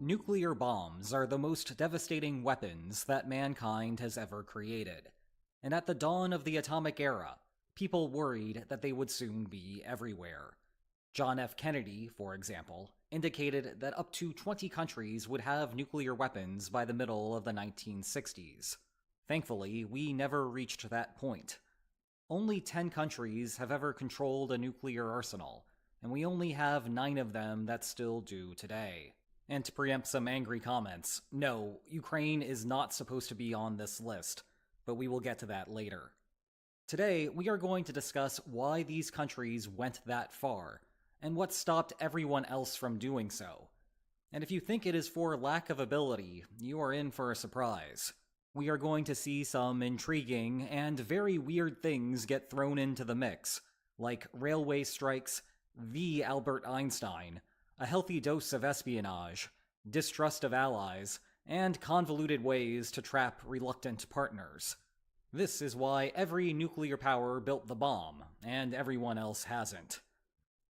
Nuclear bombs are the most devastating weapons that mankind has ever created. And at the dawn of the atomic era, people worried that they would soon be everywhere. John F. Kennedy, for example, indicated that up to 20 countries would have nuclear weapons by the middle of the 1960s. Thankfully, we never reached that point. Only 10 countries have ever controlled a nuclear arsenal, and we only have 9 of them that still do today. And to preempt some angry comments, no, Ukraine is not supposed to be on this list, but we will get to that later. Today, we are going to discuss why these countries went that far, and what stopped everyone else from doing so. And if you think it is for lack of ability, you are in for a surprise. We are going to see some intriguing and very weird things get thrown into the mix, like railway strikes, the Albert Einstein, a healthy dose of espionage, distrust of allies, and convoluted ways to trap reluctant partners. This is why every nuclear power built the bomb, and everyone else hasn't.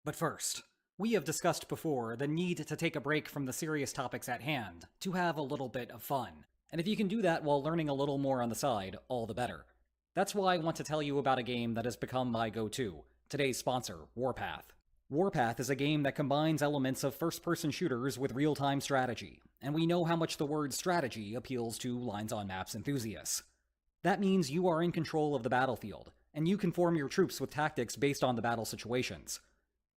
But first, we have discussed before the need to take a break from the serious topics at hand to have a little bit of fun. And if you can do that while learning a little more on the side, all the better. That's why I want to tell you about a game that has become my go-to, today's sponsor, Warpath. Warpath is a game that combines elements of first-person shooters with real-time strategy, and we know how much the word strategy appeals to lines on maps enthusiasts. That means you are in control of the battlefield, and you can form your troops with tactics based on the battle situations.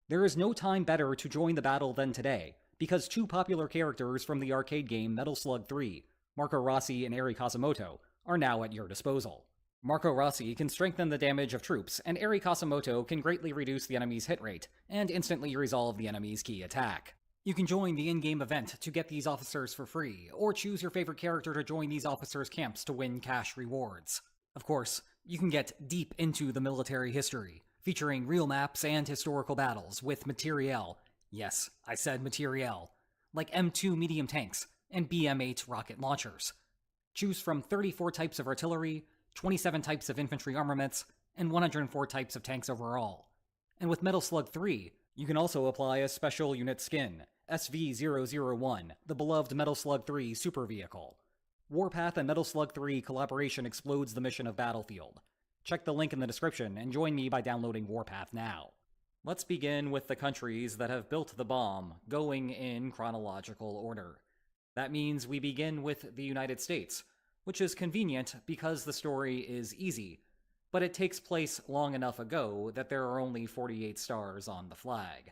There is no time better to join the battle than today, because 2 popular characters from the arcade game Metal Slug 3, Marco Rossi and Eri Kasamoto, are now at your disposal. Marco Rossi can strengthen the damage of troops, and Eri Kasamoto can greatly reduce the enemy's hit rate, and instantly resolve the enemy's key attack. You can join the in-game event to get these officers for free, or choose your favorite character to join these officers' camps to win cash rewards. Of course, you can get deep into the military history, featuring real maps and historical battles with materiel. Yes, I said materiel. Like M2 medium tanks and BM-8 rocket launchers. Choose from 34 types of artillery, 27 types of infantry armaments, and 104 types of tanks overall. And with Metal Slug 3, you can also apply a special unit skin, SV-001, the beloved Metal Slug 3 super vehicle. Warpath and Metal Slug 3 collaboration explodes the mission of Battlefield. Check the link in the description and join me by downloading Warpath now. Let's begin with the countries that have built the bomb, going in chronological order. That means we begin with the United States, which is convenient because the story is easy, but it takes place long enough ago that there are only 48 stars on the flag.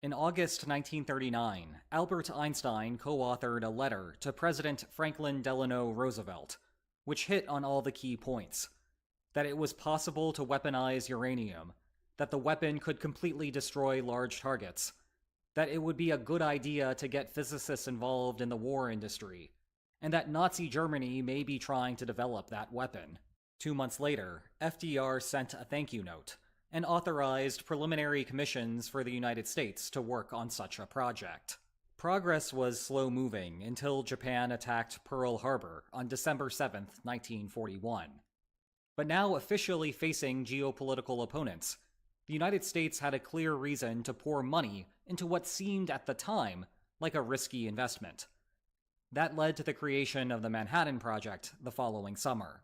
In August 1939, Albert Einstein co-authored a letter to President Franklin Delano Roosevelt, which hit on all the key points. That it was possible to weaponize uranium, that the weapon could completely destroy large targets, that it would be a good idea to get physicists involved in the war industry, and that Nazi Germany may be trying to develop that weapon. 2 months later, FDR sent a thank you note, and authorized preliminary commissions for the United States to work on such a project. Progress was slow-moving until Japan attacked Pearl Harbor on December 7, 1941. But now officially facing geopolitical opponents, the United States had a clear reason to pour money into what seemed at the time like a risky investment. That led to the creation of the Manhattan Project the following summer.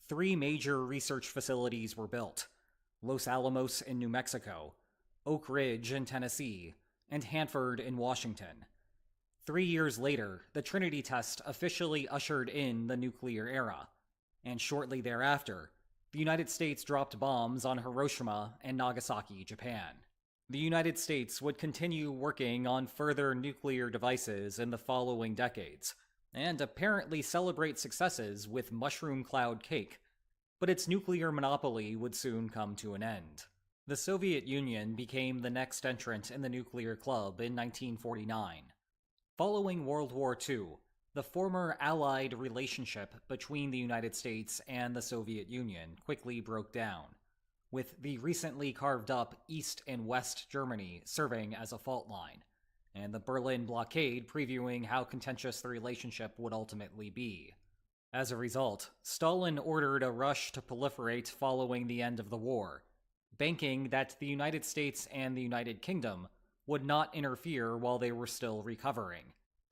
3 major research facilities were built: Los Alamos in New Mexico, Oak Ridge in Tennessee, and Hanford in Washington. 3 years later, the Trinity test officially ushered in the nuclear era, and shortly thereafter, the United States dropped bombs on Hiroshima and Nagasaki, Japan. The United States would continue working on further nuclear devices in the following decades, and apparently celebrate successes with mushroom cloud cake, but its nuclear monopoly would soon come to an end. The Soviet Union became the next entrant in the nuclear club in 1949. Following World War II, the former Allied relationship between the United States and the Soviet Union quickly broke down, with the recently carved up East and West Germany serving as a fault line, and the Berlin blockade previewing how contentious the relationship would ultimately be. As a result, Stalin ordered a rush to proliferate following the end of the war, banking that the United States and the United Kingdom would not interfere while they were still recovering.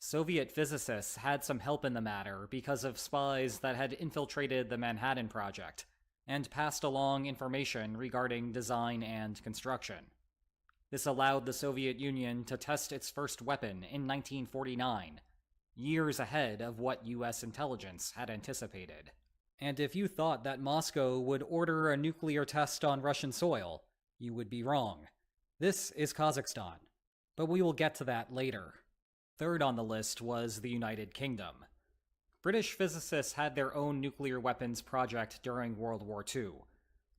Soviet physicists had some help in the matter because of spies that had infiltrated the Manhattan Project and passed along information regarding design and construction. This allowed the Soviet Union to test its first weapon in 1949, years ahead of what US intelligence had anticipated. And if you thought that Moscow would order a nuclear test on Russian soil, you would be wrong. This is Kazakhstan, but we will get to that later. Third on the list was the United Kingdom. British physicists had their own nuclear weapons project during World War II.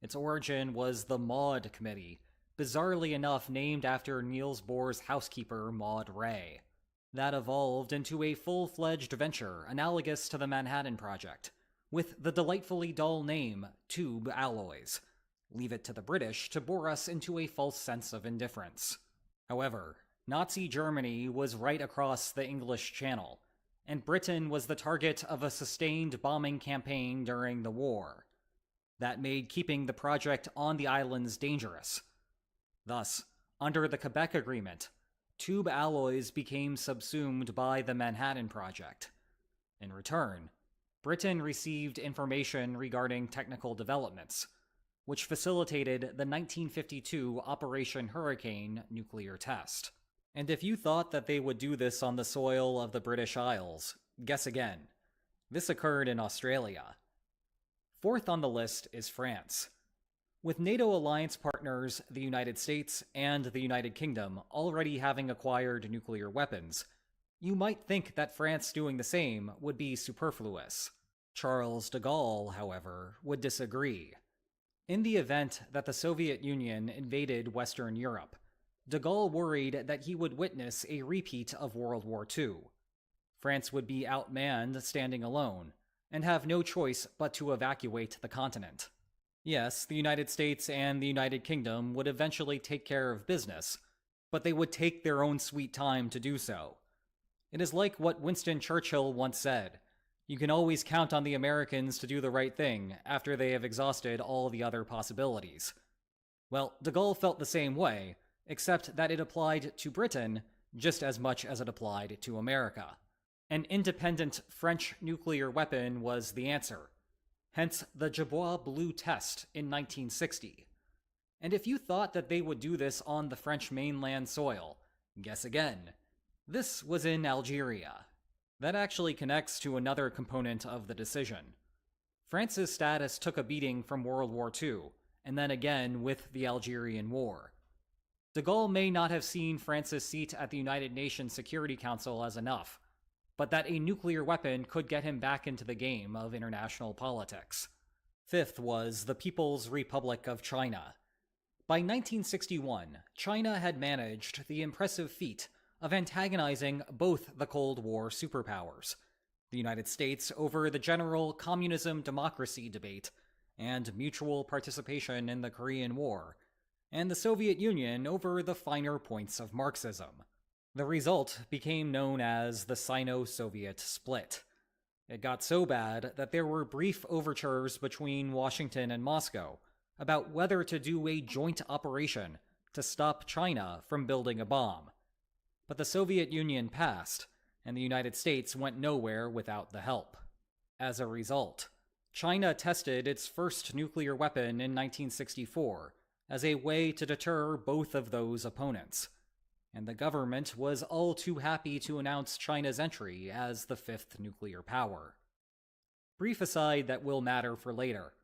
Its origin was the Maud Committee, bizarrely enough named after Niels Bohr's housekeeper Maud Ray. That evolved into a full-fledged venture analogous to the Manhattan Project, with the delightfully dull name Tube Alloys. Leave it to the British to bore us into a false sense of indifference. However, Nazi Germany was right across the English Channel, and Britain was the target of a sustained bombing campaign during the war. That made keeping the project on the islands dangerous. Thus, under the Quebec Agreement, Tube Alloys became subsumed by the Manhattan Project. In return, Britain received information regarding technical developments, which facilitated the 1952 Operation Hurricane nuclear test. And if you thought that they would do this on the soil of the British Isles, guess again. This occurred in Australia. Fourth on the list is France. With NATO alliance partners, the United States and the United Kingdom already having acquired nuclear weapons, you might think that France doing the same would be superfluous. Charles de Gaulle, however, would disagree. In the event that the Soviet Union invaded Western Europe, de Gaulle worried that he would witness a repeat of World War II. France would be outmanned standing alone, and have no choice but to evacuate the continent. Yes, the United States and the United Kingdom would eventually take care of business, but they would take their own sweet time to do so. It is like what Winston Churchill once said: you can always count on the Americans to do the right thing after they have exhausted all the other possibilities. Well, de Gaulle felt the same way, except that it applied to Britain just as much as it applied to America. An independent French nuclear weapon was the answer, hence the Jabois Blue test in 1960. And if you thought that they would do this on the French mainland soil, guess again. This was in Algeria. That actually connects to another component of the decision. France's status took a beating from World War II, and then again with the Algerian War. De Gaulle may not have seen France's seat at the United Nations Security Council as enough, but that a nuclear weapon could get him back into the game of international politics. Fifth was the People's Republic of China. By 1961, China had managed the impressive feat of antagonizing both the Cold War superpowers, the United States over the general communism-democracy debate and mutual participation in the Korean War, and the Soviet Union over the finer points of Marxism. The result became known as the Sino-Soviet split. It got so bad that there were brief overtures between Washington and Moscow about whether to do a joint operation to stop China from building a bomb. But the Soviet Union passed, and the United States went nowhere without the help. As a result, China tested its first nuclear weapon in 1964 as a way to deter both of those opponents, and the government was all too happy to announce China's entry as the fifth nuclear power. Brief aside that will matter for later.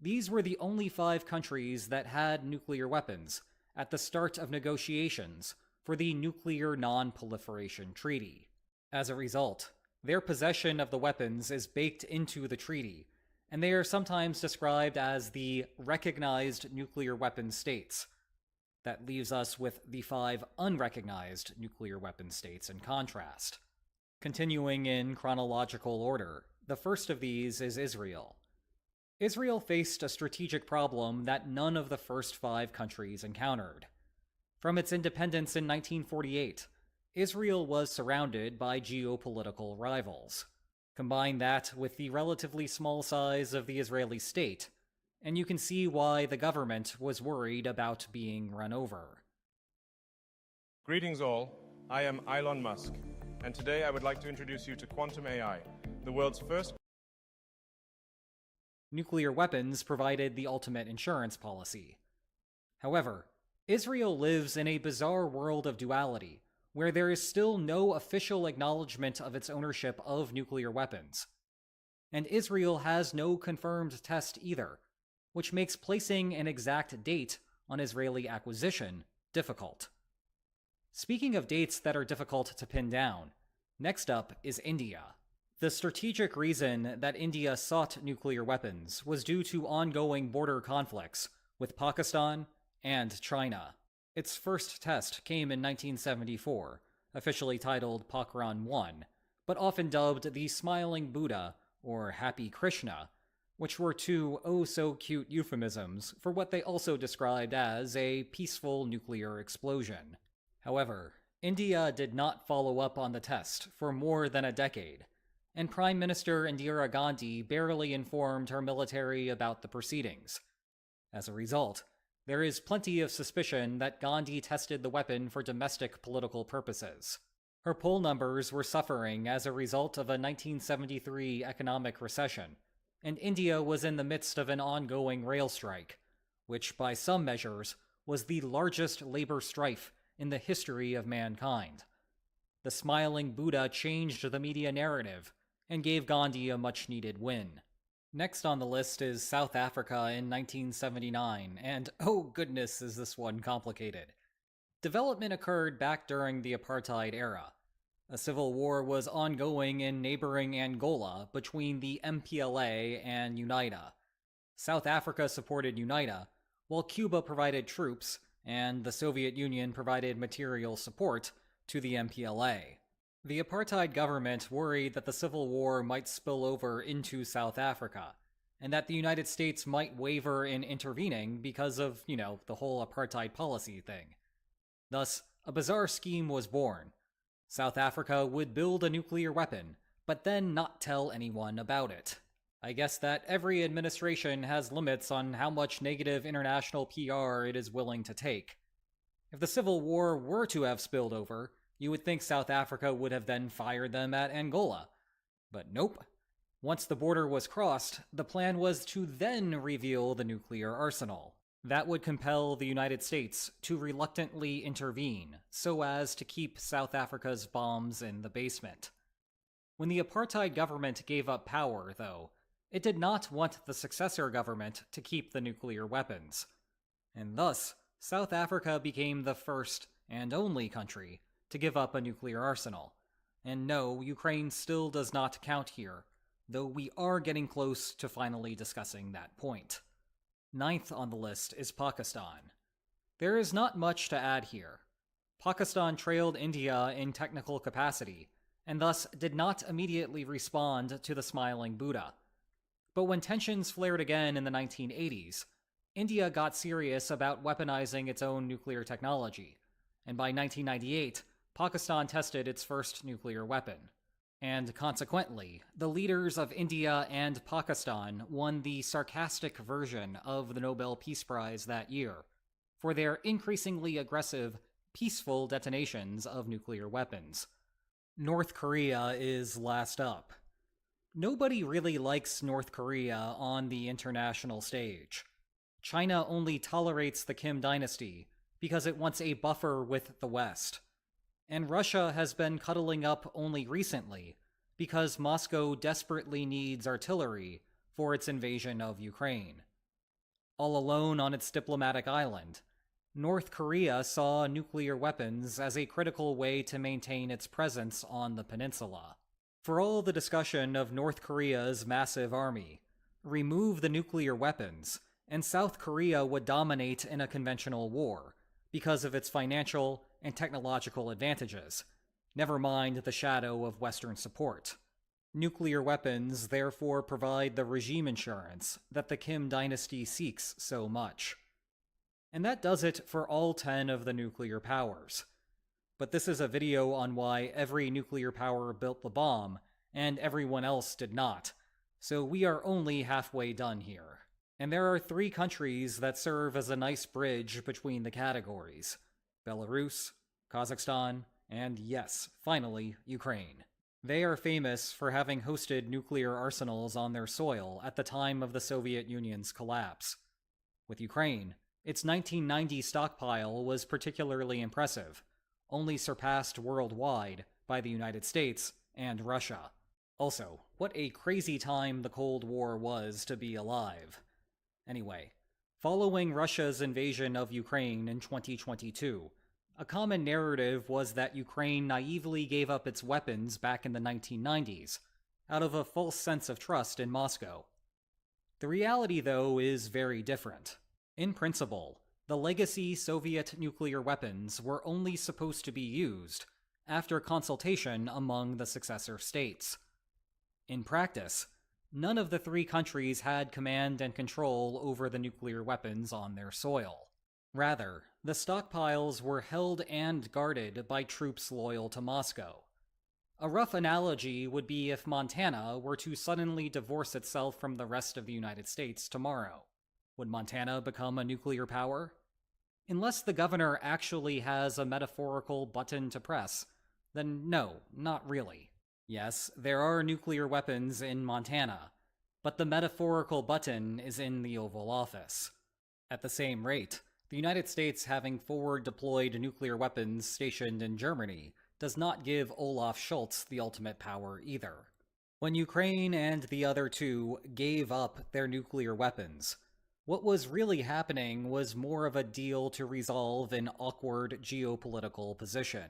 These were the only 5 countries that had nuclear weapons at the start of negotiations for the Nuclear Non-Proliferation Treaty. As a result, their possession of the weapons is baked into the treaty, and they are sometimes described as the recognized nuclear weapon states. That leaves us with the 5 unrecognized nuclear weapon states in contrast. Continuing in chronological order, the first of these is Israel. Israel faced a strategic problem that none of the first 5 countries encountered. From its independence in 1948, Israel was surrounded by geopolitical rivals. Combine that with the relatively small size of the Israeli state, and you can see why the government was worried about being run over. Greetings all, I am Elon Musk. and today I would like to introduce you to Quantum AI, the world's first. Nuclear weapons provided the ultimate insurance policy. However, Israel lives in a bizarre world of duality, where there is still no official acknowledgement of its ownership of nuclear weapons. And Israel has no confirmed test either, which makes placing an exact date on Israeli acquisition difficult. Speaking of dates that are difficult to pin down, next up is India. The strategic reason that India sought nuclear weapons was due to ongoing border conflicts with Pakistan and China. Its first test came in 1974, officially titled Pokhran 1, but often dubbed the Smiling Buddha or Happy Krishna, which were two oh-so-cute euphemisms for what they also described as a peaceful nuclear explosion. However, India did not follow up on the test for more than a decade, and Prime Minister Indira Gandhi barely informed her military about the proceedings. As a result, there is plenty of suspicion that Gandhi tested the weapon for domestic political purposes. Her poll numbers were suffering as a result of a 1973 economic recession, and India was in the midst of an ongoing rail strike, which by some measures was the largest labor strife in the history of mankind. The Smiling Buddha changed the media narrative and gave Gandhi a much-needed win. Next on the list is South Africa in 1979, and oh goodness is this one complicated. Development occurred back during the apartheid era. A civil war was ongoing in neighboring Angola between the MPLA and UNITA. South Africa supported UNITA, while Cuba provided troops, and the Soviet Union provided material support to the MPLA. The apartheid government worried that the civil war might spill over into South Africa, and that the United States might waver in intervening because of, the whole apartheid policy thing. Thus, a bizarre scheme was born. South Africa would build a nuclear weapon, but then not tell anyone about it. I guess that every administration has limits on how much negative international PR it is willing to take. If the Civil War were to have spilled over, you would think South Africa would have then fired them at Angola. But nope. Once the border was crossed, the plan was to then reveal the nuclear arsenal. That would compel the United States to reluctantly intervene, so as to keep South Africa's bombs in the basement. When the apartheid government gave up power, though, it did not want the successor government to keep the nuclear weapons. And thus, South Africa became the first and only country to give up a nuclear arsenal. And no, Ukraine still does not count here, though we are getting close to finally discussing that point. Ninth on the list is Pakistan. There is not much to add here. Pakistan trailed India in technical capacity, and thus did not immediately respond to the Smiling Buddha. But when tensions flared again in the 1980s, India got serious about weaponizing its own nuclear technology, and by 1998, Pakistan tested its first nuclear weapon. And consequently, the leaders of India and Pakistan won the sarcastic version of the Nobel Peace Prize that year for their increasingly aggressive, peaceful detonations of nuclear weapons. North Korea is last up. Nobody really likes North Korea on the international stage. China only tolerates the Kim dynasty because it wants a buffer with the West. And Russia has been cuddling up only recently because Moscow desperately needs artillery for its invasion of Ukraine. All alone on its diplomatic island, North Korea saw nuclear weapons as a critical way to maintain its presence on the peninsula. For all the discussion of North Korea's massive army, remove the nuclear weapons, and South Korea would dominate in a conventional war because of its financial and technological advantages, never mind the shadow of Western support. Nuclear weapons therefore provide the regime insurance that the Kim dynasty seeks so much. And that does it for all 10 of the nuclear powers. But this is a video on why every nuclear power built the bomb, and everyone else did not, so we are only halfway done here. And there are 3 countries that serve as a nice bridge between the categories: Belarus, Kazakhstan, And yes, finally, Ukraine. They are famous for having hosted nuclear arsenals on their soil at the time of the Soviet Union's collapse. With Ukraine, its 1990 stockpile was particularly impressive, only surpassed worldwide by the United States and Russia. Also, what a crazy time the Cold War was to be alive. Anyway, following Russia's invasion of Ukraine in 2022, a common narrative was that Ukraine naively gave up its weapons back in the 1990s, out of a false sense of trust in Moscow. The reality, though, is very different. In principle, the legacy Soviet nuclear weapons were only supposed to be used after consultation among the successor states. In practice, none of the three countries had command and control over the nuclear weapons on their soil. Rather, the stockpiles were held and guarded by troops loyal to Moscow. A rough analogy would be if Montana were to suddenly divorce itself from the rest of the United States tomorrow. Would Montana become a nuclear power? Unless the governor actually has a metaphorical button to press, then no, not really. Yes, there are nuclear weapons in Montana, but the metaphorical button is in the Oval Office. At the same rate, the United States having forward-deployed nuclear weapons stationed in Germany does not give Olaf Scholz the ultimate power either. When Ukraine and the other two gave up their nuclear weapons, what was really happening was more of a deal to resolve an awkward geopolitical position.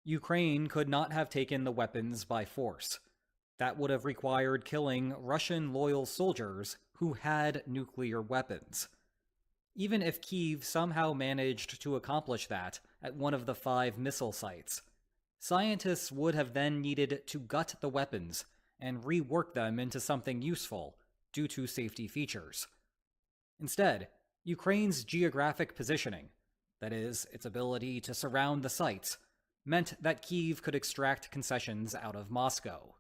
Ukraine could not have taken the weapons by force. That would have required killing Russian loyal soldiers who had nuclear weapons. Even if Kyiv somehow managed to accomplish that at one of the 5 missile sites, scientists would have then needed to gut the weapons and rework them into something useful due to safety features. Instead, Ukraine's geographic positioning, that is, its ability to surround the sites, meant that Kyiv could extract concessions out of Moscow.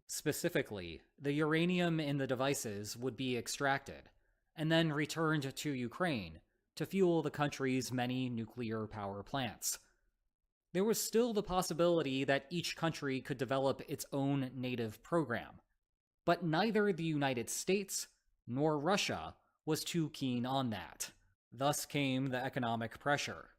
Specifically, the uranium in the devices would be extracted, and then returned to Ukraine to fuel the country's many nuclear power plants. There was still the possibility that each country could develop its own native program, but neither the United States nor Russia was too keen on that. Thus came the economic pressure.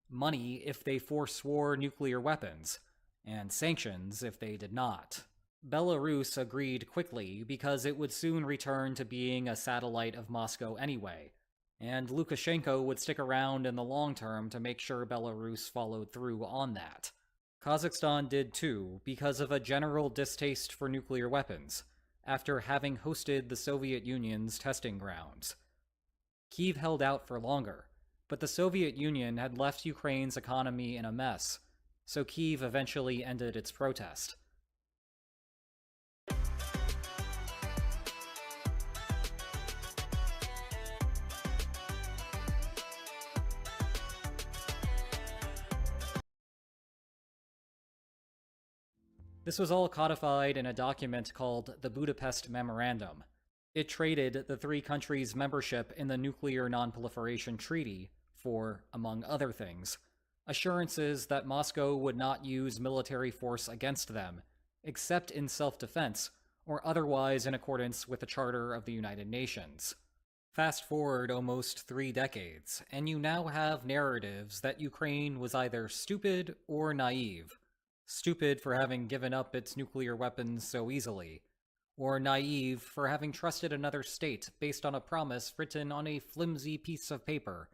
Money if they forswore nuclear weapons, and sanctions if they did not. Belarus agreed quickly because it would soon return to being a satellite of Moscow anyway, and Lukashenko would stick around in the long term to make sure Belarus followed through on that. Kazakhstan did too, because of a general distaste for nuclear weapons, after having hosted the Soviet Union's testing grounds. Kyiv held out for longer, but the Soviet Union had left Ukraine's economy in a mess, so Kyiv eventually ended its protest. This was all codified in a document called the Budapest Memorandum. It traded the three countries' membership in the Nuclear Non-Proliferation Treaty for, among other things, assurances that Moscow would not use military force against them, except in self-defense or otherwise in accordance with the Charter of the United Nations. Fast forward almost 3 decades, and you now have narratives that Ukraine was either stupid or naive. Stupid for having given up its nuclear weapons so easily, or naive for having trusted another state based on a promise written on a flimsy piece of paper,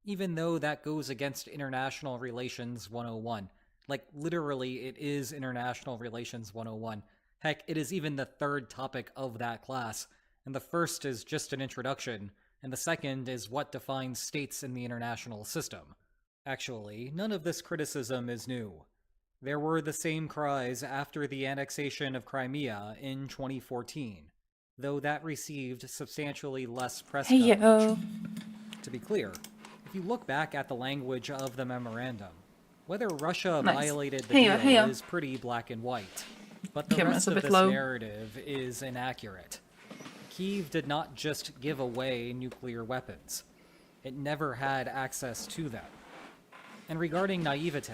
even though that goes against International Relations 101. Like, literally, it is International Relations 101. Heck, it is even the third topic of that class, and the first is just an introduction, and the second is what defines states in the international system. Actually, none of this criticism is new. There were the same cries after the annexation of Crimea in 2014, though that received substantially less press coverage. To be clear, if you look back at the language of the memorandum, whether Russia violated the deal is pretty black and white, but the rest of this narrative is inaccurate. Kyiv did not just give away nuclear weapons. It never had access to them. And regarding naivete,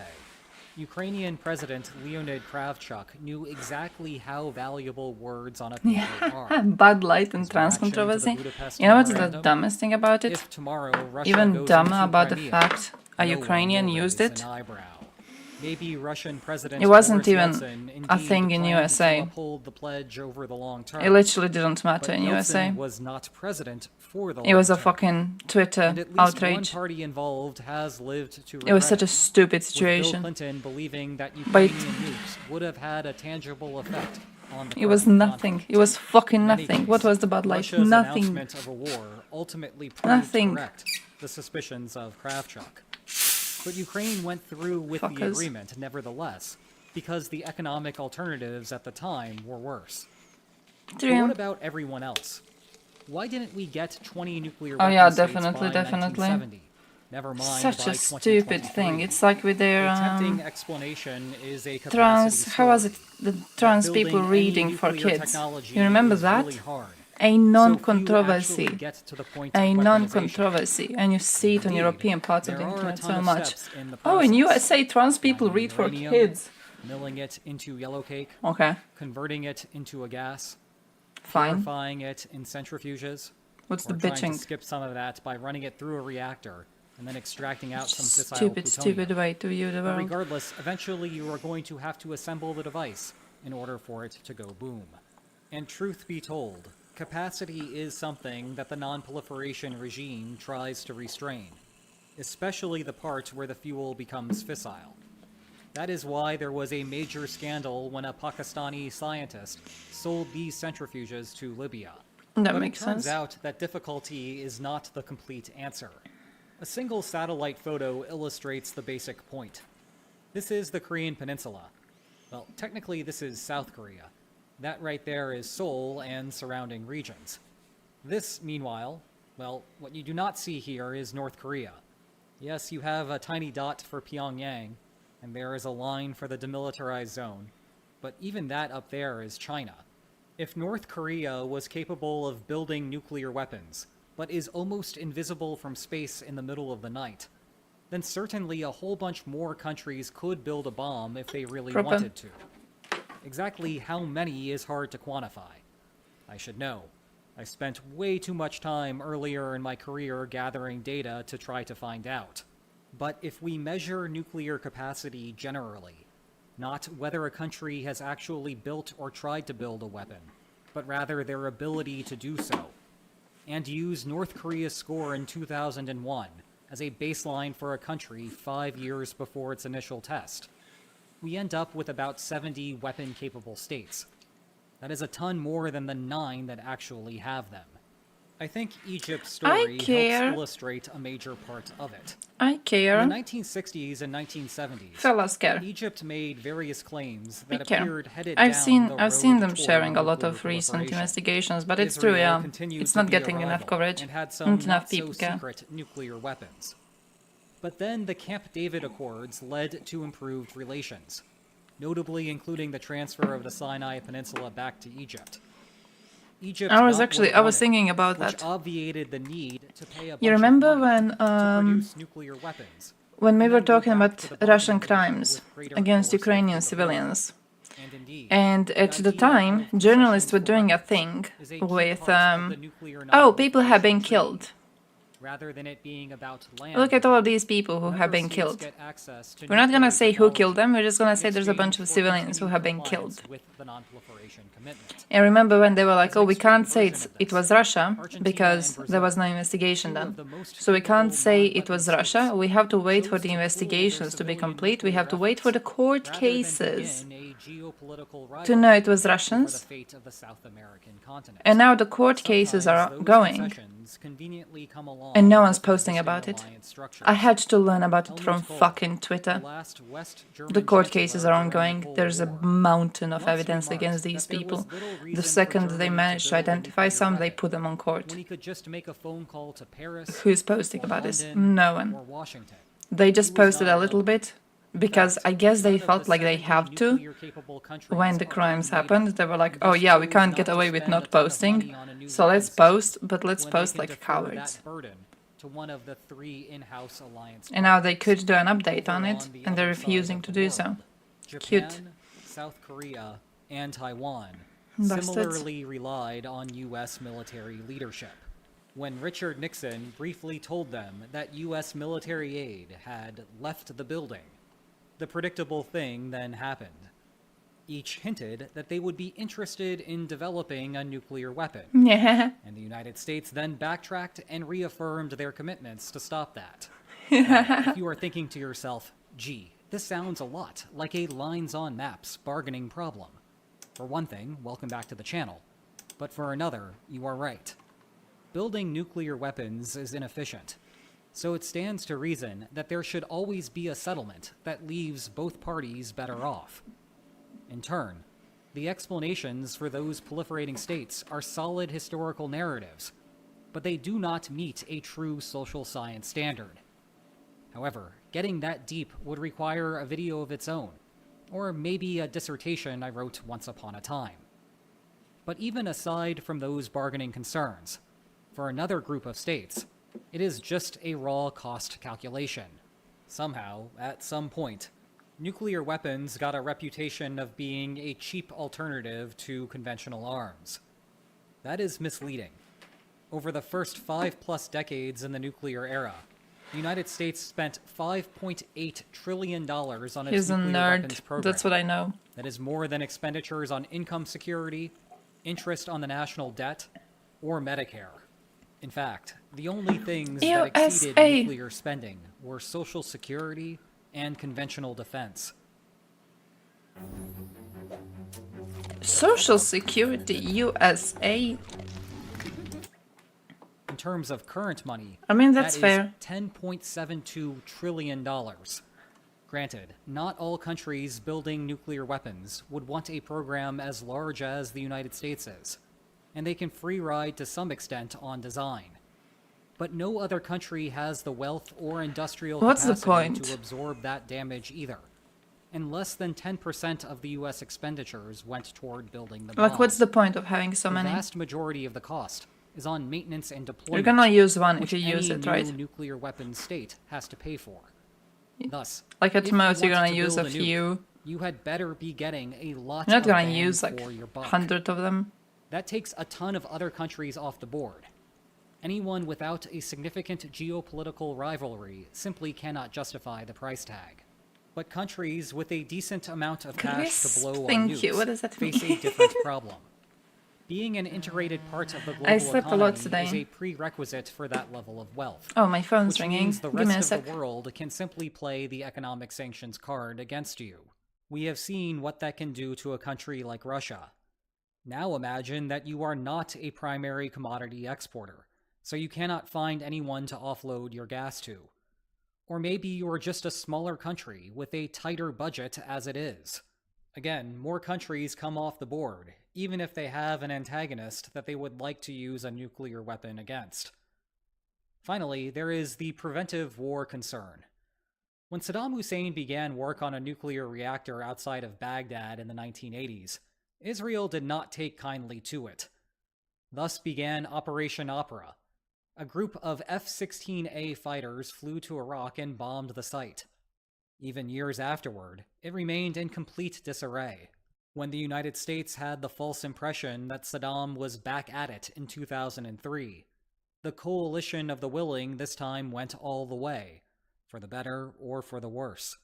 Ukrainian President Leonid Kravchuk knew exactly how valuable words on a paper are. Bud Light and His trans reaction to the controversy. Budapest You know what's the Memorandum? dumbest thing about it? If tomorrow Russia Even goes dumber into about the Crimea, fact a no one Ukrainian will used raise it. an eyebrow. Maybe Russian President It wasn't Boris even Yeltsin a indeed thing in planned USA. to uphold the pledge over the long term. It literally didn't matter But in Yeltsin USA. was not president for the It was a long term. fucking Twitter And at least outrage. one party involved has lived to It was regret such a stupid with Bill situation. Clinton believing that But Ukrainian nukes would have had a tangible effect on the it was current nothing. conflict. It was fucking In any nothing. case, What was the Bud Light? Russia's Nothing. announcement of a war ultimately proved Nothing. correct the suspicions of Kravchuk. But Ukraine went through with the Fuckers. agreement nevertheless, because the economic alternatives at the time were worse. But True. what about everyone else? Why didn't we get 20 nuclear Oh weapon yeah, states definitely, by definitely. 1970? Never mind Such by a stupid 2023. thing. It's like with their The tempting explanation is a capacity trans. How was it? story. The trans Building people any reading for nuclear kids. technology You remember is that? really hard. A So few non-controversy. actually get to the point of A weaponization. non-controversy. And you see it on Indeed, European parts of the there are a internet ton so of much. steps in the Oh, in process. USA, trans people Mining read for uranium, kids. milling it into yellow cake, Okay, converting it into a gas, fine. purifying it in centrifuges, What's the or trying to bitching? skip some of that by running it through a reactor and then extracting out some fissile Stupid, plutonium. stupid way to view the But world. regardless, eventually you are going to have to assemble the device in order for it to go boom. And truth be told, capacity is something that the non-proliferation regime tries to restrain, especially the part where the fuel becomes fissile. That is why there was a major scandal when a Pakistani scientist sold these centrifuges to Libya. That But makes it turns sense. out that difficulty is not the complete answer. A single satellite photo illustrates the basic point. This is the Korean Peninsula. Well, technically this is South Korea. That right there is Seoul and surrounding regions. This, meanwhile, well, what you do not see here is North Korea. Yes, you have a tiny dot for Pyongyang, and there is a line for the demilitarized zone, but even that up there is China. If North Korea was capable of building nuclear weapons, but is almost invisible from space in the middle of the night, then certainly a whole bunch more countries could build a bomb if they really Proper. wanted to. Exactly how many is hard to quantify. I should know. I spent way too much time earlier in my career gathering data to try to find out. But if we measure nuclear capacity generally, not whether a country has actually built or tried to build a weapon, but rather their ability to do so, and use North Korea's score in 2001 as a baseline for a country 5 years before its initial test, we end up with about 70 weapon-capable states. That is a ton more than the 9 that actually have them. I think Egypt's story care. helps illustrate a major part of it. I care. In the 1960s and 1970s, Fellas care. Egypt made various claims We that care. appeared headed I've down seen the I've seen road them toward sharing a lot nuclear of recent proliferation. investigations, but it's true, Israel yeah. continued It's to not be a getting enough rival coverage. and had some Not enough not so people care. secret nuclear weapons. But then the Camp David Accords led to improved relations, notably including the transfer of the Sinai Peninsula back to Egypt. Egypt I was got what actually it I was wanted, thinking about which that. obviated the need to pay a bunch You of remember money when to produce nuclear weapons. when we and were then go talking back about to the bottom Russian of the ocean crimes with greater against force and Ukrainian capability. civilians? And indeed, And the at the idea time, of journalists possessions were for doing a weapons thing is a key with, part of the nuclear oh, people have been non-proliferation killed. treaty. Rather than it being about land, Look at all of these people who have member been states killed. get access to We're not gonna nuclear say who killed technology them, we're just gonna in say there's a bunch of exchange for civilians who continued have been compliance killed. with the non-proliferation commitment. And remember when they were like, As oh, an we can't extreme say version of it this, was Russia Argentina because and there was no Brazil, investigation two done. of the most So we can't capable say it non-weapon was Russia. states, We have to wait for chose the to pool their investigations to be civilian complete. We nuclear have to wait for the efforts court rather than cases begin a geopolitical to know it was rivalry over the Russians. fate of the South American continent. And now the court cases are Sometimes those going. concessions conveniently come along And no one's with posting existing about it. alliance structures. I had to learn about it Helmut from Kohl, fucking the Twitter. last West The German court chancellor cases are during the ongoing. Cold There's a War, mountain of once evidence remarked against that these there was people. little The reason for second they Germany manage to build a identify nuclear some, they weapon put them on court. when he could just make a phone call to Paris, Who's posting or about this? London, No one. or Washington. They just He was posted not a little alone. bit In because fact, I guess they none of felt the like they 70 have to. nuclear-capable countries When the are crimes NATO, happened, they were like, and oh thus yeah, we chose can't not get to away with spend a not ton of posting, money on a new so let's weapon system post, but let's when they post can like defer cowards. that burden to one of the 3 in-house alliance And now they partners. could do an update on Over it, the and they're other side refusing of to the do so. world, Cute. Japan, South Korea, and Taiwan Bastards. similarly relied on U.S. military leadership. When Richard Nixon briefly told them that U.S. military aid had left the building, the predictable thing then happened. Each hinted that they would be interested in developing a nuclear weapon, Yeah. and the United States then backtracked and reaffirmed their commitments to stop that. Now, if you are thinking to yourself, gee, this sounds a lot like a lines on maps bargaining problem. For one thing, welcome back to the channel. But for another, you are right. Building nuclear weapons is inefficient. So it stands to reason that there should always be a settlement that leaves both parties better off. In turn, the explanations for those proliferating states are solid historical narratives, but they do not meet a true social science standard. However, getting that deep would require a video of its own, or maybe a dissertation I wrote once upon a time. But even aside from those bargaining concerns, for another group of states, it is just a raw cost calculation. Somehow, at some point, nuclear weapons got a reputation of being a cheap alternative to conventional arms. That is misleading. Over the first 5+ decades in the nuclear era, the United States spent $5.8 trillion on its He's a nuclear weapons nerd. program. That's what I know. That is more than expenditures on income security, interest on the national debt, or Medicare. In fact, the only things that exceeded USA. nuclear spending were Social Security and conventional defense. Social Security, USA. In terms of current money, I mean, that's that is fair. $10.72 trillion. Granted, not all countries building nuclear weapons would want a program as large as the United States is, and they can free ride to some extent on design. But no other country has the wealth or industrial What's the capacity point? to absorb that damage either. And less than 10% of the US expenditures went toward building the bomb. Like, what's the point of having so The many? vast majority of the cost is on maintenance and You're deployment, gonna use one which if you use any it, new right? nuclear weapons state has to pay for. Thus, Like, at if you most, you're want gonna to use build a nuke, few. you had better be getting a lot You're not of gonna bang use like for your buck. 100 of them. That takes a ton of other countries off the board. Anyone without a significant geopolitical rivalry simply cannot justify the price tag. But countries with a decent amount of cash to blow on Thank nukes you. What does that face mean? a different problem. Being an integrated part of the global I slept a lot economy is today. a prerequisite for that level of wealth. Oh, my phone's Which ringing. means the Give me a rest sec. of the world can simply play the economic sanctions card against you. We have seen what that can do to a country like Russia. Now imagine that you are not a primary commodity exporter, so you cannot find anyone to offload your gas to. Or maybe you are just a smaller country with a tighter budget as it is. Again, more countries come off the board, even if they have an antagonist that they would like to use a nuclear weapon against. Finally, there is the preventive war concern. When Saddam Hussein began work on a nuclear reactor outside of Baghdad in the 1980s, Israel did not take kindly to it. Thus began Operation Opera. A group of F-16A fighters flew to Iraq and bombed the site. Even years afterward, it remained in complete disarray. When the United States had the false impression that Saddam was back at it in 2003, the coalition of the willing this time went all the way, for the better or for the worse.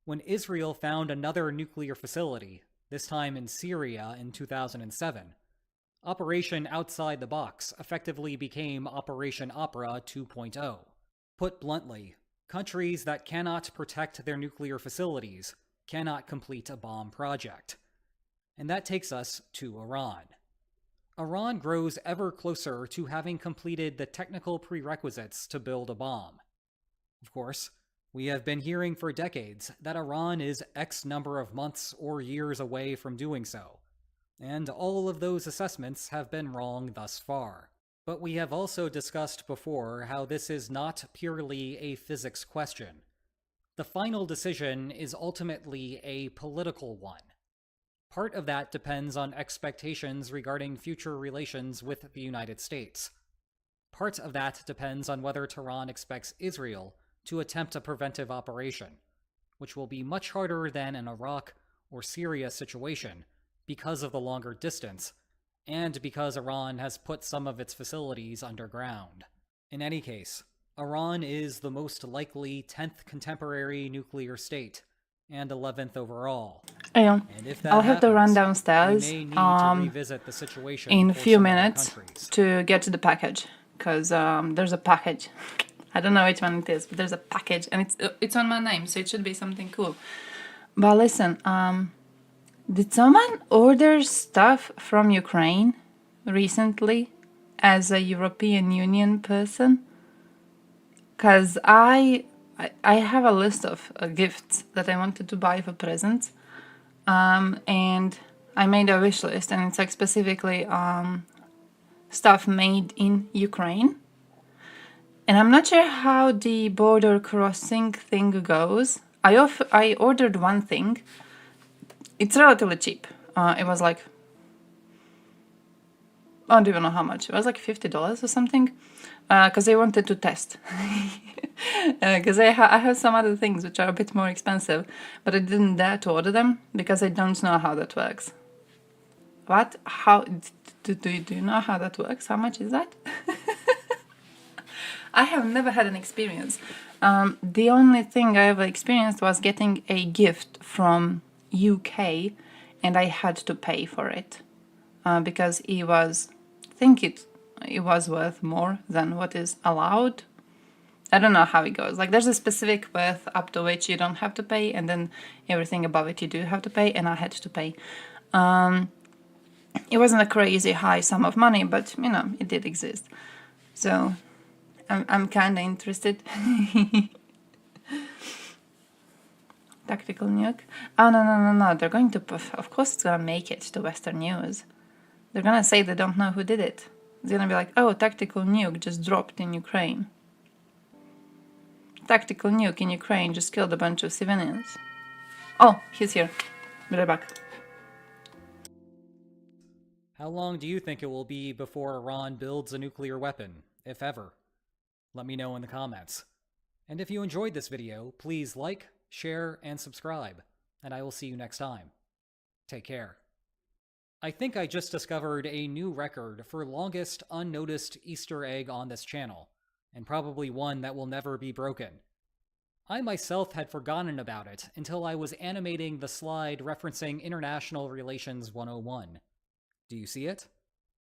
When Israel found another nuclear facility, this time in Syria in 2007, Operation Outside the Box effectively became Operation Opera 2.0. Put bluntly, countries that cannot protect their nuclear facilities cannot complete a bomb project. And that takes us to Iran. Iran grows ever closer to having completed the technical prerequisites to build a bomb. Of course, we have been hearing for decades that Iran is X number of months or years away from doing so, and all of those assessments have been wrong thus far. But we have also discussed before how this is not purely a physics question. The final decision is ultimately a political one. Part of that depends on expectations regarding future relations with the United States. part of that depends on whether Tehran expects Israel to attempt a preventive operation, which will be much harder than an Iraq or Syria situation because of the longer distance, and because Iran has put some of its facilities underground. In any case, Iran is the most likely 10th contemporary nuclear state, and 11th overall. Yeah. And if that I'll have to run happens, downstairs we may need to revisit the situation in a for few some other minutes countries. to get to the package, because there's a package. I don't know which one it is, but there's a package, and it's on my name, so it should be something cool. But listen, did someone order stuff from Ukraine recently as a European Union person? Because I have a list of gifts that I wanted to buy for presents, and I made a wish list, and it's like specifically stuff made in Ukraine. And I'm not sure how the border crossing thing goes. I ordered one thing. It's relatively cheap. It was like, I don't even know how much. It was like $50 or something, because I wanted to test. Because I have some other things which are a bit more expensive, but I didn't dare to order them because I don't know how that works. What? How? Do you know how that works? How much is that? I have never had an experience. The only thing I ever experienced was getting a gift from UK, and I had to pay for it because it was, I think it was worth more than what is allowed. I don't know how it goes. Like, there's a specific worth up to which you don't have to pay, and then everything above it you do have to pay, and I had to pay. It wasn't a crazy high sum of money, but you know, it did exist. So I'm kind of interested. Tactical nuke? Oh, no. They're going to, of course it's going to make it to Western news. They're going to say they don't know who did it. It's going to be like, oh, tactical nuke just dropped in Ukraine. Tactical nuke in Ukraine just killed a bunch of civilians. Oh, he's here. Be right back. How long do you think it will be before Iran builds a nuclear weapon, if ever? Let me know in the comments. And if you enjoyed this video, please like, share, and subscribe, and I will see you next time. Take care. I think I just discovered a new record for longest unnoticed Easter egg on this channel, and probably one that will never be broken. I myself had forgotten about it until I was animating the slide referencing International Relations 101. Do you see it?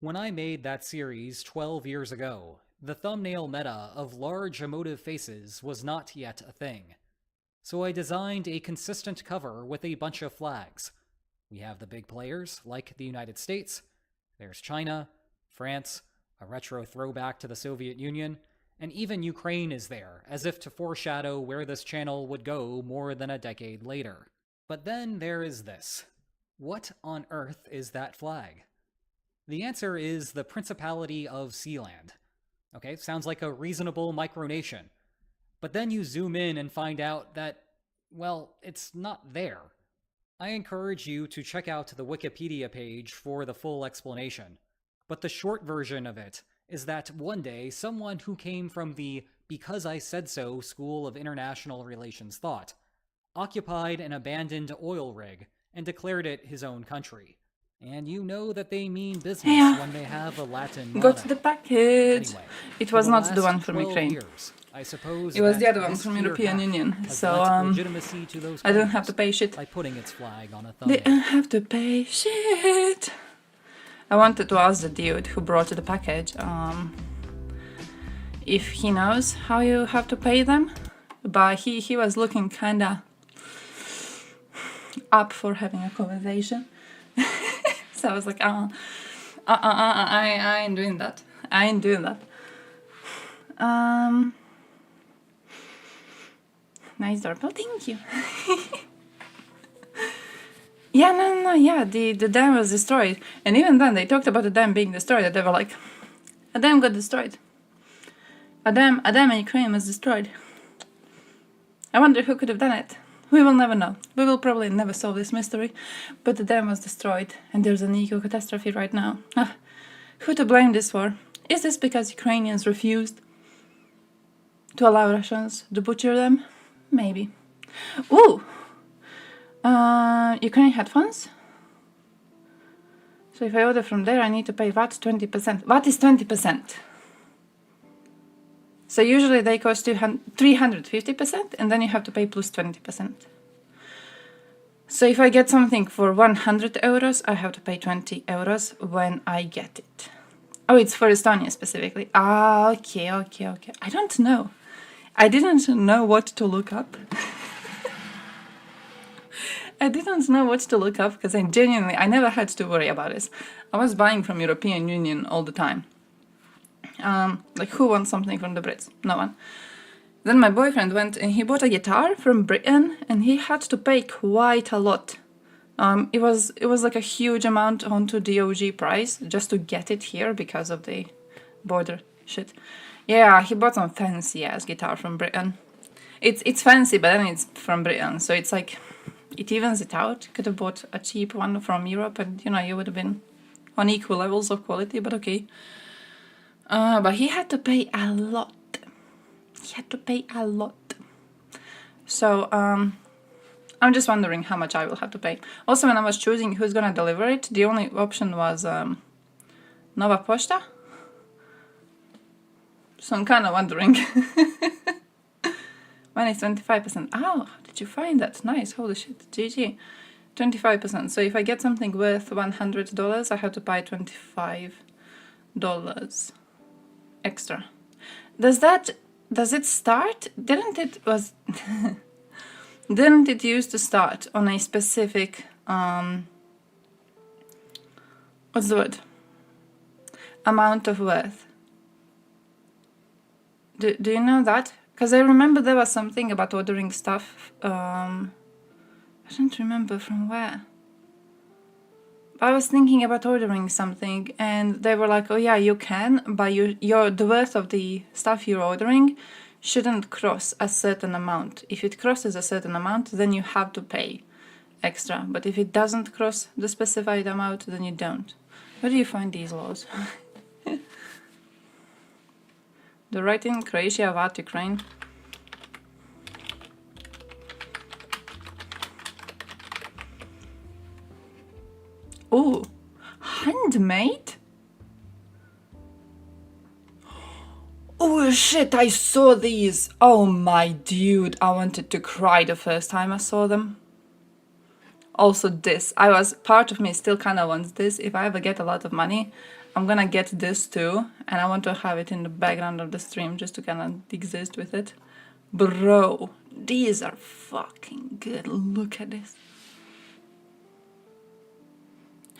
When I made that series 12 years ago, the thumbnail meta of large emotive faces was not yet a thing. So I designed a consistent cover with a bunch of flags. We have the big players, like the United States, there's China, France, a retro throwback to the Soviet Union, and even Ukraine is there, as if to foreshadow where this channel would go more than a decade later. But then there is this. What on earth is that flag? The answer is the Principality of Sealand. Okay, sounds like a reasonable micronation. But then you zoom in and find out that, well, it's not there. I encourage you to check out the Wikipedia page for the full explanation. But the short version of it is that one day someone who came from the because I said so school of international relations thought occupied an abandoned oil rig and declared it his own country. And you know that they mean business when they have a Latin motto. Got the package. Anyway, it was for not the one last from 12 Ukraine. years, I suppose It was that the other one this from here European hat Union. has So lent legitimacy to those I don't have claims to pay shit. by putting its flag on a They thumbnail. don't have to pay shit. I wanted to ask the dude who brought the package if he knows how you have to pay them, but he was looking kinda up for having a conversation. So I was like, I ain't doing that. I ain't doing that. Nice doorbell, thank you. Yeah, no, yeah, the dam was destroyed. And even then, they talked about the dam being destroyed, and they were like, a dam got destroyed. A dam in Ukraine was destroyed. I wonder who could have done it. We will never know. We will probably never solve this mystery, but the dam was destroyed, and there's an eco-catastrophe right now. Who to blame this for? Is this because Ukrainians refused to allow Russians to butcher them? Maybe. Ooh! Ukrainian headphones. So if I order from there, I need to pay VAT 20%. VAT is 20%. So usually they cost 350%, and then you have to pay plus 20%. So if I get something for 100 euros, I have to pay 20 euros when I get it. Oh, it's for Estonia specifically. Ah, okay. I don't know. I didn't know what to look up. I didn't know what to look up because I never had to worry about this. I was buying from European Union all the time. Like, who wants something from the Brits? No one. Then my boyfriend went and he bought a guitar from Britain, and he had to pay quite a lot. It was like a huge amount onto the OG price just to get it here because of the border shit. Yeah, he bought some fancy ass guitar from Britain. It's fancy, but then it's from Britain, so it's like it evens it out. Could have bought a cheap one from Europe, and you would have been on equal levels of quality. But okay. But he had to pay a lot. So I'm just wondering how much I will have to pay. Also, when I was choosing who's gonna deliver it, the only option was Nova Pošta. So I'm kind of wondering. When it's 25%. Oh, how did you find that? Nice, holy shit, GG. 25%. So if I get something worth $100, I have to pay $25 extra. Does it start? Didn't it used to start on a specific what's the word? Amount of worth? Do you know that? Because I remember there was something about ordering stuff. I don't remember from where. I was thinking about ordering something, and they were like, "Oh yeah, you can, but the worth of the stuff you're ordering shouldn't cross a certain amount. If it crosses a certain amount, then you have to pay extra. But if it doesn't cross the specified amount, then you don't." Where do you find these laws? The right in Croatia, VAT, Ukraine. Ooh, handmade? Oh shit, I saw these! Oh my dude, I wanted to cry the first time I saw them. Also this, part of me still kinda wants this. If I ever get a lot of money, I'm gonna get this too, and I want to have it in the background of the stream just to kinda exist with it. Bro, these are fucking good, look at this.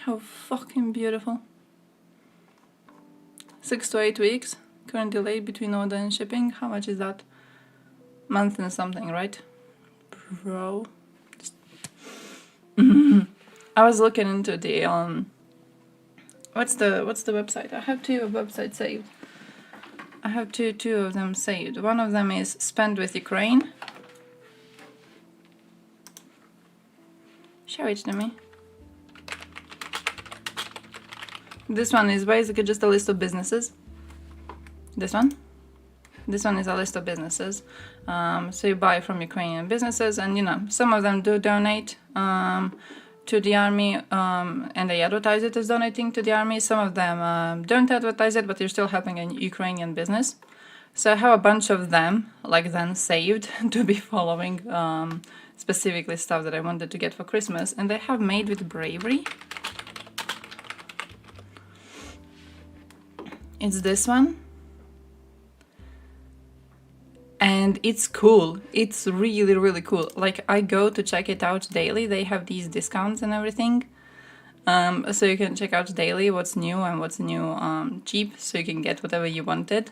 How fucking beautiful. 6 to 8 weeks. Current delay between order and shipping. How much is that? Month and something, right? Bro. I was looking into the what's the website? I have two websites saved. I have two of them saved. One of them is Spend with Ukraine. Show it to me. This one is basically just a list of businesses. This one is a list of businesses. So you buy from Ukrainian businesses, and some of them do donate to the army, and they advertise it as donating to the army. Some of them don't advertise it, but you're still helping a Ukrainian business. So I have a bunch of them, then saved to be following specifically stuff that I wanted to get for Christmas, and they have Made with Bravery. It's this one. And it's cool. It's really, really cool. I go to check it out daily. They have these discounts and everything. So you can check out daily what's new and what's new cheap, so you can get whatever you wanted.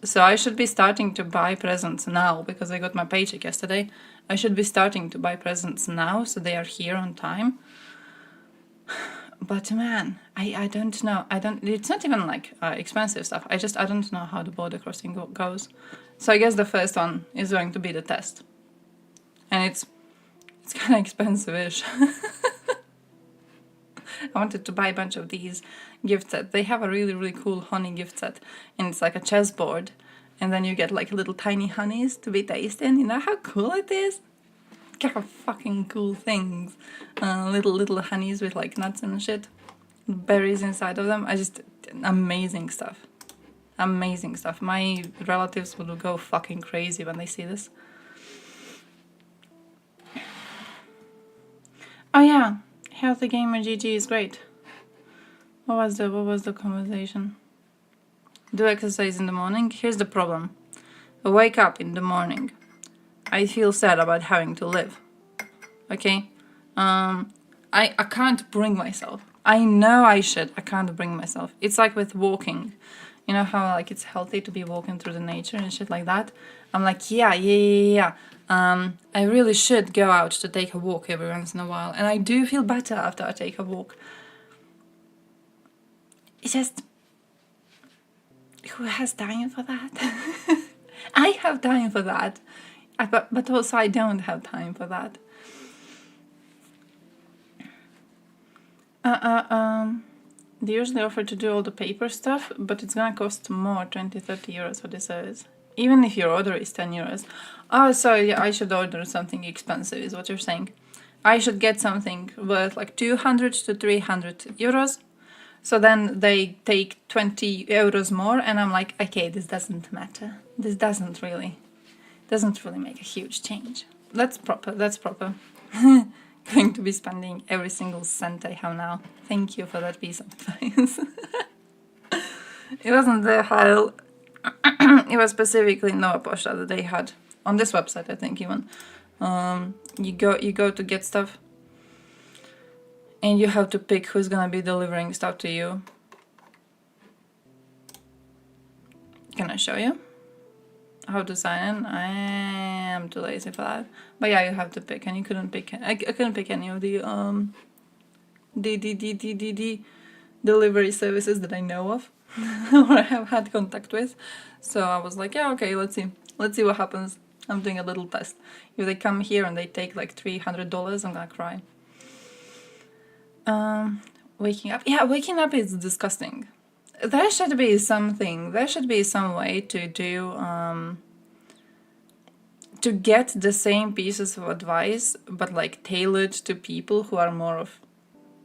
So I should be starting to buy presents now because I got my paycheck yesterday. I should be starting to buy presents now so they are here on time. But man, I don't know. It's not even expensive stuff. I don't know how the border crossing goes. So I guess the first one is going to be the test. And it's kind of expensive-ish. I wanted to buy a bunch of these gift sets. They have a really, really cool honey gift set, and it's like a chessboard, and then you get like little tiny honeys to be tasting. You know how cool it is? Kind of fucking cool things. Little honeys with like nuts and shit, berries inside of them. Amazing stuff. Amazing stuff. My relatives will go fucking crazy when they see this. Oh yeah, Healthy Gamer GG is great. What was the conversation? Do exercise in the morning? Here's the problem. I wake up in the morning. I feel sad about having to live. Okay? I can't bring myself. I know I should. I can't bring myself. It's like with walking. You know how like it's healthy to be walking through the nature and shit like that? I'm like, yeah. I really should go out to take a walk every once in a while. And I do feel better after I take a walk. It's just... who has time for that? I have time for that. But also I don't have time for that. They usually offer to do all the paper stuff, but it's gonna cost more, 20-30 euros for the service. Even if your order is 10 euros. Oh, so yeah, I should order something expensive, is what you're saying. I should get something worth like 200 to 300 euros. So then they take 20 euros more, and I'm like, okay, this doesn't matter. This doesn't really make a huge change. That's proper. Going to be spending every single cent I have now. Thank you for that piece of advice. It wasn't the Heil. It was specifically Nova Pošta that they had on this website, I think even. You go to get stuff, and you have to pick who's gonna be delivering stuff to you. Can I show you how to sign in? I am too lazy for that. But yeah, you have to pick, and you couldn't pick. I couldn't pick any of the delivery services that I know of or I have had contact with. So I was like, yeah, okay, let's see what happens. I'm doing a little test. If they come here and they take like $300, I'm gonna cry. Waking up is disgusting. There should be some way to do to get the same pieces of advice, but like tailored to people who are more of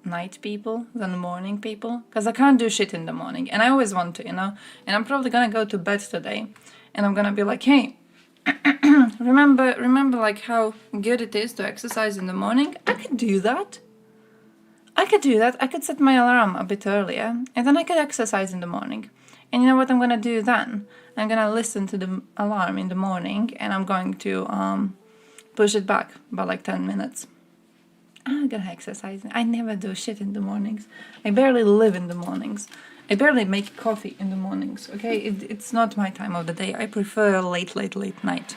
night people than morning people. Because I can't do shit in the morning, and I always want to, you know. And I'm probably gonna go to bed today, and I'm gonna be like, hey, remember like how good it is to exercise in the morning? I could do that. I could set my alarm a bit earlier, and then I could exercise in the morning. And you know what I'm gonna do then? I'm gonna listen to the alarm in the morning, and I'm going to push it back by like 10 minutes. I'm gonna exercise. I never do shit in the mornings. I barely live in the mornings. I barely make coffee in the mornings, okay? It's not my time of the day. I prefer late night.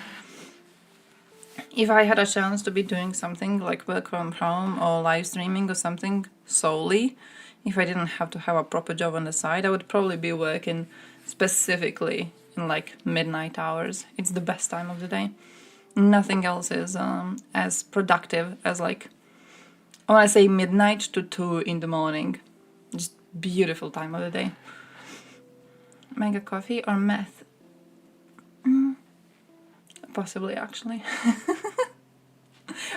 If I had a chance to be doing something like work from home or live streaming or something solely, if I didn't have to have a proper job on the side, I would probably be working specifically in like midnight hours. It's the best time of the day. Nothing else is as productive as like, I want to say midnight to 2 in the morning. Just beautiful time of the day. Mega coffee or meth? Possibly, actually.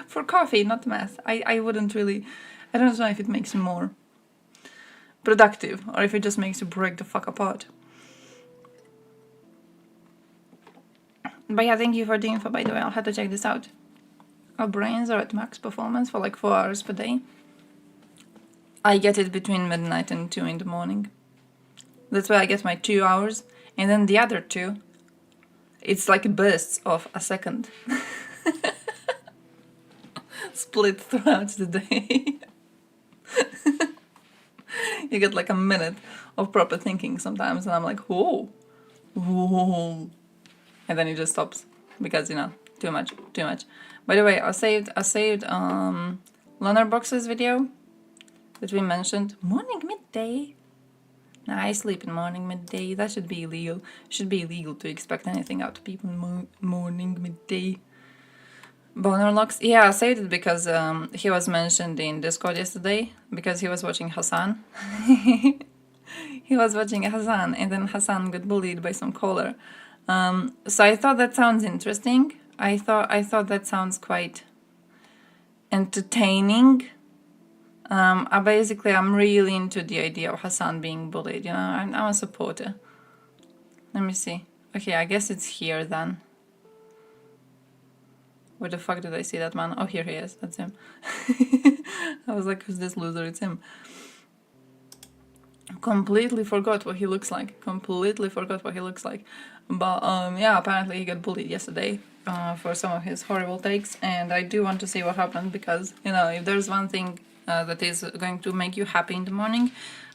For coffee, not meth. I wouldn't really... I don't know if it makes you more productive or if it just makes you break the fuck apart. But yeah, thank you for the info, by the way. I'll have to check this out. Our brains are at max performance for like 4 hours per day. I get it between midnight and 2 in the morning. That's why I get my 2 hours. And then the other 2, it's like bursts of a second. Split throughout the day. You get like a minute of proper thinking sometimes, and I'm like, whoa. And then it just stops because, you know, too much. By the way, I saved Lunarbox's video that we mentioned. Morning, midday. Nah, I sleep in morning, midday. That should be illegal. Should be illegal to expect anything out of people in morning, midday. Boner locks. Yeah, I saved it because he was mentioned in Discord yesterday because he was watching Hassan. He was watching Hassan, and then Hassan got bullied by some caller. So I thought that sounds interesting. I thought that sounds quite entertaining. I'm really into the idea of Hassan being bullied. You know, I'm a supporter. Let me see. Okay, I guess it's here then. Where the fuck did I see that man? Oh, here he is. That's him. I was like, who's this loser? It's him. Completely forgot what he looks like. But yeah, apparently he got bullied yesterday for some of his horrible takes, and I do want to see what happened because, you know, if there's one thing that is going to make you happy in the morning,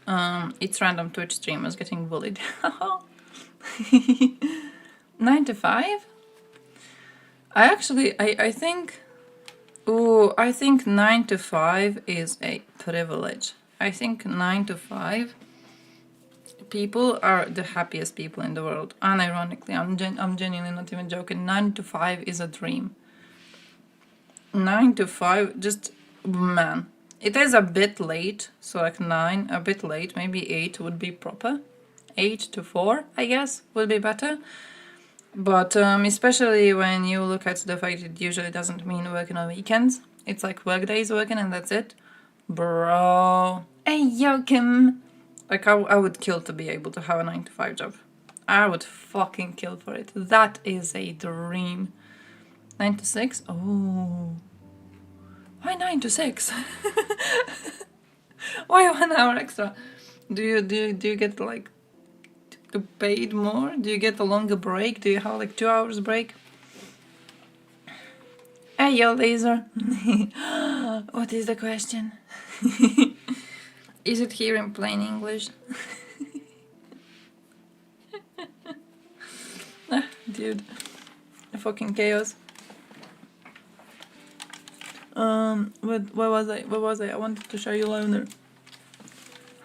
it's random Twitch streamers getting bullied. 9 to 5? I think 9 to 5 is a privilege. I think 9 to 5 people are the happiest people in the world. Unironically, I'm genuinely not even joking. 9 to 5 is a dream. 9 to 5, just, man. It is a bit late, so like 9, a bit late, maybe 8 would be proper. 8 to 4, I guess, would be better. But especially when you look at the fact it usually doesn't mean working on weekends. It's like work days working and that's it. Bro. Hey, yo, Kim. Like, I would kill to be able to have a 9 to 5 job. I would fucking kill for it. That is a dream. 9 to 6? Oh. Why 9 to 6? Why 1 hour extra? Do you get like paid more? Do you get a longer break? Do you have like 2 hours break? Hey, yo, laser. What is the question? Is it here in plain English? Dude, fucking chaos. Where was I? I wanted to show you Loner.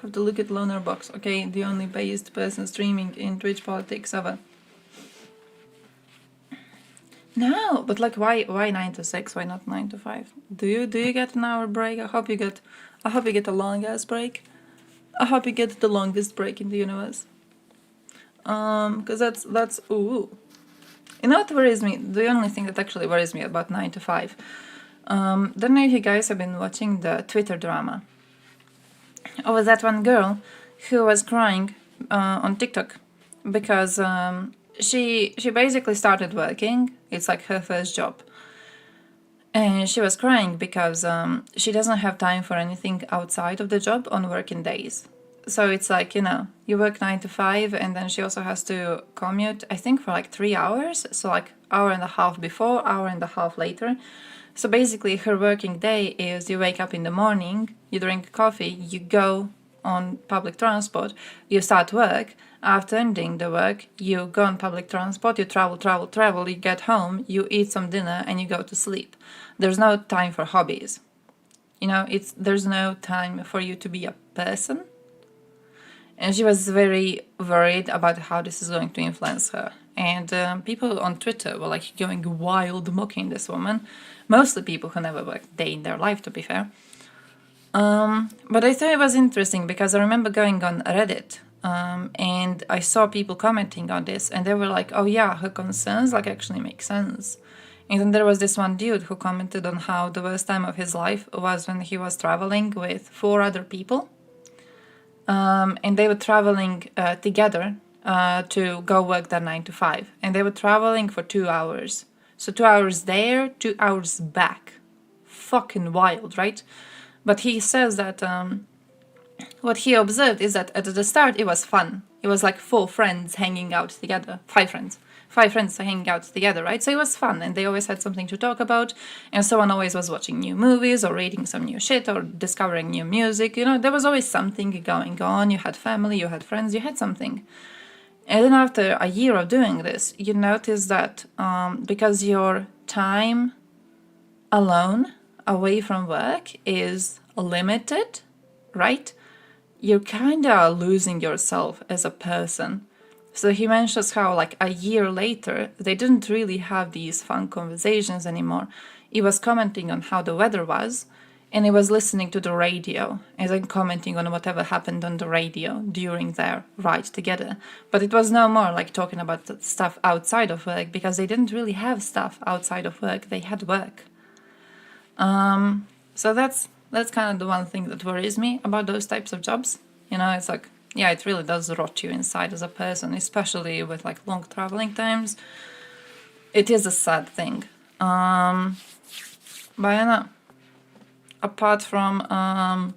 Have to look at Loner box. Okay, the only based person streaming in Twitch politics ever. No, but like, why 9 to 6? Why not 9 to 5? Do you get an hour break? I hope you get a long ass break. I hope you get the longest break in the universe. Cause that's ooh. You know what worries me? The only thing that actually worries me about 9 to 5. Don't know if you guys have been watching the Twitter drama over that one girl who was crying on TikTok because she basically started working. It's like her first job. And she was crying because she doesn't have time for anything outside of the job on working days. So it's like, you know, you work 9 to 5 and then she also has to commute, I think, for like 3 hours. So like hour and a half before, hour and a half later. So basically her working day is you wake up in the morning, you drink coffee, you go on public transport, you start work. After ending the work, you go on public transport, you travel, you get home, you eat some dinner and you go to sleep. There's no time for hobbies. You know, there's no time for you to be a person. And she was very worried about how this is going to influence her. And people on Twitter were like going wild mocking this woman. Mostly people who never worked a day in their life, to be fair. But I thought it was interesting because I remember going on Reddit and I saw people commenting on this and they were like, oh yeah, her concerns like actually make sense. And then there was this one dude who commented on how the worst time of his life was when he was traveling with 4 other people. And they were traveling together to go work their 9 to 5. And they were traveling for 2 hours. So 2 hours there, 2 hours back. Fucking wild, right? But he says that what he observed is that at the start it was fun. It was like 4 friends hanging out together. 5 friends. 5 friends hanging out together, right? So it was fun and they always had something to talk about. And someone always was watching new movies or reading some new shit or discovering new music. You know, there was always something going on. You had family, you had friends, you had something. And then after a year of doing this, you notice that because your time alone away from work is limited, right? You're kind of losing yourself as a person. So he mentions how like a year later, they didn't really have these fun conversations anymore. he was commenting on how the weather was, and he was listening to the radio and then commenting on whatever happened on the radio during their ride together. But it was no more like talking about the stuff outside of work, because they didn't really have stuff outside of work. They had work. So that's kind of the one thing that worries me about those types of jobs. You know, it's like, yeah, it really does rot you inside as a person, especially with like long traveling times. It is a sad thing. But you know, apart from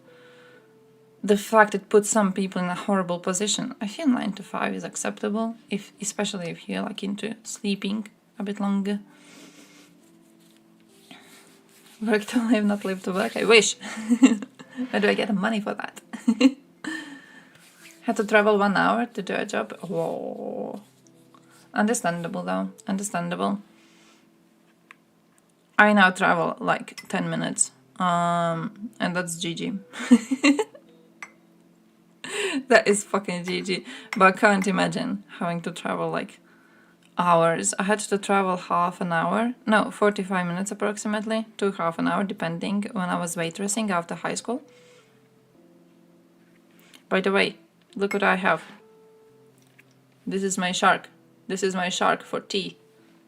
the fact it puts some people in a horrible position, I feel 9 to 5 is acceptable, especially if you're like into sleeping a bit longer. Work to live, not live to work. I wish. Where do I get the money for that? Had to travel 1 hour to do a job. Whoa. Understandable though. Understandable. I now travel like 10 minutes. And that's GG. That is fucking GG. But I can't imagine having to travel like hours. I had to travel half an hour. No, 45 minutes approximately to half an hour, depending, when I was waitressing after high school. By the way, look what I have. This is my shark. This is my shark for tea.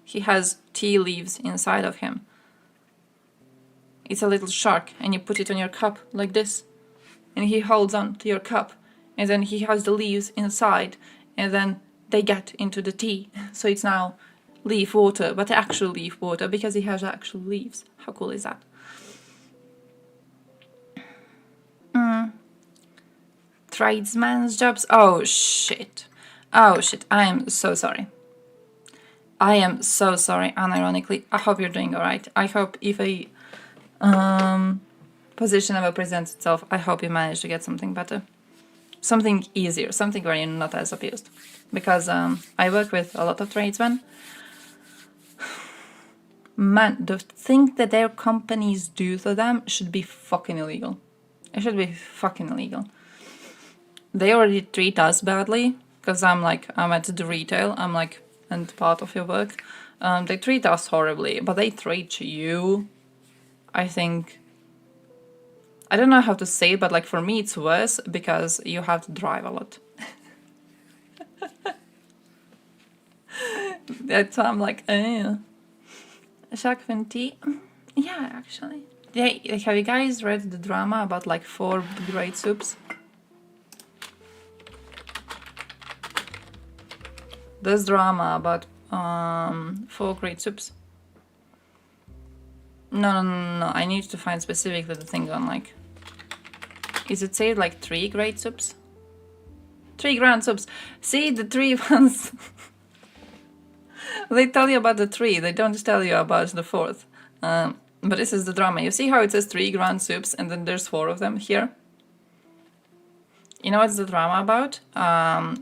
He has tea leaves inside of him. It's a little shark, and you put it on your cup like this, and he holds on to your cup, and then he has the leaves inside, and then they get into the tea. So it's now leaf water, but actual leaf water, because he has actual leaves. How cool is that? Tradesman's jobs. Oh shit. Oh shit. I am so sorry. I am so sorry, unironically. I hope you're doing alright. I hope if a position ever presents itself, I hope you manage to get something better. Something easier, something where you're not as abused. Because I work with a lot of tradesmen. Man, the thing that their companies do to them should be fucking illegal. It should be fucking illegal. They already treat us badly, because I'm at the retail, and part of your work. They treat us horribly, but they treat you, I think, I don't know how to say it, but like for me it's worse, because you have to drive a lot. That's why I'm like, Shark Fin tea? Yeah, actually. Yeah, have you guys read the drama about like 4 great soups? This drama about 4 great soups. No, I need to find specifically the thing on like... Is it say like 3 great soups? 3 grand soups. See, the 3 ones... They tell you about the 3, they don't tell you about the 4th. But this is the drama. You see how it says 3 grand soups and then there's 4 of them here? You know what's the drama about?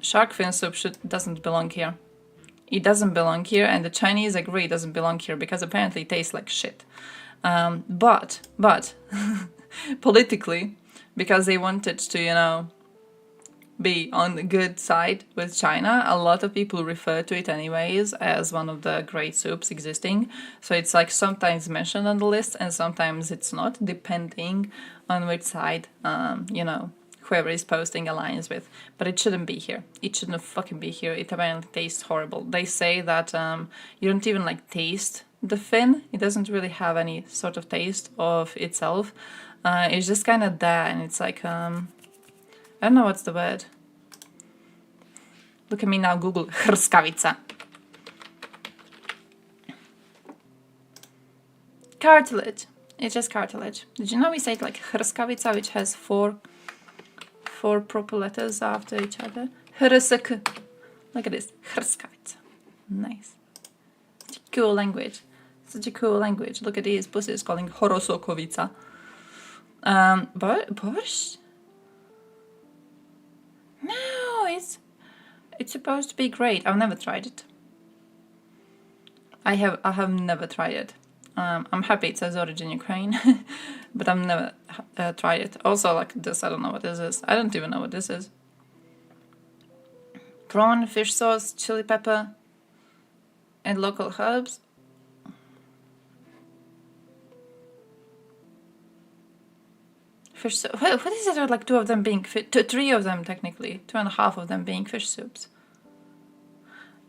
Shark fin soup doesn't belong here. It doesn't belong here, and the Chinese agree it doesn't belong here because apparently it tastes like shit. But politically, because they wanted to, you know, be on the good side with China, a lot of people refer to it anyways as one of the great soups existing. So it's like sometimes mentioned on the list and sometimes it's not, depending on which side, you know, whoever is posting aligns with. But it shouldn't be here. It shouldn't fucking be here. It apparently tastes horrible. They say that you don't even like taste the fin. It doesn't really have any sort of taste of itself. It's just kind of there, and it's like I don't know what's the word. Look at me now, Google hrskavica. Cartilage. It's just cartilage. Did you know we say it like hrskavica, which has 4 proper letters after each other? Hrsk. Look at this. Hrskavica. Nice. Such a cool language. Such a cool language. Look at these pussies calling horosokovica. Borscht? No, it's supposed to be great. I've never tried it. I have never tried it. I'm happy it says origin Ukraine, but I've never tried it. Also, like this, I don't know what this is. I don't even know what this is. Prawn, fish sauce, chili pepper, and local herbs. Fish soup. What is it? Like two of them being three of them technically, 2.5 of them being fish soups.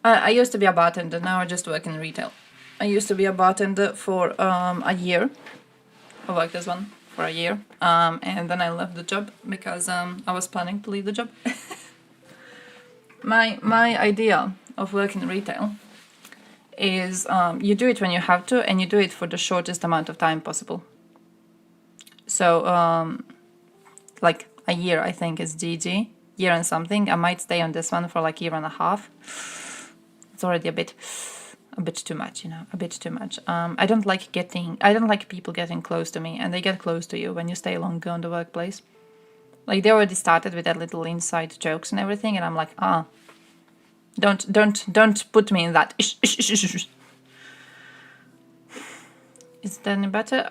I used to be a bartender. Now I just work in retail. I used to be a bartender for a year. I worked as one for a year, and then I left the job because I was planning to leave the job. My idea of working in retail is you do it when you have to, and you do it for the shortest amount of time possible. So, like a year, I think is GG, year and something. I might stay on this one for like 1.5 years. It's already a bit too much, you know, a bit too much. I don't like people getting close to me, and they get close to you when you stay longer on the workplace. Like they already started with that little inside jokes and everything, and I'm like, don't put me in that. Is that any better?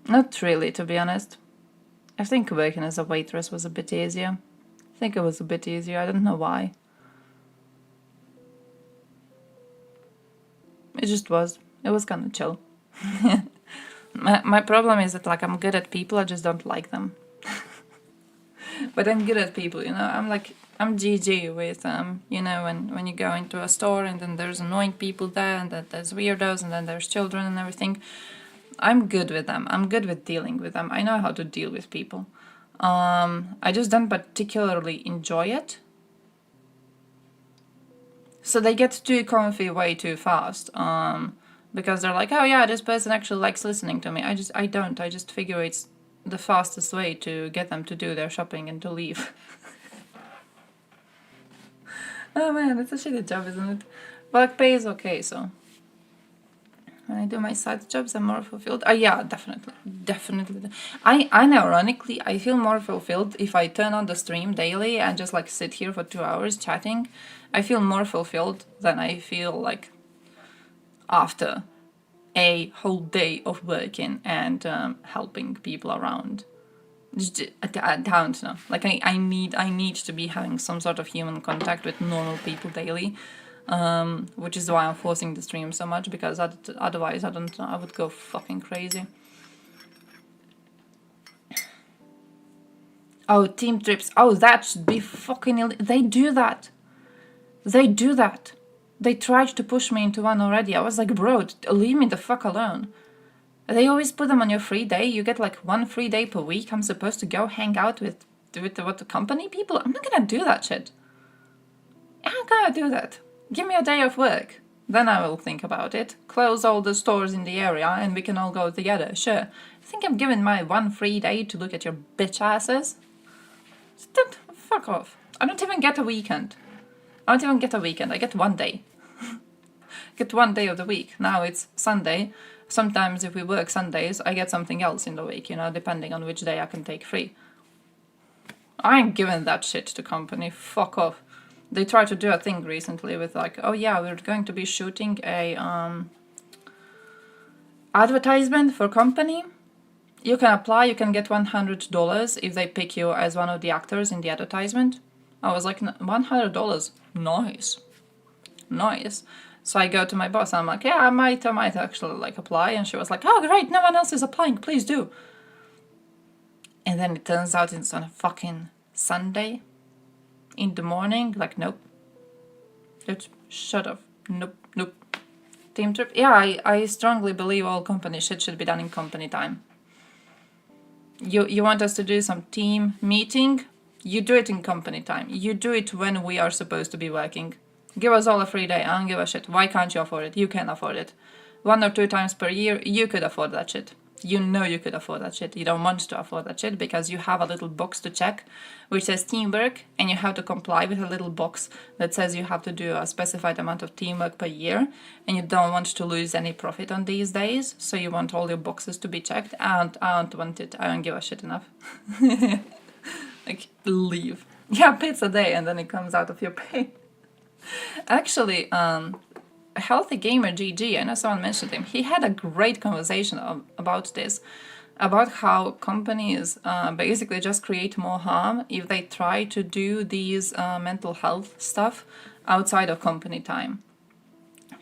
Not really, to be honest. I think working as a waitress was a bit easier. I think it was a bit easier. I don't know why. It just was. It was kind of chill. My problem is that like I'm good at people, I just don't like them. But I'm good at people, you know. I'm GG with you know, when you go into a store and then there's annoying people there, and then there's weirdos, and then there's children and everything. I'm good with them. I'm good with dealing with them. I know how to deal with people. I just don't particularly enjoy it. So they get too comfy way too fast. Because they're like, oh yeah, this person actually likes listening to me. I don't. I just figure it's the fastest way to get them to do their shopping and to leave. Oh man, it's a shitty job, isn't it? But like, pay is okay, so. When I do my side jobs, I'm more fulfilled. Yeah, definitely. I ironically, I feel more fulfilled if I turn on the stream daily and just like sit here for 2 hours chatting. I feel more fulfilled than I feel like after a whole day of working and helping people around. I don't know. Like I need to be having some sort of human contact with normal people daily. Which is why I'm forcing the stream so much, because otherwise I don't know, I would go fucking crazy. Oh, team trips. Oh, that should be fucking They do that. They tried to push me into one already. I was like, bro, leave me the fuck alone. They always put them on your free day. You get like 1 free day per week. I'm supposed to go hang out with the company people. I'm not gonna do that shit. I'm not gonna do that. Give me a day of work. Then I will think about it. Close all the stores in the area and we can all go together. Sure. I think I'm giving my 1 free day to look at your bitch asses. Fuck off. I don't even get a weekend. I get 1 day. Get 1 day of the week. Now it's Sunday. Sometimes if we work Sundays, I get something else in the week, you know, depending on which day I can take free. I ain't giving that shit to company. Fuck off. They tried to do a thing recently with like, oh yeah, we're going to be shooting a advertisement for company. You can apply, you can get $100 if they pick you as one of the actors in the advertisement. I was like, $100? Nice. So I go to my boss, I'm like, yeah, I might actually like apply. And she was like, oh great, no one else is applying, please do. And then it turns out it's on a fucking Sunday. In the morning, like, nope. Just shut up. Nope. Team trip? Yeah, I strongly believe all company shit should be done in company time. You want us to do some team meeting? You do it in company time. You do it when we are supposed to be working. Give us all a free day. I don't give a shit. Why can't you afford it? You can afford it. 1 or 2 times per year, you could afford that shit. You know you could afford that shit. You don't want to afford that shit because you have a little box to check which says teamwork, and you have to comply with a little box that says you have to do a specified amount of teamwork per year, and you don't want to lose any profit on these days, so you want all your boxes to be checked. I don't want it. I don't give a shit enough. Like, leave. Yeah, pizza day, and then it comes out of your pay. Actually, Healthy Gamer GG, I know someone mentioned him, he had a great conversation about this, about how companies basically just create more harm if they try to do these mental health stuff outside of company time.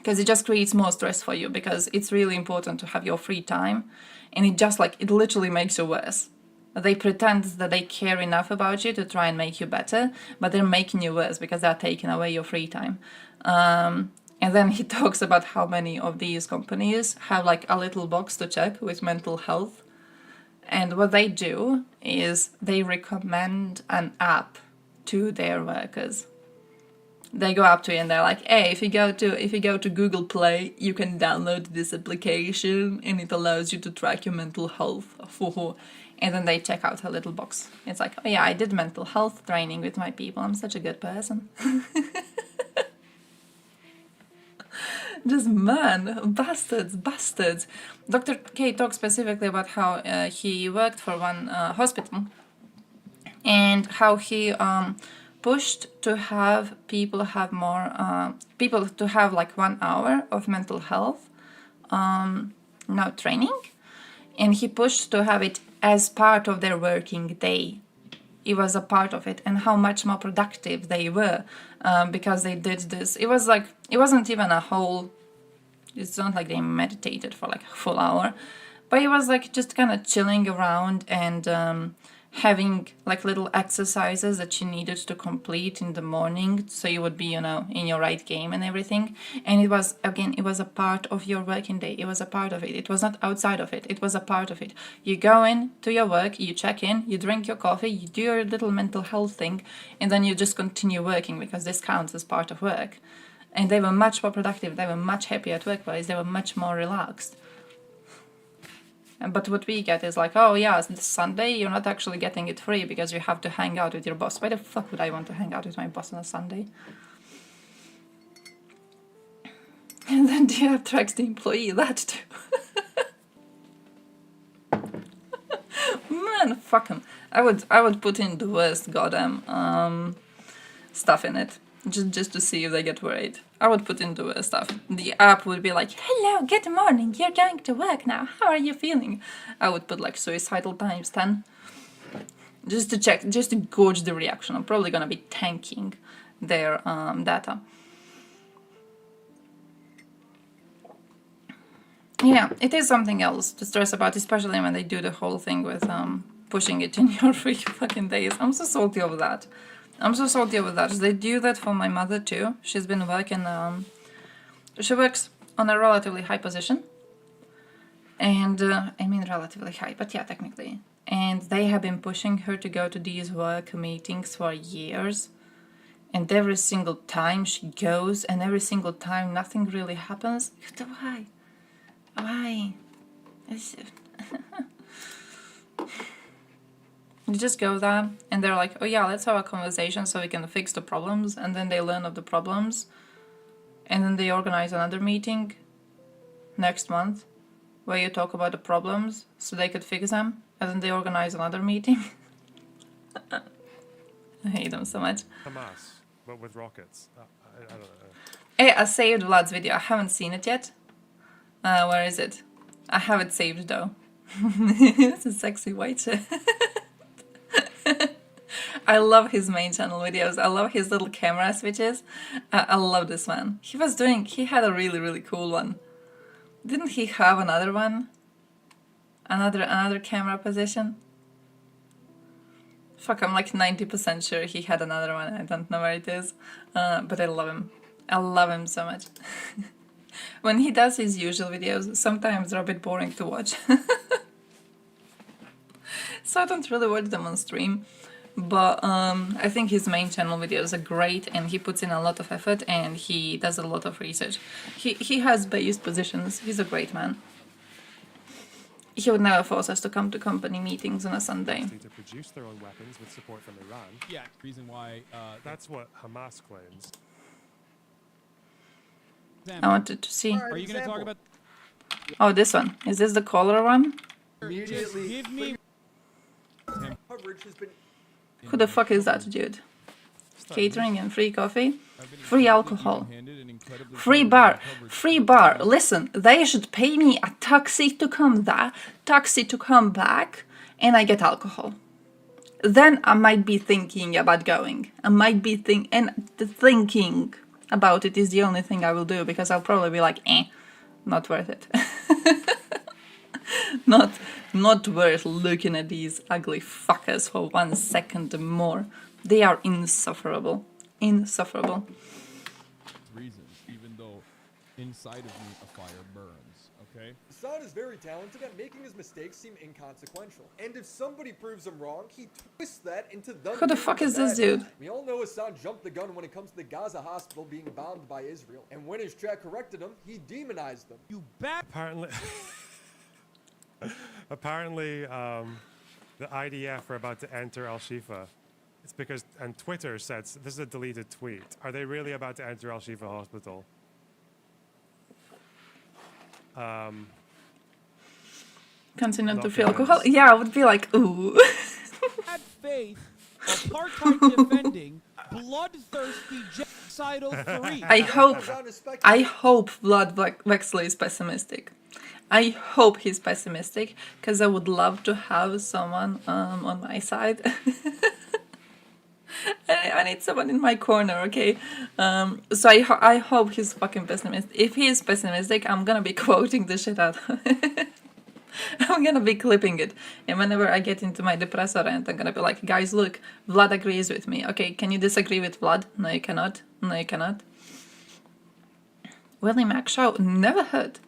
because it just creates more stress for you, because it's really important to have your free time, and it just like, it literally makes you worse. They pretend that they care enough about you to try and make you better, but they're making you worse because they're taking away your free time. And then he talks about how many of these companies have like a little box to check with mental health. And what they do is they recommend an app to their workers. They go up to you and they're like, hey, if you go to Google Play, you can download this application and it allows you to track your mental health. And then they check out a little box. It's like, oh yeah, I did mental health training with my people. I'm such a good person. Just man, bastards. Dr. K talks specifically about how he worked for one hospital and how he pushed to have people have more people to have like 1 hour of mental health training, and he pushed to have it as part of their working day. It was a part of it, and how much more productive they were because they did this. It was like, it wasn't even a whole, it's not like they meditated for like a full hour, but it was like just kind of chilling around and having like little exercises that you needed to complete in the morning so you would be, you know, in your right game and everything. And it was, again, it was a part of your working day. It was a part of it. It was not outside of it. It was a part of it. You go in to your work, you check in, you drink your coffee, you do your little mental health thing, and then you just continue working because this counts as part of work. And they were much more productive. They were much happier at workplace. They were much more relaxed. But what we get is like, oh yeah, this Sunday you're not actually getting it free because you have to hang out with your boss. Why the fuck would I want to hang out with my boss on a Sunday? And then the app tracks the employee, that too. Man, fuck him. I would put in the worst goddamn stuff in it. Just to see if they get worried. I would put in the worst stuff. The app would be like, hello, good morning, you're going to work now, how are you feeling? I would put like suicidal times 10. Just to check, just to gauge the reaction. I'm probably gonna be tanking their data. Yeah, it is something else to stress about, especially when they do the whole thing with pushing it in your free fucking days. I'm so salty over that. I'm so salty over that. They do that for my mother too. She's been working, she works on a relatively high position. And, I mean relatively high, but yeah, technically. And they have been pushing her to go to these work meetings for years. And every single time she goes, and every single time nothing really happens. Why? Why? You just go there, and they're like, oh yeah, let's have a conversation so we can fix the problems, and then they learn of the problems, and then they organize another meeting next month where you talk about the problems so they could fix them, and then they organize another meeting. I hate them so much. Hamas, but with rockets. I don't know. Hey, I saved Vlad's video. I haven't seen it yet. Where is it? I have it saved though. It's a sexy white shirt. I love his main channel videos. I love his little camera switches. I love this one. He had a really, really cool one. Didn't he have another one? Another camera position? Fuck, I'm like 90% sure he had another one. I don't know where it is. But I love him. I love him so much. When he does his usual videos, sometimes they're a bit boring to watch. So I don't really watch them on stream. But I think his main channel videos are great, and he puts in a lot of effort, and he does a lot of research. He has based positions. He's a great man. He would never force us to come to company meetings on a Sunday. To produce their own weapons with support from Iran. Yeah, reason why. That's what Hamas claims. I wanted to see. Are you going to talk about? Oh, this one. Is this the collar one? Just give me. Coverage has been Who the fuck is that dude? Catering and free coffee? Free alcohol. Free bar. Free bar. Listen, they should pay me a taxi to come there, taxi to come back, and I get alcohol. Then I might be thinking about going. I might be thinking. about it is the only thing I will do, because I'll probably be like, not worth it. Not worth looking at these ugly fuckers for 1 second more. They are insufferable. Insufferable. reasons, even though inside of me a fire burns. Okay. Hassan is very talented at making his mistakes seem inconsequential. And if somebody proves him wrong, he twists that into them. Who the being fuck is bad this dude? guys. We all know Hassan jumped the gun when it comes to the Gaza hospital being bombed by Israel. And when his chat corrected him, he demonized them. You back. Apparently, the IDF are about to enter Al Shifa. It's because, and Twitter said, this is a deleted tweet. Are they really about to enter Al Shifa Hospital? Continue Not to feel convinced. alcohol. Yeah, I would be like, ooh. Bad faith, apartheid defending, bloodthirsty, genocidal freak. I hope Vlad Wexler is pessimistic. I hope he's pessimistic, because I would love to have someone on my side. I need someone in my corner, okay? So I hope he's fucking pessimistic. If he is pessimistic, I'm gonna be quoting the shit out. I'm gonna be clipping it. And whenever I get into my depressor rant, I'm gonna be like, guys, look, Vlad agrees with me. Okay, can you disagree with Vlad? No, you cannot. No, you cannot. Willie Mac Show, never heard.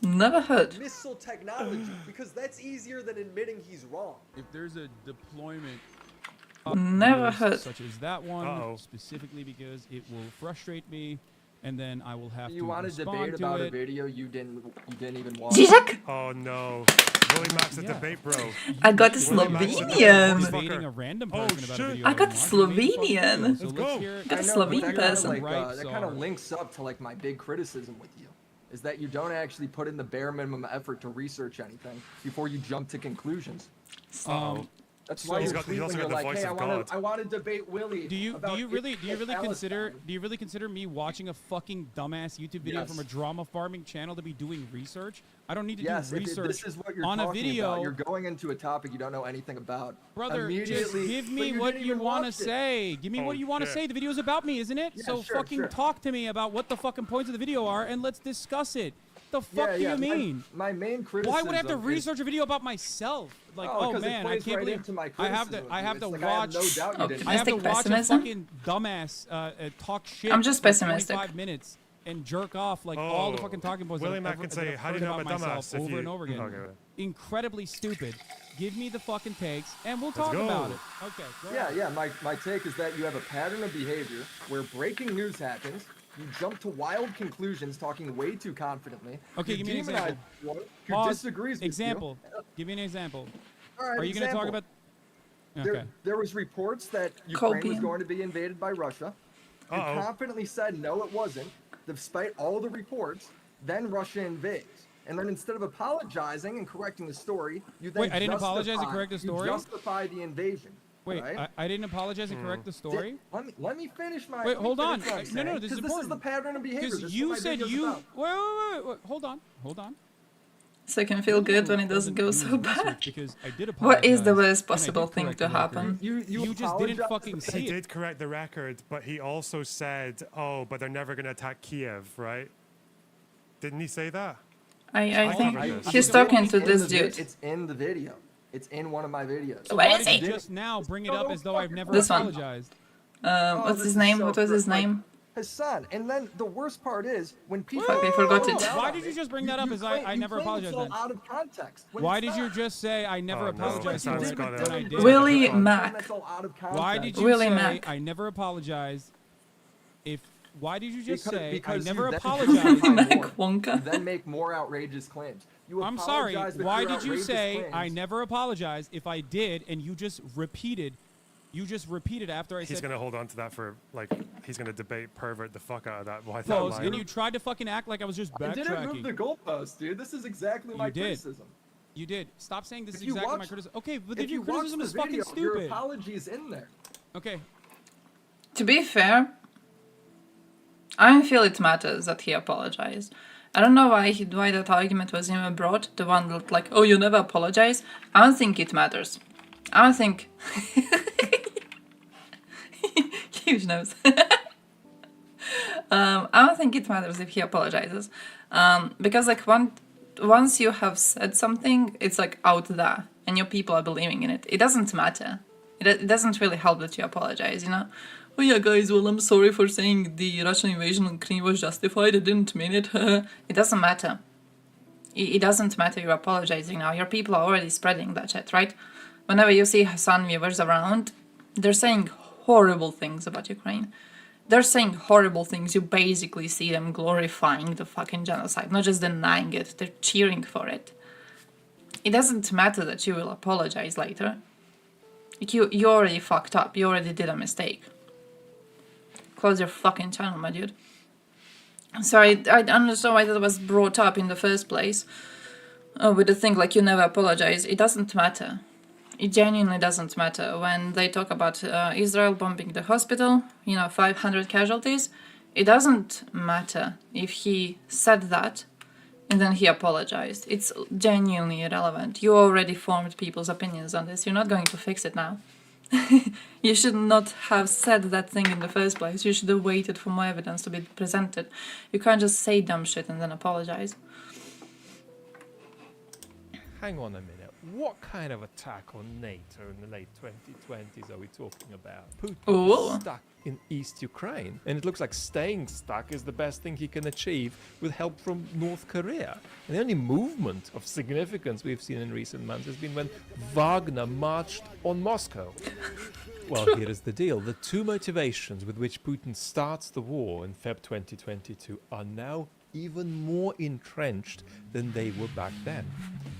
Never heard. Missile technology, because that's easier than admitting he's wrong. If there's a deployment Never videos heard. such as that one, Uh-oh. specifically because it will frustrate me, and then I will have You to want to respond debate to about a it. video you didn't even watch? Zizek, Oh no. Willie Mac's a Yeah. debate bro. I got a Willie Mac's a Slovenian. debate Debating fucker. a random Oh, person about a shit. video I got watched. Maybe fucking Slovenian. do. So Let's let's go. hear Got a I know, but Slovene that person. that kind are. of links up to like my big criticism with you, is that you don't actually put in the bare minimum effort to research anything before you jump to conclusions. That's So- why He's you're got- he tweet also when got you're the like, voice hey, of I God. want to debate Willie. Do you about really Palestine." consider me watching a fucking dumbass YouTube video Yes. from a drama farming channel to be doing research? I don't need to Yes, do if research this is what you're on a talking video. about. You're going into a topic you don't know anything about. Brother, just Immediately- give but me you what didn't you even want to watch it. say. Give me Oh, what you want to shit. say. The video's about me, isn't it? Yeah, So sure, fucking sure. talk to me about what the fucking points of the video are, and let's discuss it. The fuck do you mean? My main criticism. Why would I have to is- research a video about myself? Like, Oh, oh 'cause it man, I plays can't right believe into my I have to. criticism I of have you. to It's like I have watch. no doubt you didn't. I have to Optimistic watch pessimism? a fucking dumbass talk shit. I'm just for pessimistic. 25 minutes and jerk off like all the Oh, fucking talking points. Willie that Mac I've can ever- say, that I've "How do you heard know I'm about a dumbass?" myself if over you... and over again. Okay. Incredibly stupid. Give me the fucking takes, and we'll Let's talk go. about it. Okay. Go ahead. Yeah. My take is that you have a pattern of behavior where breaking news happens. You jump to wild conclusions, talking way too confidently. Okay, you give me an demonize example. one who Pause. disagrees with Example. Give me an example. you. All right, Are you going to talk example. about? Okay. There was reports that Ukraine was Copium. going to be invaded by Russia. You Uh-oh. confidently said no, it wasn't, despite all the reports. Then Russia invades, and then instead of apologizing and correcting the story, you then Wait, I didn't apologize and justify- correct the story? You justify the invasion. Wait, right? I didn't apologize and correct the story. Let me finish my. Wait, let me hold on. finish what I'm No, saying, no, this is 'cause this is the important. pattern of behavior. Because This is you what my said video's you. about. Wait. Hold on. So I can feel good when it doesn't go so bad. Because I did apologize. What is the and I worst did possible thing correct to the record. happen? You just didn't apologize fucking to the- see He it. did correct the record, but he also said, "Oh, but they're never going to attack Kiev, right?" Didn't he say that? I think I- he's It's talking to in this the vi- dude. It's in the video. It's in one of my videos. Where Why is did he? you just now bring it up as though I've never This one. apologized? What's this his is name? so What was his great, like- name? Hassan. And then the worst part is when people. Fuck, I forgot it. Why did you just bring that up as I you never claim apologized it's all then? out of context. when Why it's did you not. just say I never Oh, no. apologized Hassan's for got it it. when I did? Willie You claim Mac. that's all out of Why context. did you Willie say Mac. I never apologized? Why did you just say I because you never then apologized? justify Mac more. Wonka. You then make more outrageous claims. You I'm sorry. apologize, but Why your did you outrageous say I claims- never apologized if I did and you just repeated? You just repeated after I He's said going to hold on to that for, like, he's going to debate pervert the fuck out of that. Why that close, line? and you tried to fucking act like I was just I didn't move the backtracking. goalpost, dude. This is exactly my You did. criticism. You did. Stop saying this is If you exactly my watch- criticism. Okay, but If then your you watch criticism the is fucking video, your stupid. apology is in there. Okay. To be fair, I don't feel it matters that he apologized. I don't know why that argument was even brought. The one that like, oh, you never apologize. I don't think it matters. I don't think. Huge nose. I don't think it matters if he apologizes, because like once you have said something, it's like out there, and your people are believing in it. It doesn't matter. It doesn't really help that you apologize, you know? Oh yeah, guys, well, I'm sorry for saying the Russian invasion on Ukraine was justified. I didn't mean it. It doesn't matter. It doesn't matter you're apologizing now. Your people are already spreading that shit, right? Whenever you see Hassan viewers around, they're saying horrible things about Ukraine. They're saying horrible things. You basically see them glorifying the fucking genocide, not just denying it. They're cheering for it. It doesn't matter that you will apologize later. You already fucked up. You already did a mistake. Close your fucking channel, my dude. Sorry, I understand why that was brought up in the first place. With the thing like you never apologize. It doesn't matter. It genuinely doesn't matter. When they talk about Israel bombing the hospital, 500 casualties, it doesn't matter if he said that and then he apologized. It's genuinely irrelevant. You already formed people's opinions on this. You're not going to fix it now. You should not have said that thing in the first place. You should have waited for more evidence to be presented. You can't just say dumb shit and then apologize. Hang on a minute. What kind of attack on NATO in the late 2020s are we talking about? Putin is stuck in East Ukraine, and it looks like staying stuck is the best thing he can achieve with help from North Korea. And the only movement of significance we've seen in recent months has been when Wagner marched on Moscow. Well, here is the deal. The two motivations with which Putin starts the war in Feb 2022 are now even more entrenched than they were back then.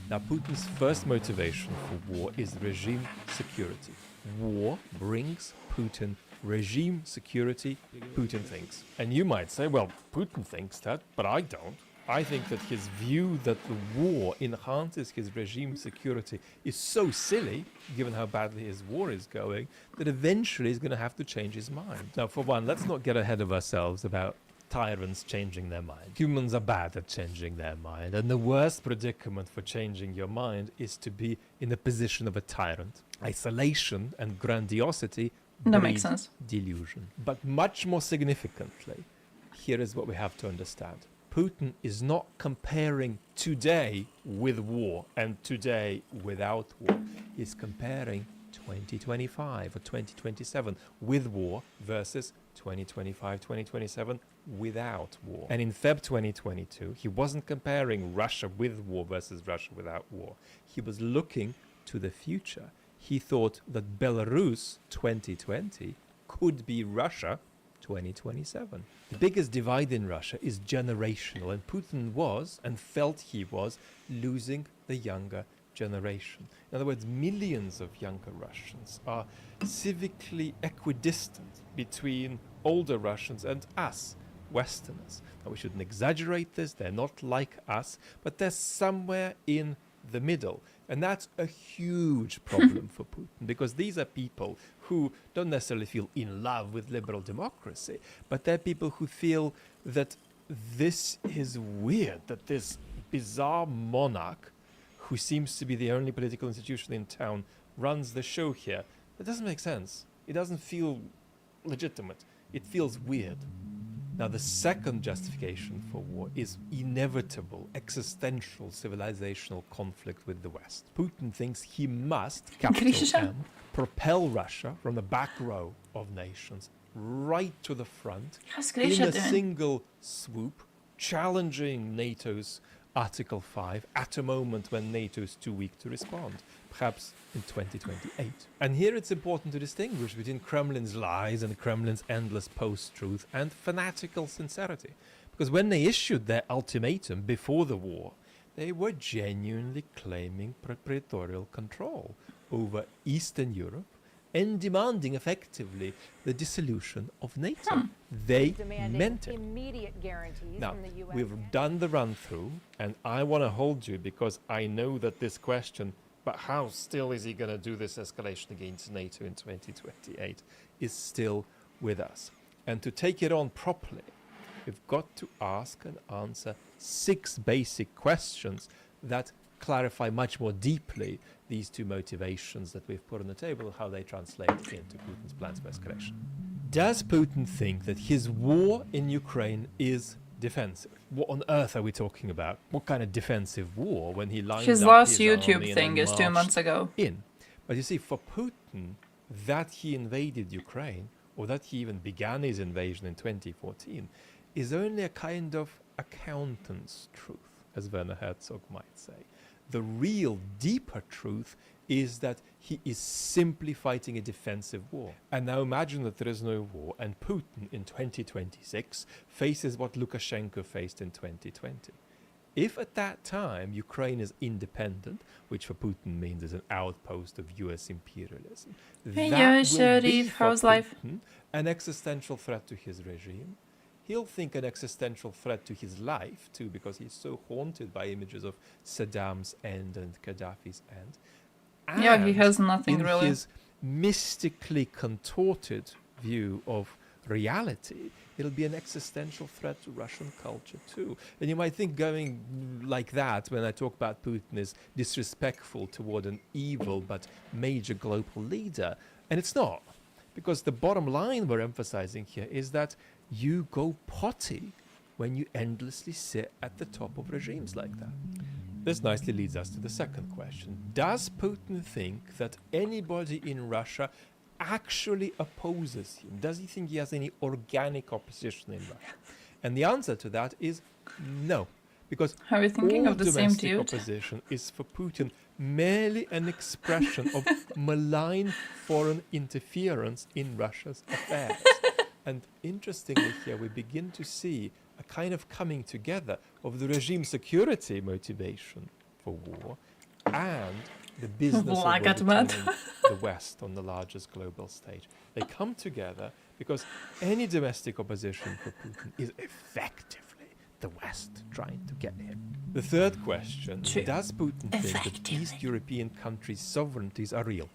Now, Putin's first motivation for war is regime security. War brings Putin regime security, Putin thinks. And you might say, well, Putin thinks that, but I don't. I think that his view that the war enhances his regime security is so silly, given how badly his war is going, that eventually he's going to have to change his mind. Now, for one, let's not get ahead of ourselves about tyrants changing their mind. Humans are bad at changing their mind, and the worst predicament for changing your mind is to be in the position of a tyrant. Isolation and grandiosity That makes breed sense. delusion. But much more significantly, here is what we have to understand. Putin is not comparing today with war and today without war. He's comparing 2025 or 2027 with war versus 2025, 2027 without war. And in Feb 2022, he wasn't comparing Russia with war versus Russia without war. He was looking to the future. He thought that Belarus 2020 could be Russia 2027. The biggest divide in Russia is generational, and Putin was, and felt he was, losing the younger generation. In other words, millions of younger Russians are civically equidistant between older Russians and us, Westerners. Now, we shouldn't exaggerate this, they're not like us, but they're somewhere in the middle. And that's a huge problem for Putin, because these are people who don't necessarily feel in love with liberal democracy, but they're people who feel that this is weird, that this bizarre monarch, who seems to be the only political institution in town, runs the show here. It doesn't make sense. It doesn't feel legitimate. It feels weird. Now, the second justification for war is inevitable, existential, civilizational conflict with the West. Putin thinks he must, capital Grisha. M, propel Russia from the back row of nations right to the front How's in Grisha a doing? single swoop, challenging NATO's Article 5 at a moment when NATO is too weak to respond, perhaps in 2028. And here it's important to distinguish between Kremlin's lies and Kremlin's endless post-truth and fanatical sincerity. Because when they issued their ultimatum before the war, they were genuinely claiming proprietorial control over Eastern Europe and demanding effectively the dissolution of NATO. They meant it. Immediate guarantees Now, from the US. we've done the run-through, and I want to hold you because I know that this question, but how still is he going to do this escalation against NATO in 2028, is still with us. And to take it on properly, we've got to ask and answer 6 basic questions that clarify much more deeply these two motivations that we've put on the table, how they translate into Putin's plans for escalation. Does Putin think that his war in Ukraine is defensive? What on earth are we talking about? What kind of defensive war when he lined His up last his army YouTube and thing then is 2 marched months ago. in? But you see, for Putin, that he invaded Ukraine, or that he even began his invasion in 2014, is only a kind of accountant's truth, as Werner Herzog might say. The real, deeper truth is that he is simply fighting a defensive war. And now imagine that there is no war, and Putin in 2026 faces what Lukashenko faced in 2020. If at that time Ukraine is independent, which for Putin means is an outpost of US imperialism, Hey, that yo, will Sharif, be for how's life? Putin an existential threat to his regime. He'll think an existential threat to his life too, because he's so haunted by images of Saddam's end and Gaddafi's end. Yeah, he And has nothing in really. his mystically contorted view of reality, it'll be an existential threat to Russian culture too. And you might think going like that when I talk about Putin is disrespectful toward an evil but major global leader. And it's not. Because the bottom line we're emphasizing here is that you go potty when you endlessly sit at the top of regimes like that. This nicely leads us to the second question. Does Putin think that anybody in Russia actually opposes him? Does he think he has any organic opposition in Russia? And the answer to that is no. Because Are we thinking all of the same domestic dude? opposition is for Putin merely an expression of malign foreign interference in Russia's affairs. And interestingly here, we begin to see a kind of coming together of the regime security motivation for war and the business of Black at mad. overturning the West on the largest global stage. They come together because any domestic opposition for Putin is effectively the West trying to get him. The third question, True. does Putin think that Effectively. East European countries' sovereignties are real?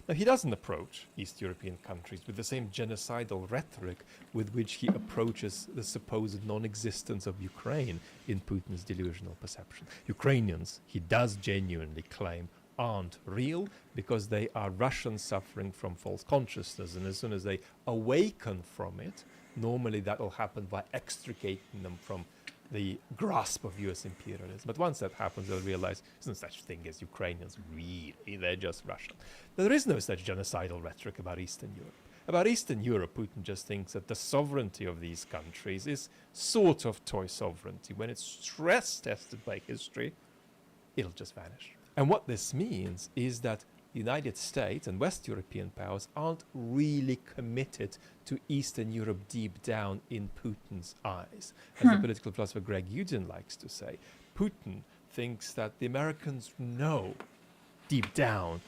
Now, he doesn't approach East European countries with the same genocidal rhetoric with which he approaches the supposed non-existence of Ukraine in Putin's delusional perception. Ukrainians, he does genuinely claim, aren't real because they are Russians suffering from false consciousness, and as soon as they awaken from it, normally that will happen by extricating them from the grasp of US imperialism. But once that happens, they'll realize there's no such thing as Ukrainians, really. They're just Russian. There is no such genocidal rhetoric about Eastern Europe. About Eastern Europe, Putin just thinks that the sovereignty of these countries is sort of toy sovereignty. When it's stress tested by history, it'll just vanish. And what this means is that the United States and West European powers aren't really committed to Eastern Europe deep down in Putin's eyes. As the political philosopher Greg Udin likes to say, Putin thinks that the Americans know deep down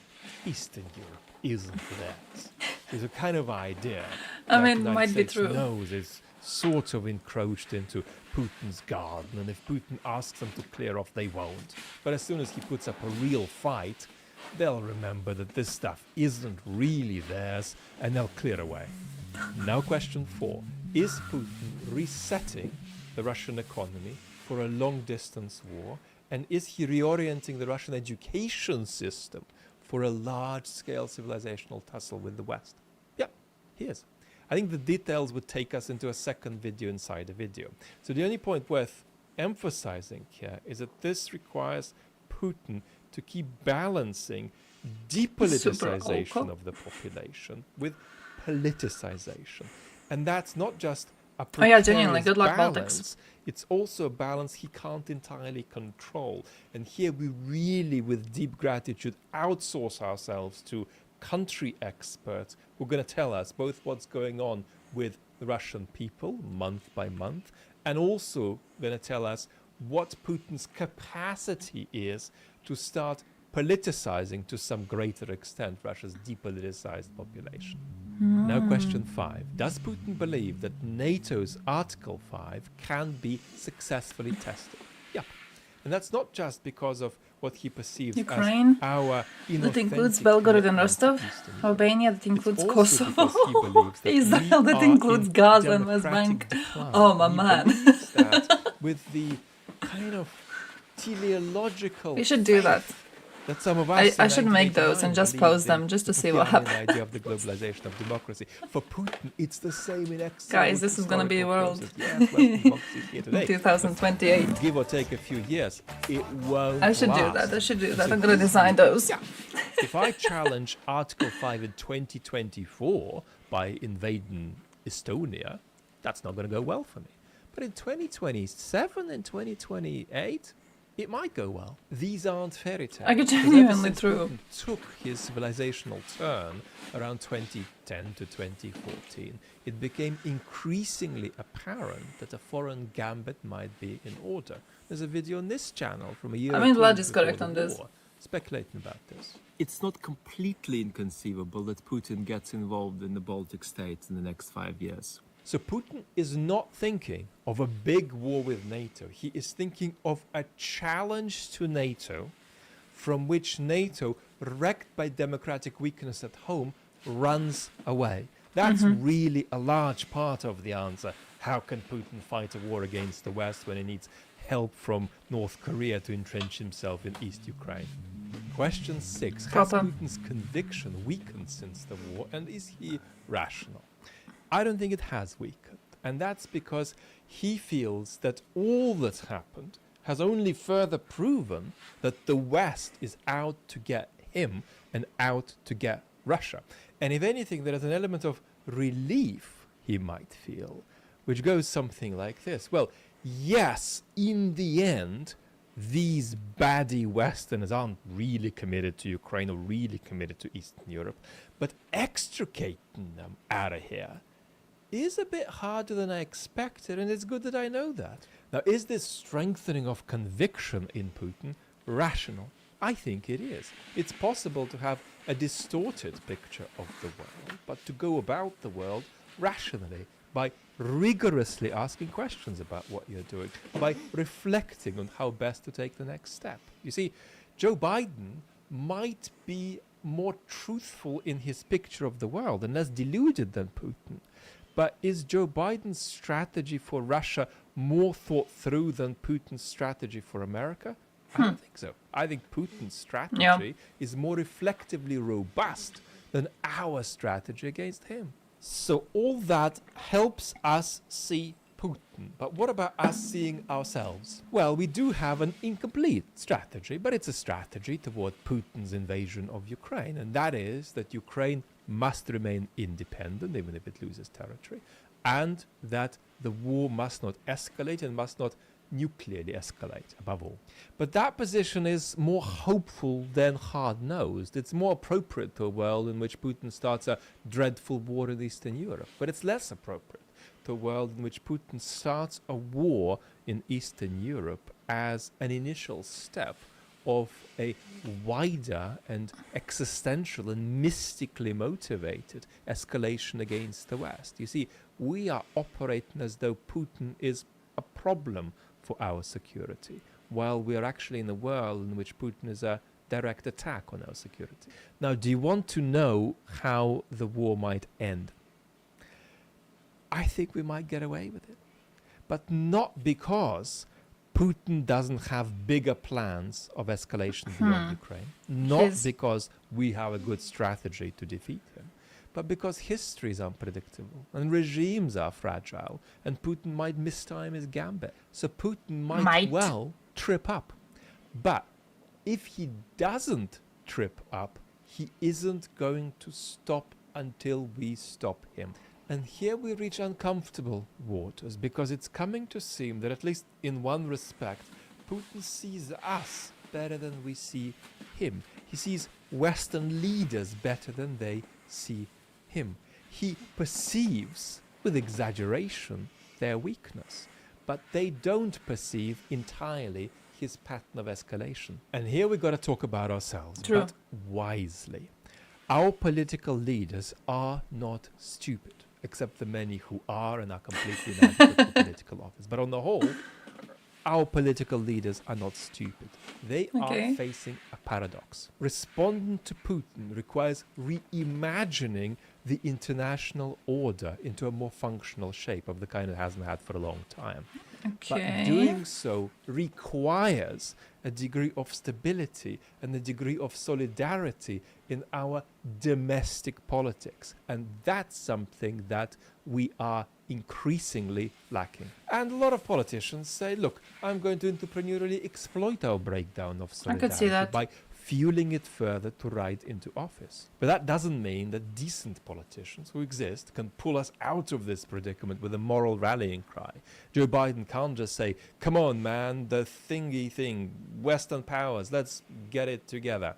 Eastern Europe isn't theirs. There's a kind of idea I that mean, the United might be States true. knows is sort of encroached into Putin's garden, and if Putin asks them to clear off, they won't. But as soon as he puts up a real fight, they'll remember that this stuff isn't really theirs, and they'll clear away. Now question 4. Is Putin resetting the Russian economy for a long-distance war, and is he reorienting the Russian education system for a large-scale civilizational tussle with the West? Yeah, he is. I think the details would take us into a second video inside a video. So the only point worth emphasizing here is that this requires Putin to keep balancing depoliticization of the population with politicization. And that's not just a Oh yeah, genuinely, precarious good luck, Baltics. balance, it's also a balance he can't entirely control. And here we really, with deep gratitude, outsource ourselves to country experts who are going to tell us both what's going on with the Russian people month by month, and also going to tell us what Putin's capacity is to start politicizing to some greater extent Russia's depoliticized population. Now question 5. Does Putin believe that NATO's Article 5 can be successfully tested? Yeah. And that's not just because of what he perceives Ukraine, as our that includes inauthentic Belgorod and commitment to Rostov, Eastern Europe. Albania, that It's includes also Kosovo, because he believes that Israel, we that are includes in Gaza and West democratic Bank. decline. Oh, my He man. believes that with the kind of teleological We should do that. faith that some of us I in should make those and 1989 just believed post in them just to the see what Fukuyamian happens. idea of the globalization of democracy. For Putin, it's the same in excellent Guys, this is gonna be a historical world. process. Yes, Western democracy is here today. 2028. Give or take a few years, it won't I should do last. that. I should do And that. so I'm gonna this design those. Yeah. If I challenge Article 5 in 2024 by invading Estonia, that's not going to go well for me. But in 2027 and 2028, it might go well. These aren't fairy tales. I could Because genuinely ever since true. Putin took his civilizational turn around 2010 to 2014, it became increasingly apparent that a foreign gambit might be in order. There's a video on this channel from a year I or mean, two Vlad is before correct the on this. war, speculating about this. It's not completely inconceivable that Putin gets involved in the Baltic states in the next 5 years. So Putin is not thinking of a big war with NATO. He is thinking of a challenge to NATO from which NATO, wrecked by democratic weakness at home, runs away. That's really a large part of the answer. How can Putin fight a war against the West when he needs help from North Korea to entrench himself in East Ukraine? Question 6. Has Proper. Putin's conviction weakened since the war, and is he rational? I don't think it has weakened, and that's because he feels that all that's happened has only further proven that the West is out to get him and out to get Russia. And if anything, there is an element of relief he might feel, which goes something like this. Well, yes, in the end, these baddie Westerners aren't really committed to Ukraine or really committed to Eastern Europe, but extricating them out of here is a bit harder than I expected, and it's good that I know that. Now, is this strengthening of conviction in Putin rational? I think it is. It's possible to have a distorted picture of the world, but to go about the world rationally by rigorously asking questions about what you're doing, by reflecting on how best to take the next step. You see, Joe Biden might be more truthful in his picture of the world and less deluded than Putin. But is Joe Biden's strategy for Russia more thought through than Putin's strategy for America? I don't think so. I think Putin's strategy is more reflectively robust than our strategy against him. So all that helps us see Putin. But what about us seeing ourselves? Well, we do have an incomplete strategy, but it's a strategy toward Putin's invasion of Ukraine. And that is that Ukraine must remain independent, even if it loses territory, and that the war must not escalate and must not nuclearly escalate, above all. But that position is more hopeful than hard-nosed. It's more appropriate to a world in which Putin starts a dreadful war in Eastern Europe. But it's less appropriate to a world in which Putin starts a war in Eastern Europe as an initial step of a wider and existential and mystically motivated escalation against the West. You see, we are operating as though Putin is a problem for our security, while we are actually in a world in which Putin is a direct attack on our security. Now, do you want to know how the war might end? I think we might get away with it, but not because Putin doesn't have bigger plans of escalation beyond Ukraine, not because we have a good strategy to defeat him, but because history is unpredictable and regimes are fragile, and Putin might mistime his gambit. So Putin might well trip up. But if he doesn't trip up, he isn't going to stop until we stop him. And here we reach uncomfortable waters, because it's coming to seem that, at least in one respect, Putin sees us better than we see him. He sees Western leaders better than they see him. He perceives, with exaggeration, their weakness, but they don't perceive entirely his pattern of escalation. And here we've got to talk about ourselves, but wisely. Our political leaders are not stupid, except the many who are and are completely inadequate for political office. But on the whole, our political leaders are not stupid. They are facing a paradox. Responding to Putin requires reimagining the international order into a more functional shape of the kind it hasn't had for a long time. Okay. But doing so requires a degree of stability and a degree of solidarity in our domestic politics. And that's something that we are increasingly lacking. And a lot of politicians say, look, I'm going to entrepreneurially exploit our breakdown of I solidarity could see that. by fueling it further to ride into office. But that doesn't mean that decent politicians who exist can pull us out of this predicament with a moral rallying cry. Joe Biden can't just say, come on, man, the thingy thing, Western powers, let's get it together.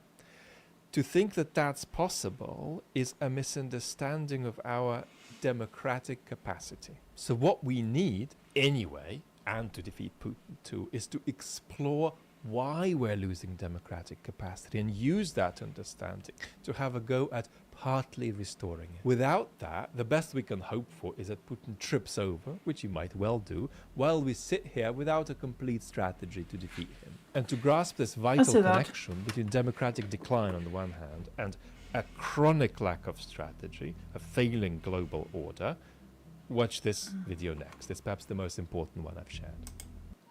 To think that that's possible is a misunderstanding of our democratic capacity. So what we need anyway, and to defeat Putin too, is to explore why we're losing democratic capacity and use that understanding to have a go at partly restoring it. Without that, the best we can hope for is that Putin trips over, which he might well do, while we sit here without a complete strategy to defeat him. And to grasp this vital see that. connection between democratic decline on the one hand and a chronic lack of strategy, a failing global order, watch this video next. It's perhaps the most important one I've shared.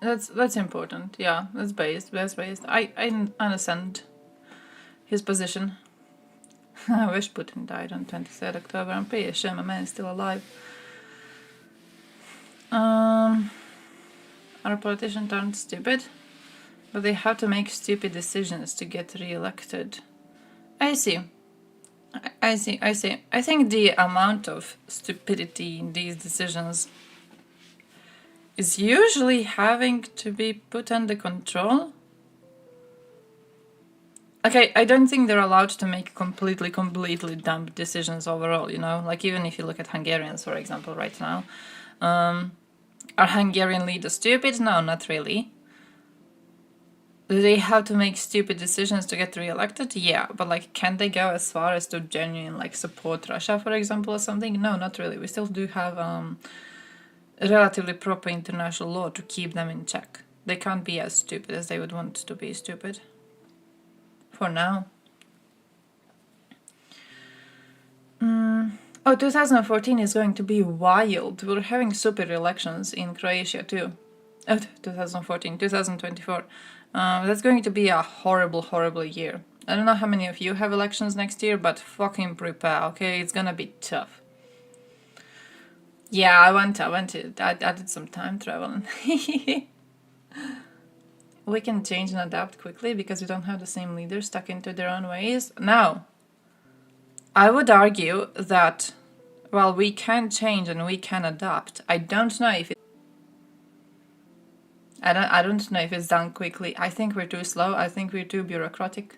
That's important. Yeah, that's based. I understand his position. I wish Putin died on 23rd October. I'm pretty sure my man is still alive. Our politicians aren't stupid, but they have to make stupid decisions to get re-elected. I see. I think the amount of stupidity in these decisions is usually having to be put under control. Okay, I don't think they're allowed to make completely dumb decisions overall, you know? Like, even if you look at Hungarians, for example, right now. Are Hungarian leaders stupid? No, not really. Do they have to make stupid decisions to get re-elected? Yeah, but like, can they go as far as to genuinely like support Russia, for example, or something? No, not really. We still do have relatively proper international law to keep them in check. They can't be as stupid as they would want to be stupid. For now. Oh, 2014 is going to be wild. We're having super elections in Croatia too. Oh, 2014, 2024. That's going to be a horrible year. I don't know how many of you have elections next year, but fucking prepare, okay? It's gonna be tough. Yeah, I did some time traveling. We can change and adapt quickly because we don't have the same leaders stuck into their own ways. Now, I would argue that while we can change and we can adapt, I don't know if it's done quickly. I think we're too slow. I think we're too bureaucratic.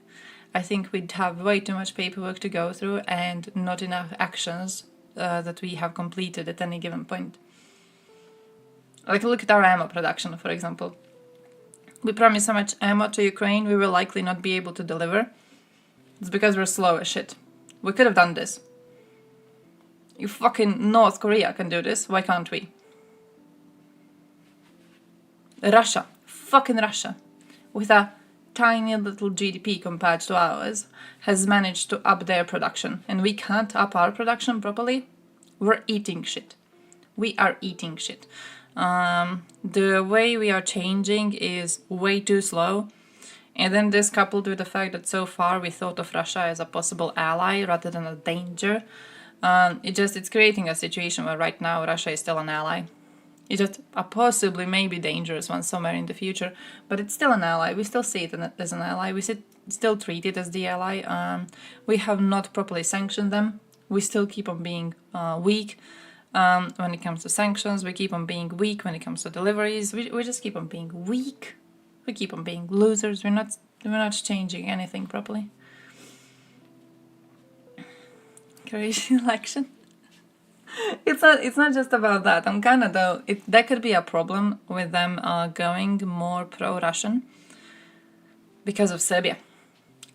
I think we'd have way too much paperwork to go through and not enough actions that we have completed at any given point. Like, look at our ammo production, for example. We promised so much ammo to Ukraine, we will likely not be able to deliver. It's because we're slow as shit. We could have done this. You fucking North Korea can do this, why can't we? Russia, fucking Russia, with a tiny little GDP compared to ours, has managed to up their production, and we can't up our production properly. We're eating shit. We are eating shit. The way we are changing is way too slow, and then this coupled with the fact that so far we thought of Russia as a possible ally rather than a danger, it's creating a situation where right now Russia is still an ally. It's just a possibly maybe dangerous one somewhere in the future, but it's still an ally. We still see it as an ally. We still treat it as the ally. We have not properly sanctioned them. We still keep on being weak when it comes to sanctions. We keep on being weak when it comes to deliveries. We just keep on being weak. We keep on being losers. We're not changing anything properly. Croatian election. It's not just about that. On Canada, that could be a problem with them going more pro-Russian because of Serbia.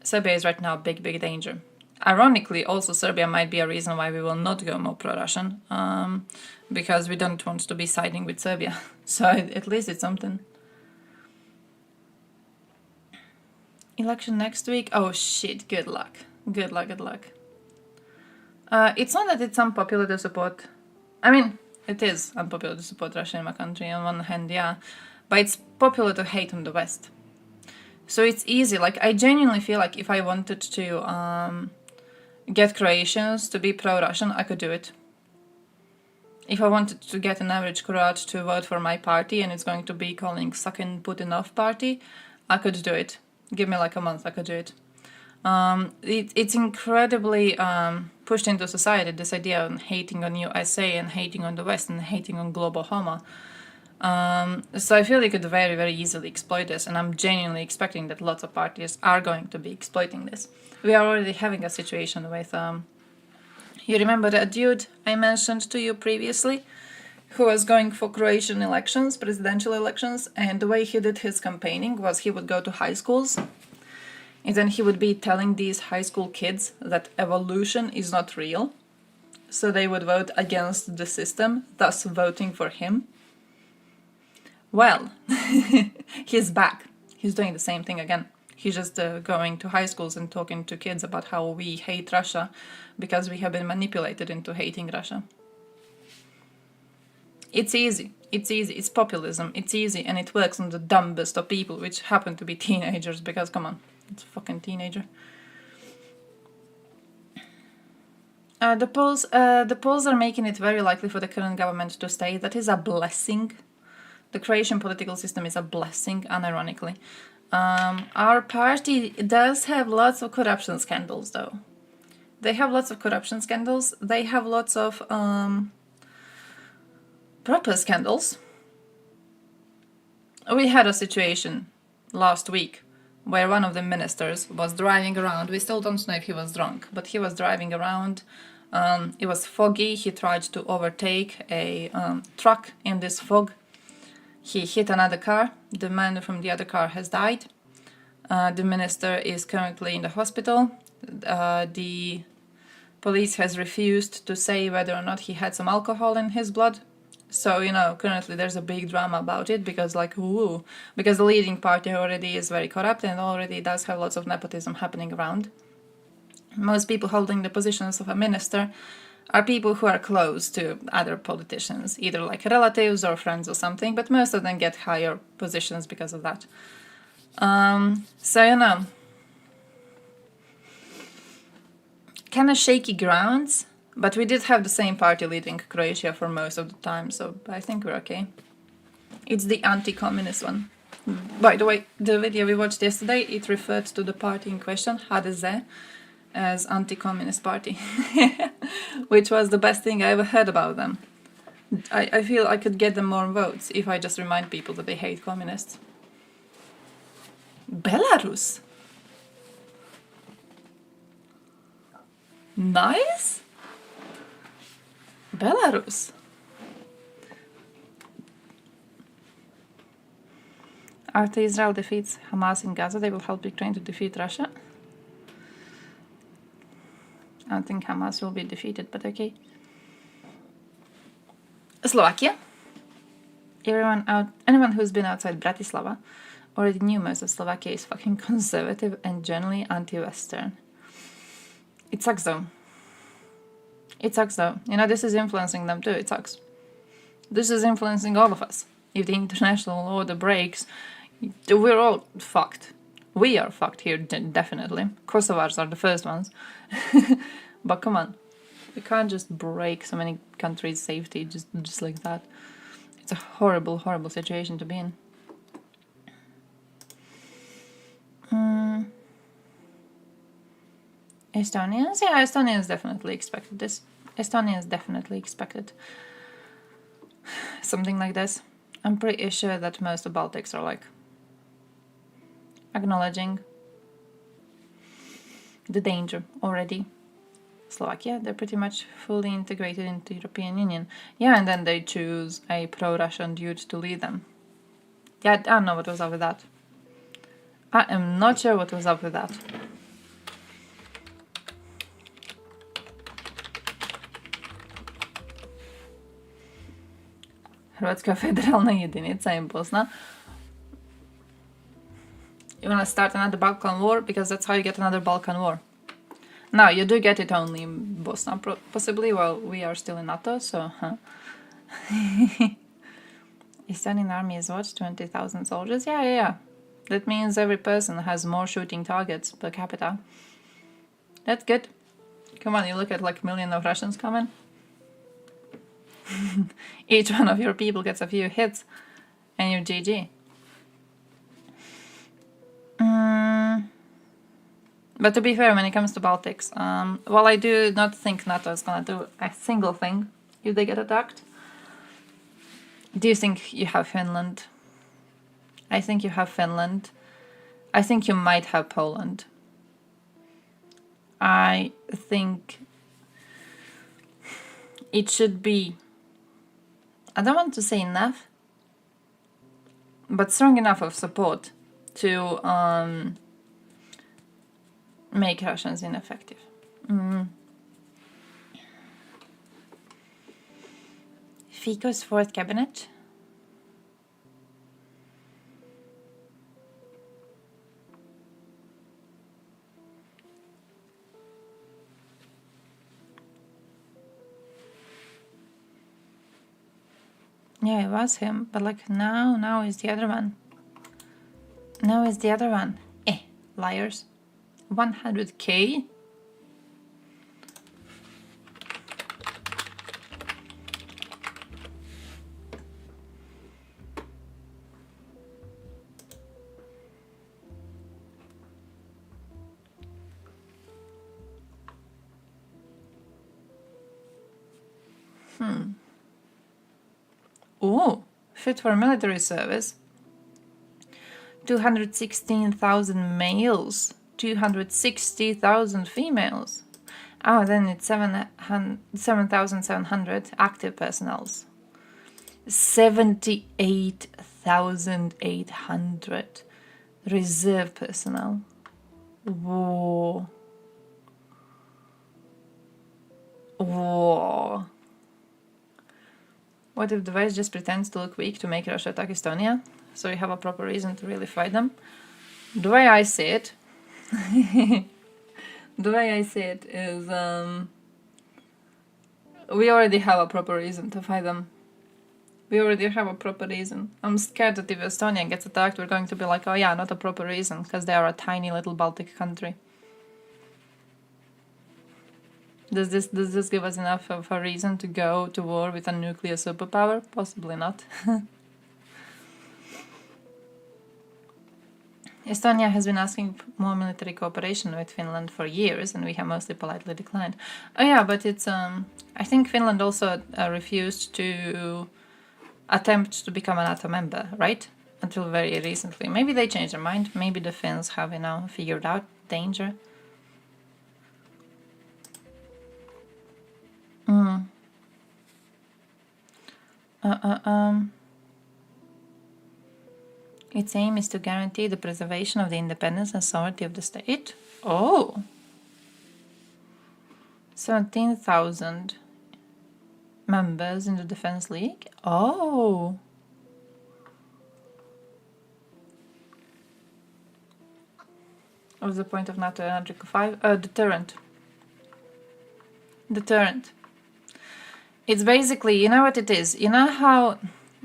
Serbia is right now a big danger. Ironically, also Serbia might be a reason why we will not go more pro-Russian, because we don't want to be siding with Serbia. So at least it's something. Election next week? Oh shit, good luck. Good luck. It's not that it's unpopular to support. I mean, it is unpopular to support Russia in my country on one hand, yeah, but it's popular to hate on the West. So it's easy. Like, I genuinely feel like if I wanted to get Croatians to be pro-Russian, I could do it. If I wanted to get an average Croat to vote for my party and it's going to be calling Sucking Putin Off party, I could do it. Give me like a month, I could do it. It's incredibly pushed into society, this idea of hating on USA and hating on the West and hating on global homo. So I feel you could very, very easily exploit this, and I'm genuinely expecting that lots of parties are going to be exploiting this. We are already having a situation with, you remember that dude I mentioned to you previously, who was going for Croatian elections, presidential elections, and the way he did his campaigning was he would go to high schools, and then he would be telling these high school kids that evolution is not real, so they would vote against the system, thus voting for him. Well, he's back. He's doing the same thing again. He's just going to high schools and talking to kids about how we hate Russia because we have been manipulated into hating Russia. It's easy. It's easy. It's populism. It's easy, and it works on the dumbest of people, which happen to be teenagers, because, come on, it's a fucking teenager. The polls are making it very likely for the current government to stay. That is a blessing. The Croatian political system is a blessing, unironically. Our party does have lots of corruption scandals, though. They have lots of corruption scandals. They have lots of proper scandals. We had a situation last week where one of the ministers was driving around. We still don't know if he was drunk, but he was driving around. It was foggy. He tried to overtake a truck in this fog. He hit another car. The man from the other car has died. The minister is currently in the hospital. The police has refused to say whether or not he had some alcohol in his blood. So, you know, currently there's a big drama about it because, like, ooh, because the leading party already is very corrupt and already does have lots of nepotism happening around. Most people holding the positions of a minister are people who are close to other politicians, either like relatives or friends or something, but most of them get higher positions because of that. So, you know, kind of shaky grounds, but we did have the same party leading Croatia for most of the time, so I think we're okay. It's the anti-communist one. By the way, the video we watched yesterday, it referred to the party in question, HDZ, as anti-communist party, which was the best thing I ever heard about them. I feel I could get them more votes if I just remind people that they hate communists. Belarus? Nice? Belarus? After Israel defeats Hamas in Gaza, they will help Ukraine to defeat Russia. I don't think Hamas will be defeated, but okay. Slovakia. Anyone who's been outside Bratislava already knew most of Slovakia is fucking conservative and generally anti-Western. It sucks though. It sucks though. You know, this is influencing them too. It sucks. This is influencing all of us. If the international order breaks, we're all fucked. We are fucked here, definitely. Kosovars are the first ones. But come on. We can't just break so many countries' safety just like that. It's a horrible, horrible situation to be in. Estonians? Yeah, Estonians definitely expected this. Estonians definitely expected something like this. I'm pretty sure that most of Baltics are like acknowledging the danger already. Slovakia, they're pretty much fully integrated into the European Union. Yeah, and then they choose a pro-Russian dude to lead them. Yeah, I don't know what was up with that. I am not sure what was up with that. Hrvatska federalna jedinica in Bosna. You wanna start another Balkan war? Because that's how you get another Balkan war. Now, you do get it only in Bosna, possibly, while we are still in NATO, so, Estonian army is what? 20,000 soldiers? Yeah. That means every person has more shooting targets per capita. That's good. Come on, you look at like a million of Russians coming. Each one of your people gets a few hits and you're GG. But to be fair, when it comes to Baltics, well, I do not think NATO is gonna do a single thing if they get attacked. Do you think you have Finland? I think you have Finland. I think you might have Poland. I think it should be, I don't want to say enough, but strong enough of support to make Russians ineffective. Fico's fourth cabinet. Yeah, it was him, but like now is the other one. Now is the other one. Liars. 100k? Ooh, fit for military service. 216,000 males, 260,000 females. Oh, then it's 7,700 active personnels. 78,800 reserve personnel. Whoa. Whoa. What if the West just pretends to look weak to make Russia attack Estonia? So you have a proper reason to really fight them? The way I see it, is we already have a proper reason to fight them. We already have a proper reason. I'm scared that if Estonia gets attacked, we're going to be like, oh yeah, not a proper reason, because they are a tiny little Baltic country. Does this give us enough of a reason to go to war with a nuclear superpower? Possibly not. Estonia has been asking for more military cooperation with Finland for years, and we have mostly politely declined. Oh yeah, but it's I think Finland also refused to attempt to become a NATO member, right? Until very recently. Maybe they changed their mind. Maybe the Finns have, figured out danger. Its aim is to guarantee the preservation of the independence and sovereignty of the state. Oh! 17,000 members in the Defense League? Oh! What's the point of NATO Article 5? Deterrent. Deterrent. It's basically, you know what it is? You know how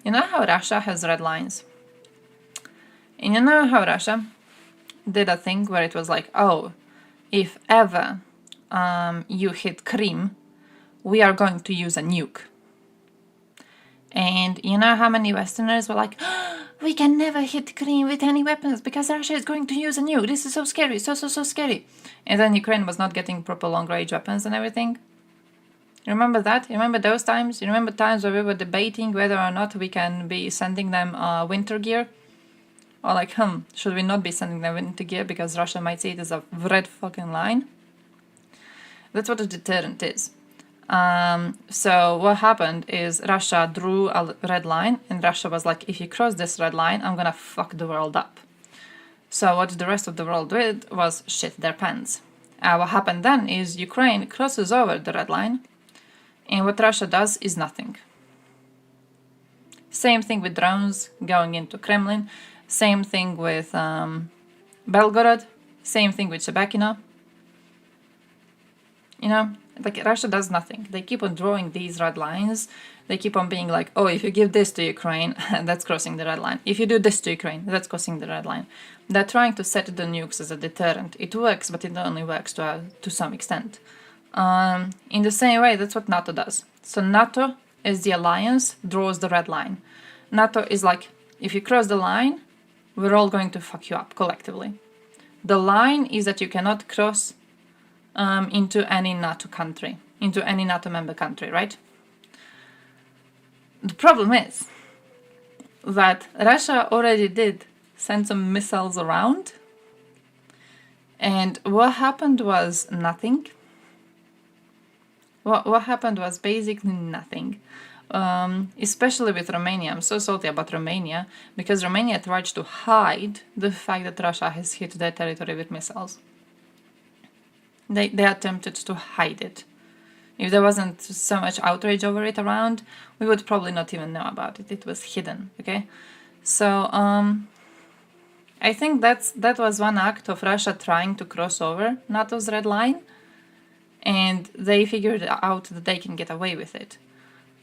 Russia has red lines? And you know how Russia did a thing where it was like, oh, if ever you hit Crimea, we are going to use a nuke. And you know how many Westerners were like, oh, we can never hit Crimea with any weapons because Russia is going to use a nuke. This is so scary, so scary. And then Ukraine was not getting proper long-range weapons and everything. You remember that? You remember those times? You remember times where we were debating whether or not we can be sending them winter gear? Or like, should we not be sending them winter gear because Russia might see it as a red fucking line? That's what a deterrent is. So what happened is Russia drew a red line, and Russia was like, if you cross this red line, I'm gonna fuck the world up. So what the rest of the world did was shit their pants. What happened then is Ukraine crosses over the red line, and what Russia does is nothing. Same thing with drones going into Kremlin, same thing with Belgorod, same thing with Shebekino. Like, Russia does nothing. They keep on drawing these red lines. They keep on being like, oh, if you give this to Ukraine, that's crossing the red line. If you do this to Ukraine, that's crossing the red line. They're trying to set the nukes as a deterrent. It works, but it only works to some extent. In the same way, that's what NATO does. So NATO, as the alliance, draws the red line. NATO is like, if you cross the line, we're all going to fuck you up collectively. The line is that you cannot cross into any NATO country, into any NATO member country, right? The problem is that Russia already did send some missiles around, and what happened was nothing. What happened was basically nothing. Especially with Romania. I'm so salty about Romania, because Romania tried to hide the fact that Russia has hit their territory with missiles. They attempted to hide it. If there wasn't so much outrage over it around, we would probably not even know about it. It was hidden, okay? So, I think that was one act of Russia trying to cross over NATO's red line, and they figured out that they can get away with it.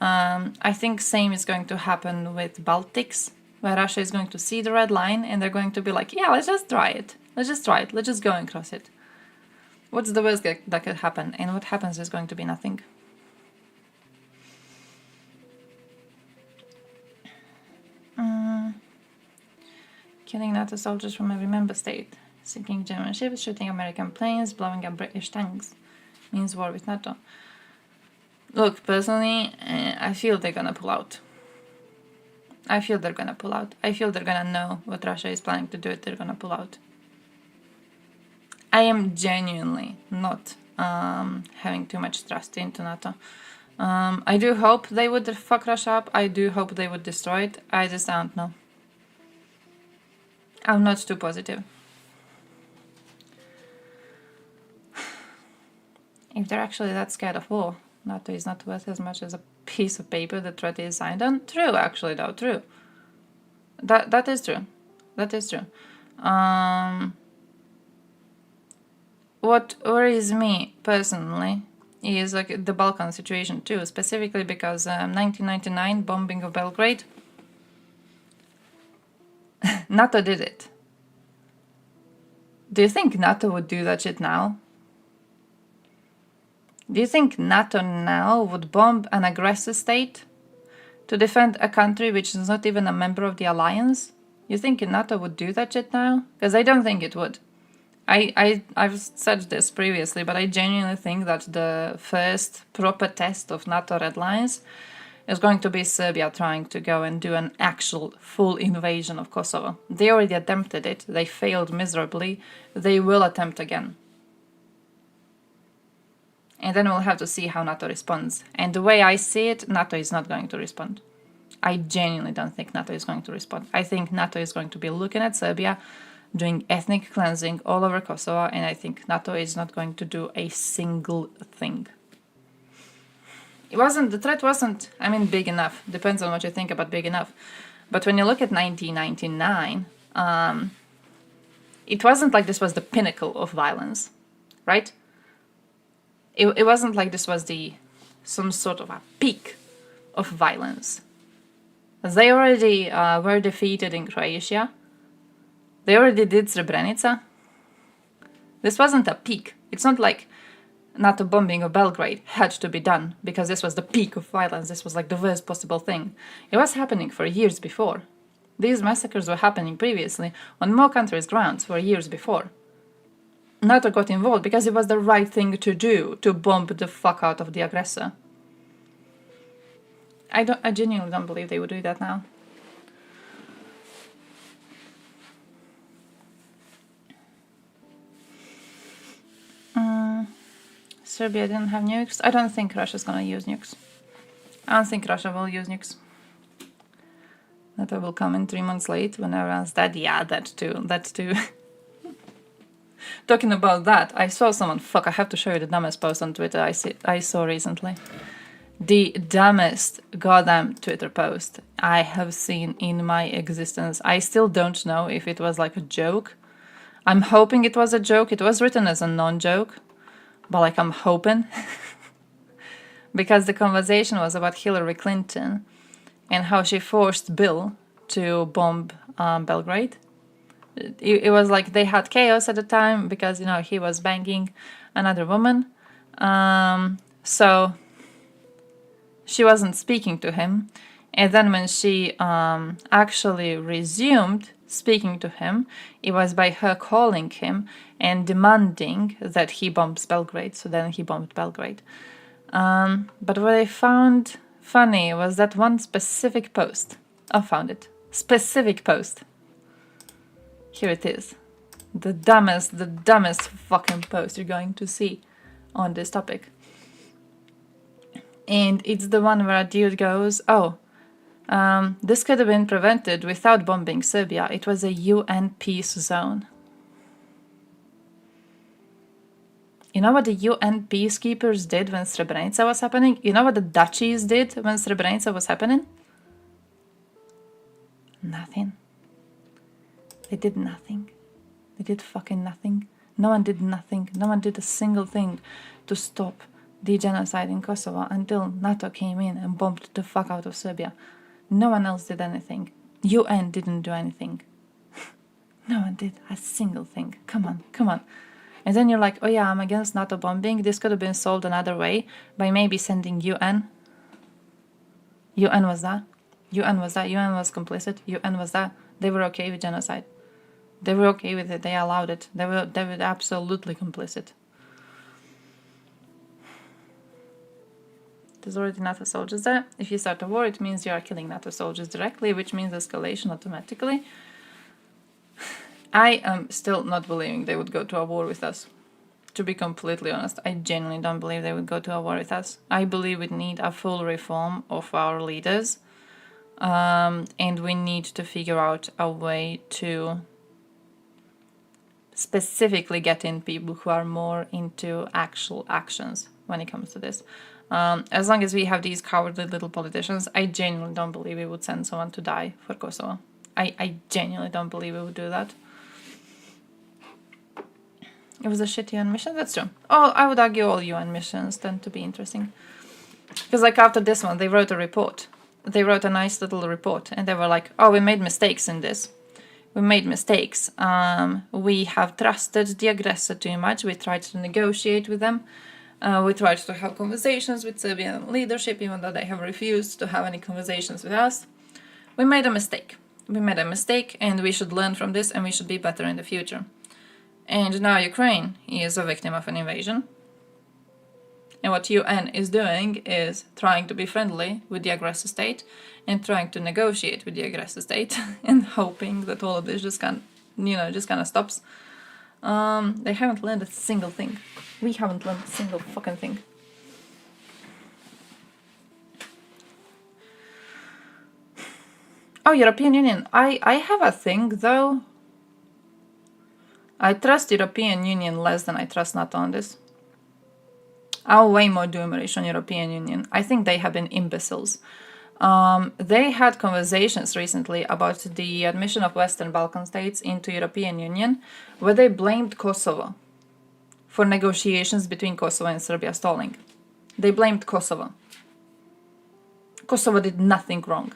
I think same is going to happen with Baltics, where Russia is going to see the red line and they're going to be like, yeah, let's just try it. Let's just try it. Let's just go and cross it. What's the worst that could happen? And what happens is going to be nothing. Killing NATO soldiers from every member state. Sinking German ships, shooting American planes, blowing up British tanks. Means war with NATO. Look, personally, I feel they're gonna pull out. I feel they're gonna pull out. I feel they're gonna know what Russia is planning to do if they're gonna pull out. I am genuinely not having too much trust into NATO. I do hope they would fuck Russia up. I do hope they would destroy it. I just don't know. I'm not too positive. If they're actually that scared of war, NATO is not worth as much as a piece of paper the treaty is signed on. True, actually, though, true. That is true. That is true. What worries me personally is like the Balkan situation too, specifically because 1999 bombing of Belgrade, NATO did it. Do you think NATO would do that shit now? Do you think NATO now would bomb an aggressor state to defend a country which is not even a member of the alliance? You think NATO would do that shit now? Because I don't think it would. I've said this previously, but I genuinely think that the first proper test of NATO red lines is going to be Serbia trying to go and do an actual full invasion of Kosovo. They already attempted it. They failed miserably. They will attempt again. And then we'll have to see how NATO responds. And the way I see it, NATO is not going to respond. I genuinely don't think NATO is going to respond. I think NATO is going to be looking at Serbia, doing ethnic cleansing all over Kosovo, and I think NATO is not going to do a single thing. The threat wasn't, big enough. Depends on what you think about big enough. But when you look at 1999, it wasn't like this was the pinnacle of violence, right? It wasn't like this was some sort of a peak of violence. They already were defeated in Croatia. They already did Srebrenica. This wasn't a peak. It's not like NATO bombing of Belgrade had to be done because this was the peak of violence. This was like the worst possible thing. It was happening for years before. These massacres were happening previously on more countries' grounds for years before. NATO got involved because it was the right thing to do, to bomb the fuck out of the aggressor. I genuinely don't believe they would do that now. Serbia didn't have nukes. I don't think Russia's gonna use nukes. I don't think Russia will use nukes. NATO will come in 3 months late when everyone's dead. Yeah, that too. Talking about that, I saw someone, I have to show you the dumbest post on Twitter I saw recently. The dumbest goddamn Twitter post I have seen in my existence. I still don't know if it was like a joke. I'm hoping it was a joke. It was written as a non-joke, but like I'm hoping. because the conversation was about Hillary Clinton and how she forced Bill to bomb Belgrade. It was like they had chaos at the time because, you know, he was banging another woman. So she wasn't speaking to him. And then when she actually resumed speaking to him, it was by her calling him and demanding that he bombs Belgrade. So then he bombed Belgrade. But what I found funny was that one specific post. I found it. Specific post. Here it is. The dumbest fucking post you're going to see on this topic. And it's the one where a dude goes, oh, this could have been prevented without bombing Serbia. It was a UN peace zone. You know what the UN peacekeepers did when Srebrenica was happening? You know what the Dutchies did when Srebrenica was happening? Nothing. They did nothing. They did fucking nothing. No one did nothing. No one did a single thing to stop the genocide in Kosovo until NATO came in and bombed the fuck out of Serbia. No one else did anything. UN didn't do anything. No one did a single thing. Come on, come on. And then you're like, oh yeah, I'm against NATO bombing. This could have been solved another way by maybe sending UN. UN was that. UN was that. UN was complicit. UN was that. They were okay with genocide. They were okay with it. They allowed it. They were absolutely complicit. There's already NATO soldiers there. If you start a war, it means you are killing NATO soldiers directly, which means escalation automatically. I am still not believing they would go to a war with us. To be completely honest, I genuinely don't believe they would go to a war with us. I believe we need a full reform of our leaders. And we need to figure out a way to specifically get in people who are more into actual actions when it comes to this. As long as we have these cowardly little politicians, I genuinely don't believe we would send someone to die for Kosovo. I genuinely don't believe we would do that. It was a shit UN mission, that's true. Oh, I would argue all UN missions tend to be interesting. Because like after this one, they wrote a report. They wrote a nice little report and they were like, oh, we made mistakes in this. We made mistakes. We have trusted the aggressor too much. We tried to negotiate with them. We tried to have conversations with Serbian leadership, even though they have refused to have any conversations with us. We made a mistake. We made a mistake and we should learn from this and we should be better in the future. And now Ukraine is a victim of an invasion. And what UN is doing is trying to be friendly with the aggressor state and trying to negotiate with the aggressor state and hoping that all of this just kind of stops. They haven't learned a single thing. We haven't learned a single fucking thing. Oh, European Union. I have a thing though. I trust European Union less than I trust NATO on this. I'm way more doomerish on European Union. I think they have been imbeciles. They had conversations recently about the admission of Western Balkan states into European Union, where they blamed Kosovo for negotiations between Kosovo and Serbia stalling. They blamed Kosovo. Kosovo did nothing wrong.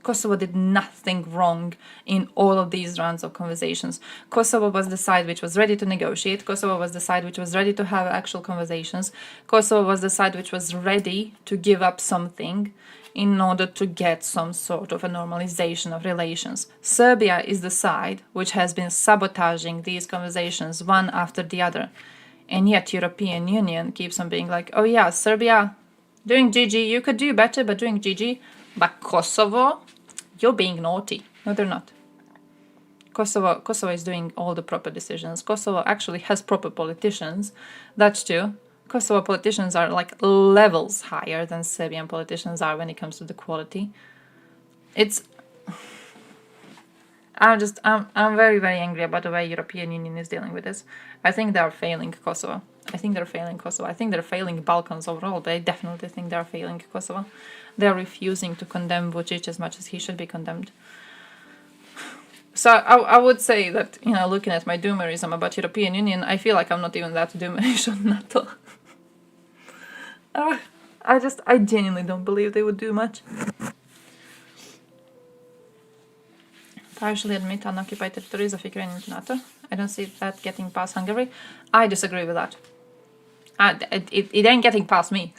Kosovo did nothing wrong in all of these rounds of conversations. Kosovo was the side which was ready to negotiate. Kosovo was the side which was ready to have actual conversations. Kosovo was the side which was ready to give up something in order to get some sort of a normalization of relations. Serbia is the side which has been sabotaging these conversations one after the other. And yet European Union keeps on being like, oh yeah, Serbia, doing GG, you could do better, but doing GG. But Kosovo, you're being naughty. No, they're not. Kosovo is doing all the proper decisions. Kosovo actually has proper politicians. That's true. Kosovo politicians are like levels higher than Serbian politicians are when it comes to the quality. I'm very, very angry about the way European Union is dealing with this. I think they are failing Kosovo. I think they're failing Balkans overall, but I definitely think they're failing Kosovo. They're refusing to condemn Vučić as much as he should be condemned. So I would say that, looking at my doomerism about European Union, I feel like I'm not even that doomerish on NATO. I genuinely don't believe they would do much. Partially admit unoccupied territories of Ukraine into NATO. I don't see that getting past Hungary. I disagree with that. It ain't getting past me.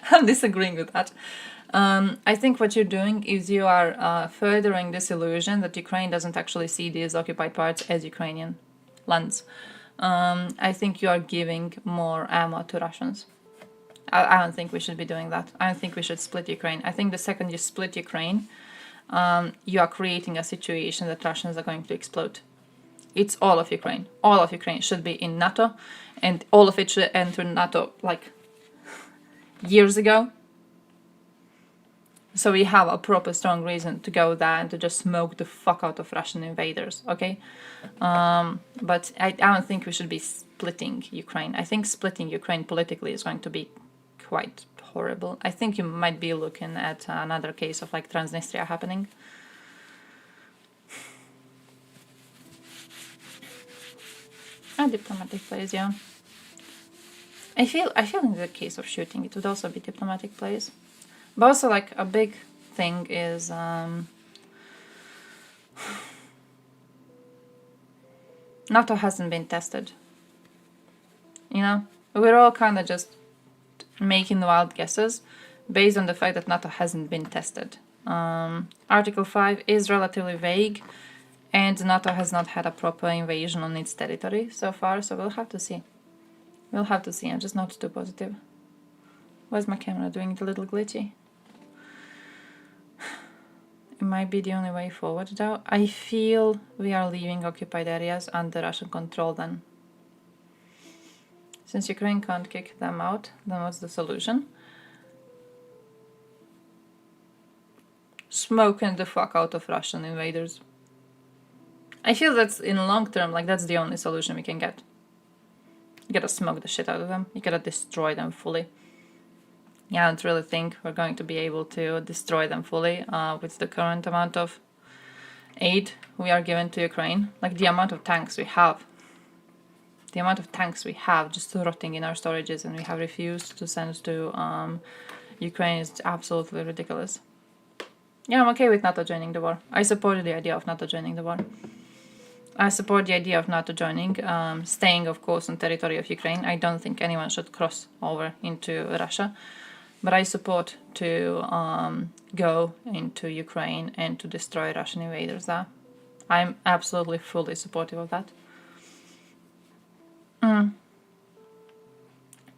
I'm disagreeing with that. I think what you're doing is you are furthering this illusion that Ukraine doesn't actually see these occupied parts as Ukrainian lands. I think you are giving more ammo to Russians. I don't think we should be doing that. I don't think we should split Ukraine. I think the second you split Ukraine, you are creating a situation that Russians are going to explode. It's all of Ukraine. All of Ukraine should be in NATO, and all of it should enter NATO like years ago. So we have a proper strong reason to go there and to just smoke the fuck out of Russian invaders, okay? But I don't think we should be splitting Ukraine. I think splitting Ukraine politically is going to be quite horrible. I think you might be looking at another case of like Transnistria happening. Diplomatic plays, yeah. I feel in the case of shooting it would also be diplomatic plays. But also like a big thing is NATO hasn't been tested. You know? We're all kind of just making wild guesses based on the fact that NATO hasn't been tested. Article 5 is relatively vague, and NATO has not had a proper invasion on its territory so far, so we'll have to see. We'll have to see, I'm just not too positive. Why's my camera doing it a little glitchy? It might be the only way forward though. I feel we are leaving occupied areas under Russian control then. Since Ukraine can't kick them out, then what's the solution? Smoking the fuck out of Russian invaders. I feel that's in long term, like that's the only solution we can get. You gotta smoke the shit out of them. You gotta destroy them fully. Yeah, I don't really think we're going to be able to destroy them fully with the current amount of aid we are giving to Ukraine. Like the amount of tanks we have. The amount of tanks we have just rotting in our storages and we have refused to send to Ukraine is absolutely ridiculous. Yeah, I'm okay with NATO joining the war. I support the idea of NATO joining the war. I support the idea of NATO joining, staying of course on territory of Ukraine. I don't think anyone should cross over into Russia. But I support to go into Ukraine and to destroy Russian invaders there. I'm absolutely fully supportive of that.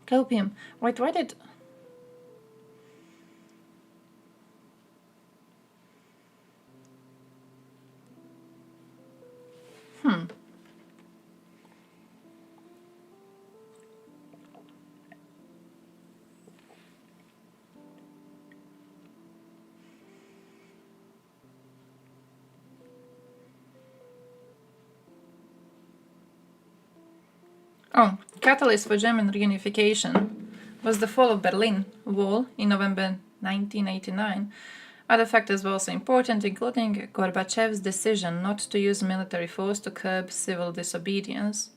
Copium. Wait, why did... Oh, catalyst for German reunification was the fall of Berlin Wall in November 1989. Other factors were also important, including Gorbachev's decision not to use military force to curb civil disobedience,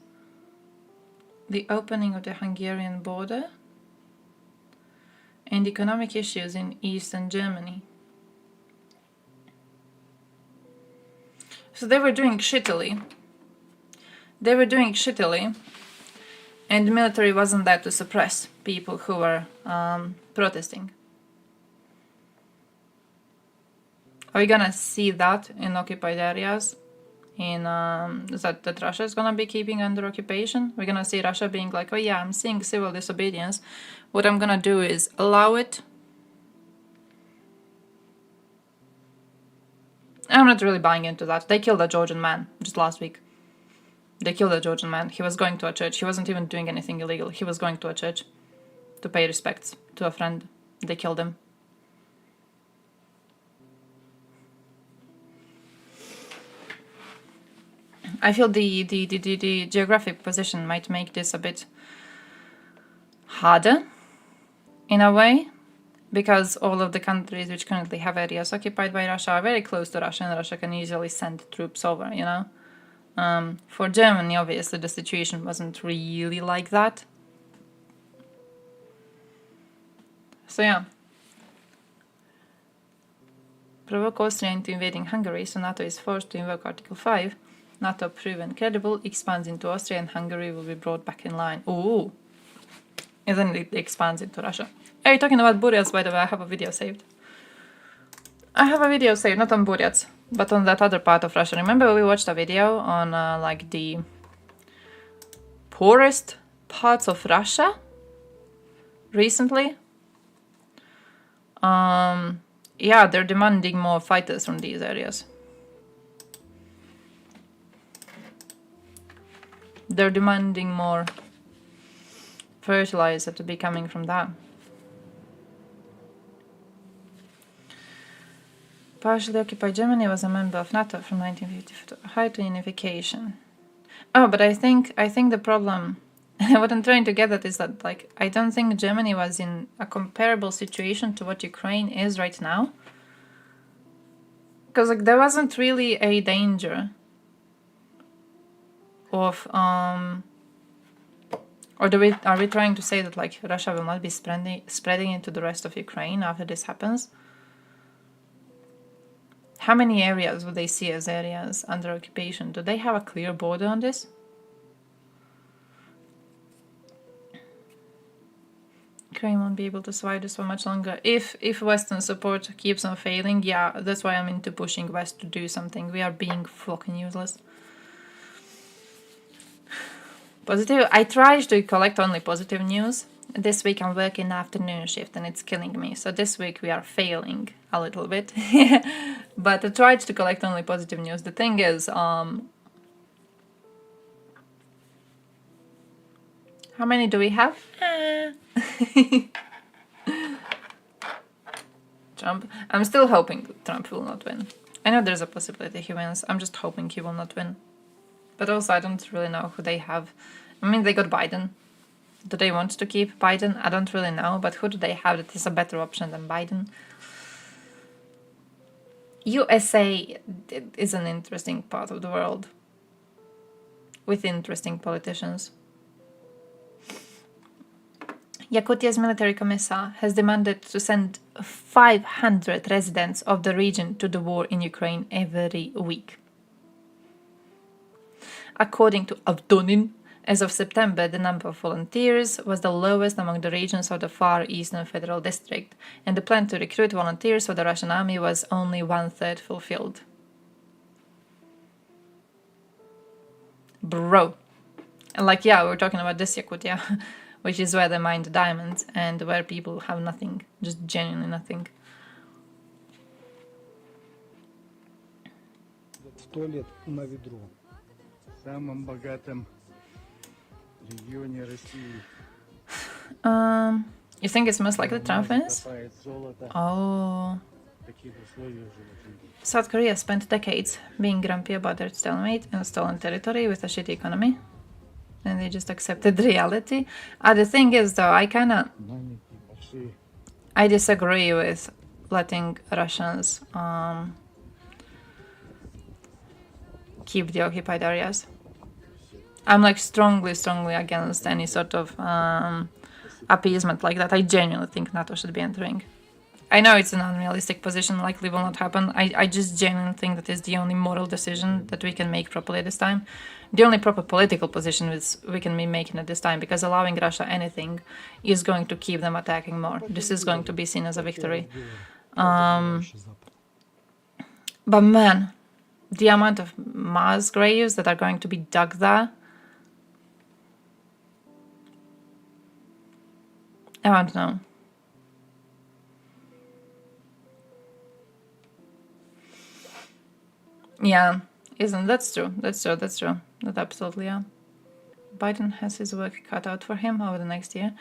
the opening of the Hungarian border, and economic issues in Eastern Germany. So they were doing shittily. And the military wasn't there to suppress people who were protesting. Are we gonna see that in occupied areas? That Russia is gonna be keeping under occupation? We're gonna see Russia being like, oh yeah, I'm seeing civil disobedience. What I'm gonna do is allow it. I'm not really buying into that. They killed a Georgian man just last week. They killed a Georgian man. He was going to a church. He wasn't even doing anything illegal. He was going to a church to pay respects to a friend. They killed him. I feel the geographic position might make this a bit harder in a way, because all of the countries which currently have areas occupied by Russia are very close to Russia, and Russia can easily send troops over, you know. For Germany, obviously, the situation wasn't really like that. So yeah. Provoke Austria into invading Hungary, so NATO is forced to invoke Article 5. NATO proven credible, expands into Austria and Hungary will be brought back in line. Ooh. And then it expands into Russia. Are you talking about Buryats, by the way? I have a video saved. I have a video saved, not on Buryats, but on that other part of Russia. Remember we watched a video on like the poorest parts of Russia recently? Yeah, they're demanding more fighters from these areas. They're demanding more fertilizer to be coming from that. Partially occupied Germany was a member of NATO from 1950 to high to unification. Oh, but I think the problem, what I'm trying to get at is that, like, I don't think Germany was in a comparable situation to what Ukraine is right now. Because, like, there wasn't really a danger of, or are we trying to say that, like, Russia will not be spreading into the rest of Ukraine after this happens? How many areas would they see as areas under occupation? Do they have a clear border on this? Ukraine won't be able to survive this for much longer. If Western support keeps on failing, yeah, that's why I'm into pushing West to do something. We are being fucking useless. Positive. I tried to collect only positive news. This week I'm working afternoon shift and it's killing me. So this week we are failing a little bit. But I tried to collect only positive news. The thing is, how many do we have? Trump. I'm still hoping Trump will not win. I know there's a possibility he wins. I'm just hoping he will not win. But also I don't really know who they have. I mean, they got Biden. Do they want to keep Biden? I don't really know, but who do they have that is a better option than Biden? USA is an interesting part of the world with interesting politicians. Yakutia's military commissar has demanded to send 500 residents of the region to the war in Ukraine every week. According to Avdonin, as of September, the number of volunteers was the lowest among the regions of the Far Eastern Federal District, and the plan to recruit volunteers for the Russian army was only 1/3 fulfilled. Bro. And like, yeah, we're talking about this Yakutia, which is where they mine the diamonds and where people have nothing, just genuinely nothing. 100 лет на ведро. В самом богатом регионе России. You think it's most likely Trump wins? Oh. South Korea spent decades being grumpy about their stalemate and stolen territory with a shitty economy. And they just accepted reality. The thing is, though, I disagree with letting Russians keep the occupied areas. I'm like strongly against any sort of appeasement like that. I genuinely think NATO should be entering. I know it's an unrealistic position, likely will not happen. I just genuinely think that is the only moral decision that we can make properly this time. The only proper political position we can be making at this time, because allowing Russia anything is going to keep them attacking more. This is going to be seen as a victory. But man, the amount of mass graves that are going to be dug there, I don't know. Yeah, that's true. That's absolutely, yeah. Biden has his work cut out for him over the next year.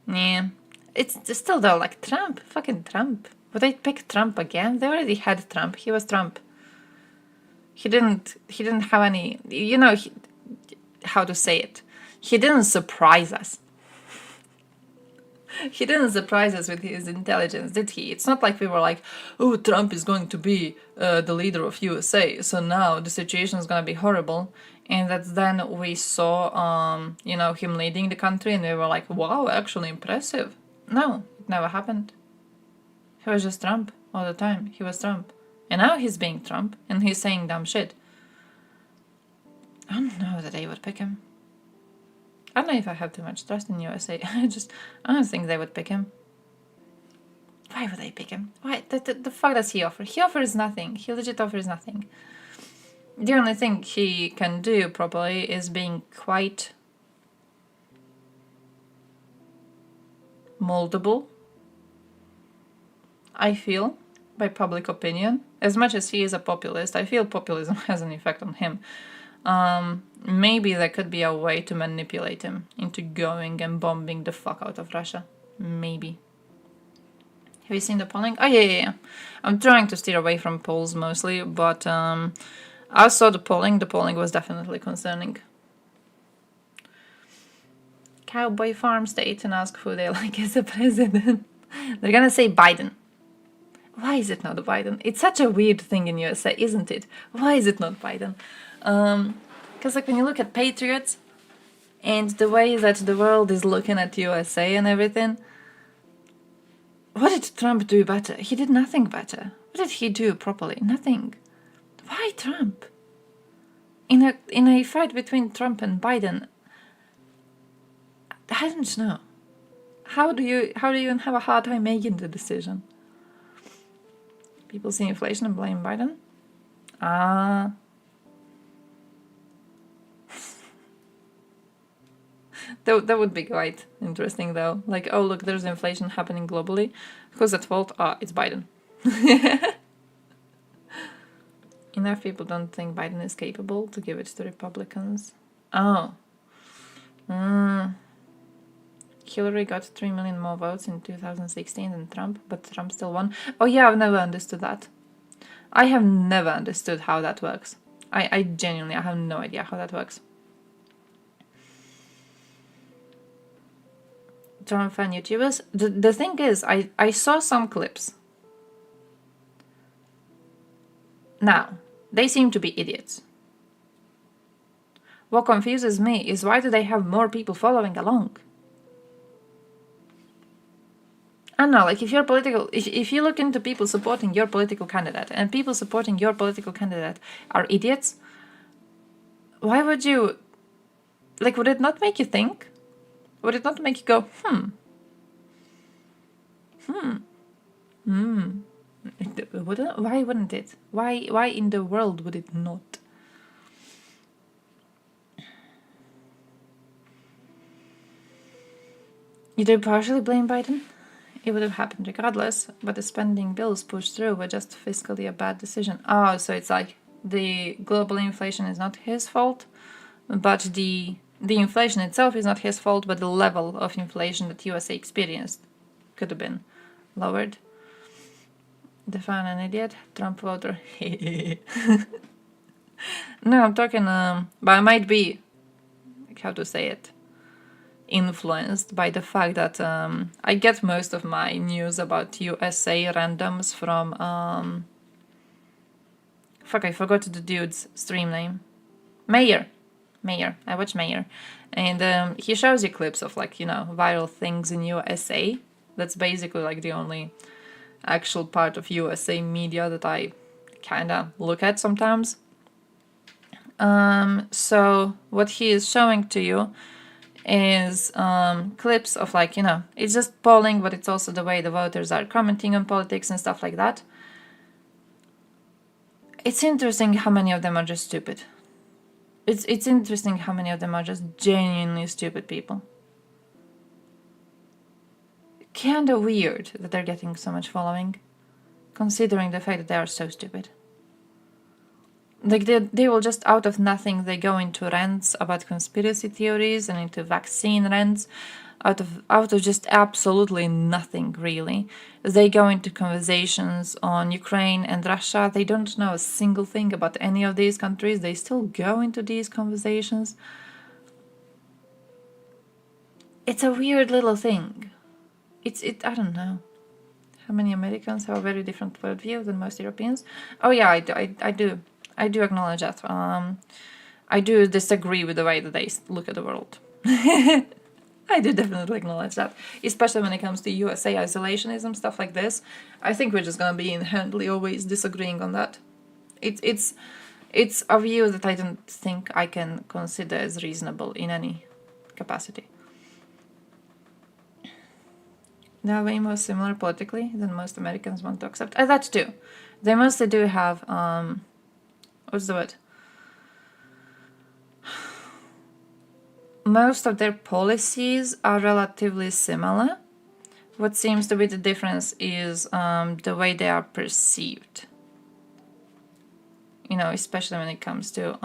Yeah. It's still though, like Trump, fucking Trump. Would they pick Trump again? They already had Trump. He was Trump. He didn't have any, how to say it. He didn't surprise us. He didn't surprise us with his intelligence, did he? It's not like we were like, oh, Trump is going to be the leader of USA, so now the situation is going to be horrible. And that then we saw, him leading the country, and we were like, wow, actually impressive. No, it never happened. He was just Trump all the time. He was Trump. And now he's being Trump, and he's saying dumb shit. I don't know that they would pick him. I don't know if I have too much trust in USA. I don't think they would pick him. Why would they pick him? Why? The fuck does he offer? He offers nothing. He legit offers nothing. The only thing he can do properly is being quite moldable, I feel, by public opinion. As much as he is a populist, I feel populism has an effect on him. Maybe there could be a way to manipulate him into going and bombing the fuck out of Russia. Maybe. Have you seen the polling? Oh, yeah. I'm trying to steer away from polls mostly, but I saw the polling. The polling was definitely concerning. Cowboy Farm State and ask who they like as the president. They're gonna say Biden. Why is it not Biden? It's such a weird thing in USA, isn't it? Why is it not Biden? Because like when you look at patriots and the way that the world is looking at USA and everything, what did Trump do better? He did nothing better. What did he do properly? Nothing. Why Trump? In a fight between Trump and Biden, I don't know. How do you even have a hard time making the decision? People see inflation and blame Biden? That would be quite interesting though. Like, oh look, there's inflation happening globally. Who's at fault? It's Biden. Enough people don't think Biden is capable to give it to Republicans. Hillary got 3 million more votes in 2016 than Trump, but Trump still won. Oh yeah, I've never understood that. I have never understood how that works. I genuinely have no idea how that works. Trump fan YouTubers. The thing is, I saw some clips. Now, they seem to be idiots. What confuses me is why do they have more people following along? I don't know, like if you look into people supporting your political candidate and people supporting your political candidate are idiots, why would you, like, would it not make you think? Would it not make you go, Why wouldn't it? Why in the world would it not? You do partially blame Biden? It would have happened regardless, but the spending bills pushed through were just fiscally a bad decision. Oh, so it's like the global inflation is not his fault, but the inflation itself is not his fault, but the level of inflation that USA experienced could have been lowered. Define an idiot, Trump voter. No, I'm talking, but I might be, like, how to say it, influenced by the fact that I get most of my news about USA randoms from, I forgot the dude's stream name. Mayor. I watch Mayor. And he shows you clips of, like, viral things in USA. That's basically, like, the only actual part of USA media that I kind of look at sometimes. So what he is showing to you is clips of, like, it's just polling, but it's also the way the voters are commenting on politics and stuff like that. It's interesting how many of them are just stupid. It's interesting how many of them are just genuinely stupid people. Kinda weird that they're getting so much following, considering the fact that they are so stupid. Like, they will just out of nothing, they go into rants about conspiracy theories and into vaccine rants, out of just absolutely nothing, really. They go into conversations on Ukraine and Russia. They don't know a single thing about any of these countries. They still go into these conversations. It's a weird little thing. I don't know. How many Americans have a very different worldview than most Europeans? Oh yeah, I do acknowledge that. I do disagree with the way that they look at the world. I do definitely acknowledge that, especially when it comes to USA isolationism, stuff like this. I think we're just gonna be inherently always disagreeing on that. It's a view that I don't think I can consider as reasonable in any capacity. They are way more similar politically than most Americans want to accept. That too. They mostly do have, what's the word? Most of their policies are relatively similar. What seems to be the difference is the way they are perceived. You know, especially when it comes to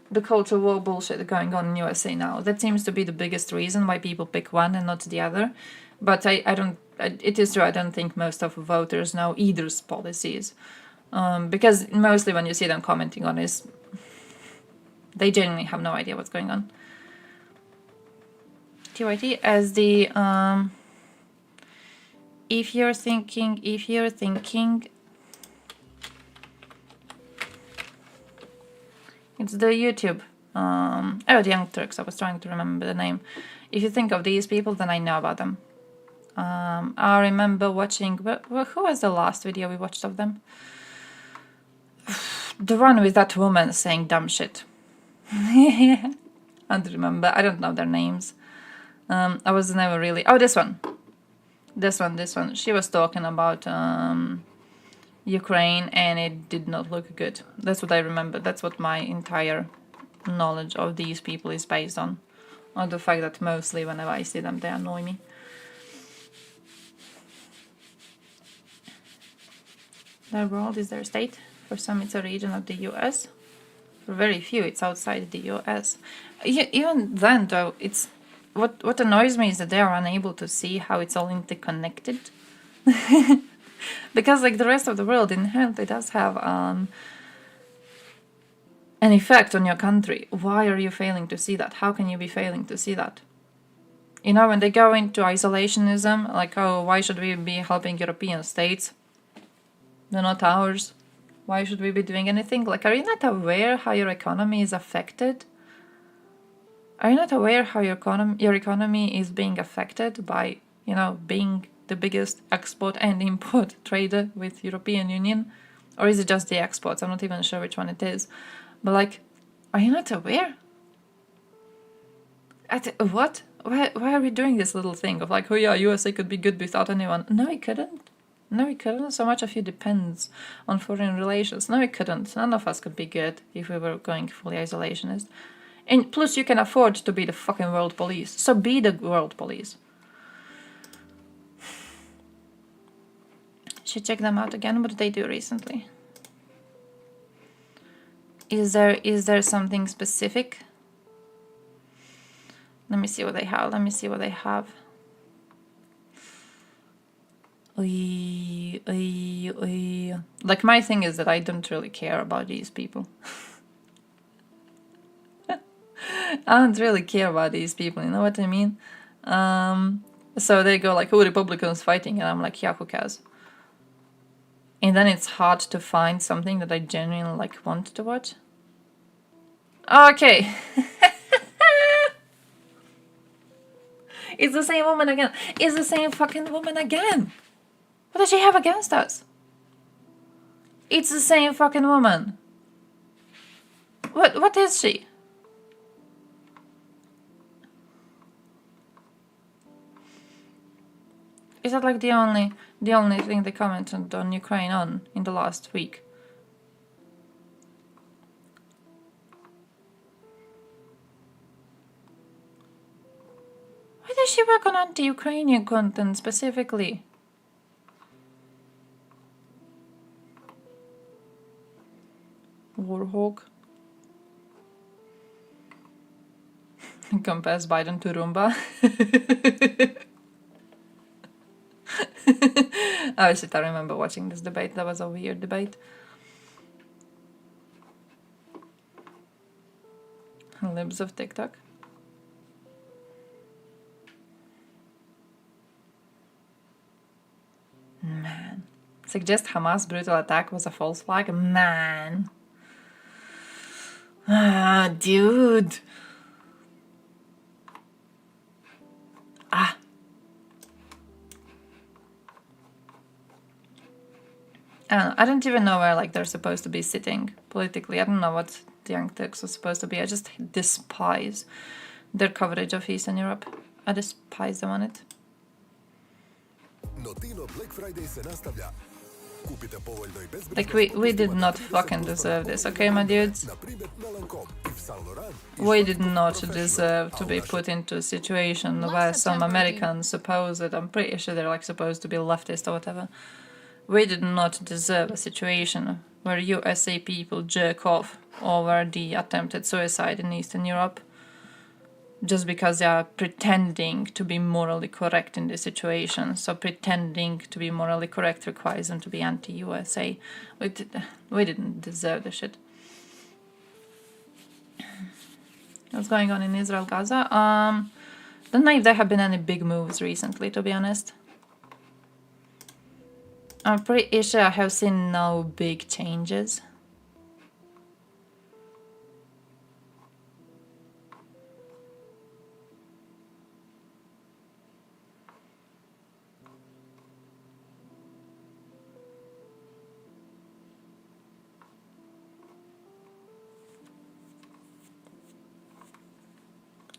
the cultural war bullshit going on in USA now. That seems to be the biggest reason why people pick one and not the other. But it is true, I don't think most of voters know either's policies. Because mostly when you see them commenting on it, they genuinely have no idea what's going on. TYT as the, if you're thinking, it's the YouTube, the Young Turks, I was trying to remember the name. If you think of these people, then I know about them. I remember watching, who was the last video we watched of them? The one with that woman saying dumb shit. I don't remember, I don't know their names. I was never really, oh, this one. She was talking about Ukraine and it did not look good. That's what I remember. That's what my entire knowledge of these people is based on the fact that mostly whenever I see them, they annoy me. Their world is their state. For some, it's a region of the US. For very few, it's outside the US. Even then, though, it's what annoys me is that they are unable to see how it's all interconnected. Because, like, the rest of the world inherently does have an effect on your country. Why are you failing to see that? How can you be failing to see that? You know, when they go into isolationism, like, oh, why should we be helping European states? They're not ours. Why should we be doing anything? Like, are you not aware how your economy is affected? Are you not aware how your economy is being affected by, you know, being the biggest export and import trader with European Union? Or is it just the exports? I'm not even sure which one it is. But, like, are you not aware? What? Why are we doing this little thing of like, oh yeah, USA could be good without anyone? No, it couldn't. No, it couldn't. So much of you depends on foreign relations. No, it couldn't. None of us could be good if we were going fully isolationist. And plus, you can afford to be the fucking world police. So be the world police. Should check them out again. What did they do recently? Is there something specific? Let me see what they have. Like, my thing is that I don't really care about these people. I don't really care about these people, you know what I mean? So they go like, oh, Republicans fighting, and I'm like, yeah, who cares? And then it's hard to find something that I genuinely like want to watch. Okay. It's the same woman again. It's the same fucking woman again. What does she have against us? It's the same fucking woman. What is she? Is that like the only thing they commented on Ukraine on in the last week? Why does she work on anti-Ukrainian content specifically? Warhawk. Compares Biden to Roomba. Oh shit, I remember watching this debate. That was a weird debate. Libs of TikTok. Man. Suggest Hamas brutal attack was a false flag? Man. Ah, dude. I don't even know where like they're supposed to be sitting politically. I don't know what the Young Turks are supposed to be. I just despise their coverage of Eastern Europe. I despise them on it. Like we did not fucking deserve this, okay, my dudes? We did not deserve to be put into a situation where some Americans supposed, I'm pretty sure they're like supposed to be leftist or whatever. We did not deserve a situation where USA people jerk off over the attempted suicide in Eastern Europe just because they are pretending to be morally correct in this situation. So pretending to be morally correct requires them to be anti-USA. We didn't deserve this shit. What's going on in Israel, Gaza? Don't know if there have been any big moves recently, to be honest. I'm pretty sure I have seen no big changes.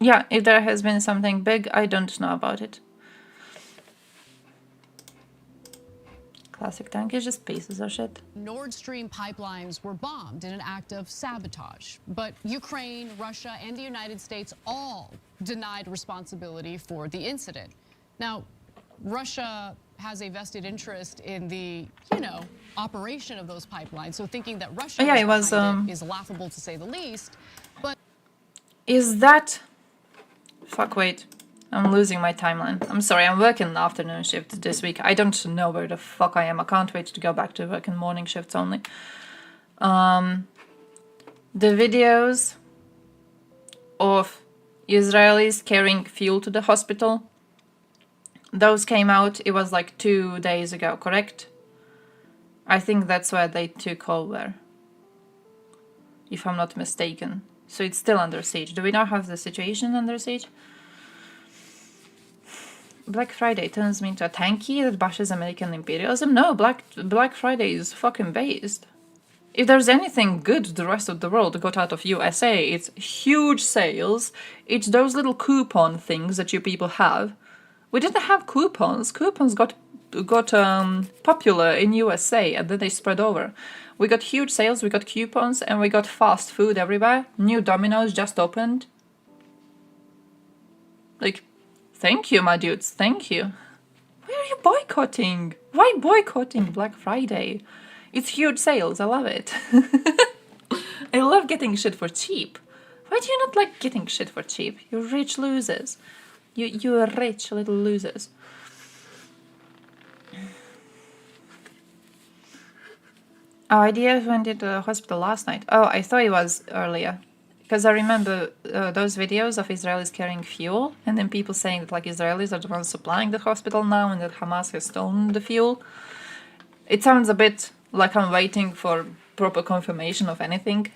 Yeah, if there has been something big, I don't know about it. Classic tank is just pieces of shit. Nord Stream pipelines were bombed in an act of sabotage. But Ukraine, Russia, and the United States all denied responsibility for the incident. Now, Russia has a vested interest in the, operation of those pipelines. So thinking that Russia is laughable to say the least. But is that... Fuck, wait. I'm losing my timeline. I'm sorry, I'm working the afternoon shift this week. I don't know where the fuck I am. I can't wait to go back to work in morning shifts only. The videos of Israelis carrying fuel to the hospital, those came out, it was like 2 days ago, correct? I think that's where they took over, if I'm not mistaken. So it's still under siege. Do we now have the situation under siege? Black Friday turns me into a tanky that bashes American imperialism? No, Black Friday is fucking based. If there's anything good the rest of the world got out of USA, it's huge sales. It's those little coupon things that you people have. We didn't have coupons. Coupons got popular in USA and then they spread over. We got huge sales, we got coupons, and we got fast food everywhere. New Domino's just opened. Like, thank you, my dudes, thank you. Why are you boycotting? Why boycotting Black Friday? It's huge sales, I love it. I love getting shit for cheap. Why do you not like getting shit for cheap? You rich losers. You rich little losers. Oh, idea went into the hospital last night. Oh, I thought it was earlier. Because I remember those videos of Israelis carrying fuel, and then people saying that like Israelis are the ones supplying the hospital now and that Hamas has stolen the fuel. It sounds a bit like I'm waiting for proper confirmation of anything.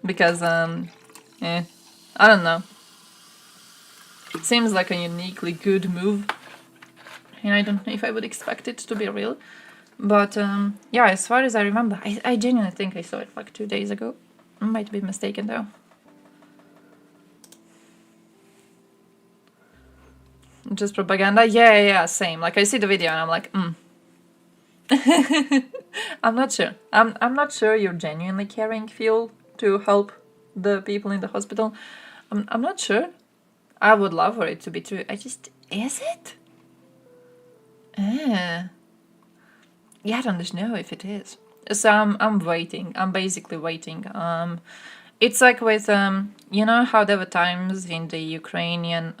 Because, I don't know. It seems like a uniquely good move. And I don't know if I would expect it to be real. But, yeah, as far as I remember, I genuinely think I saw it like 2 days ago. I might be mistaken, though. Just propaganda? Yeah, same. Like, I see the video and I'm like, I'm not sure. I'm not sure you're genuinely carrying fuel to help the people in the hospital. I'm not sure. I would love for it to be true. Is it? Yeah, I don't know if it is. So I'm waiting. I'm basically waiting. It's like with you know how there were times in the Ukrainian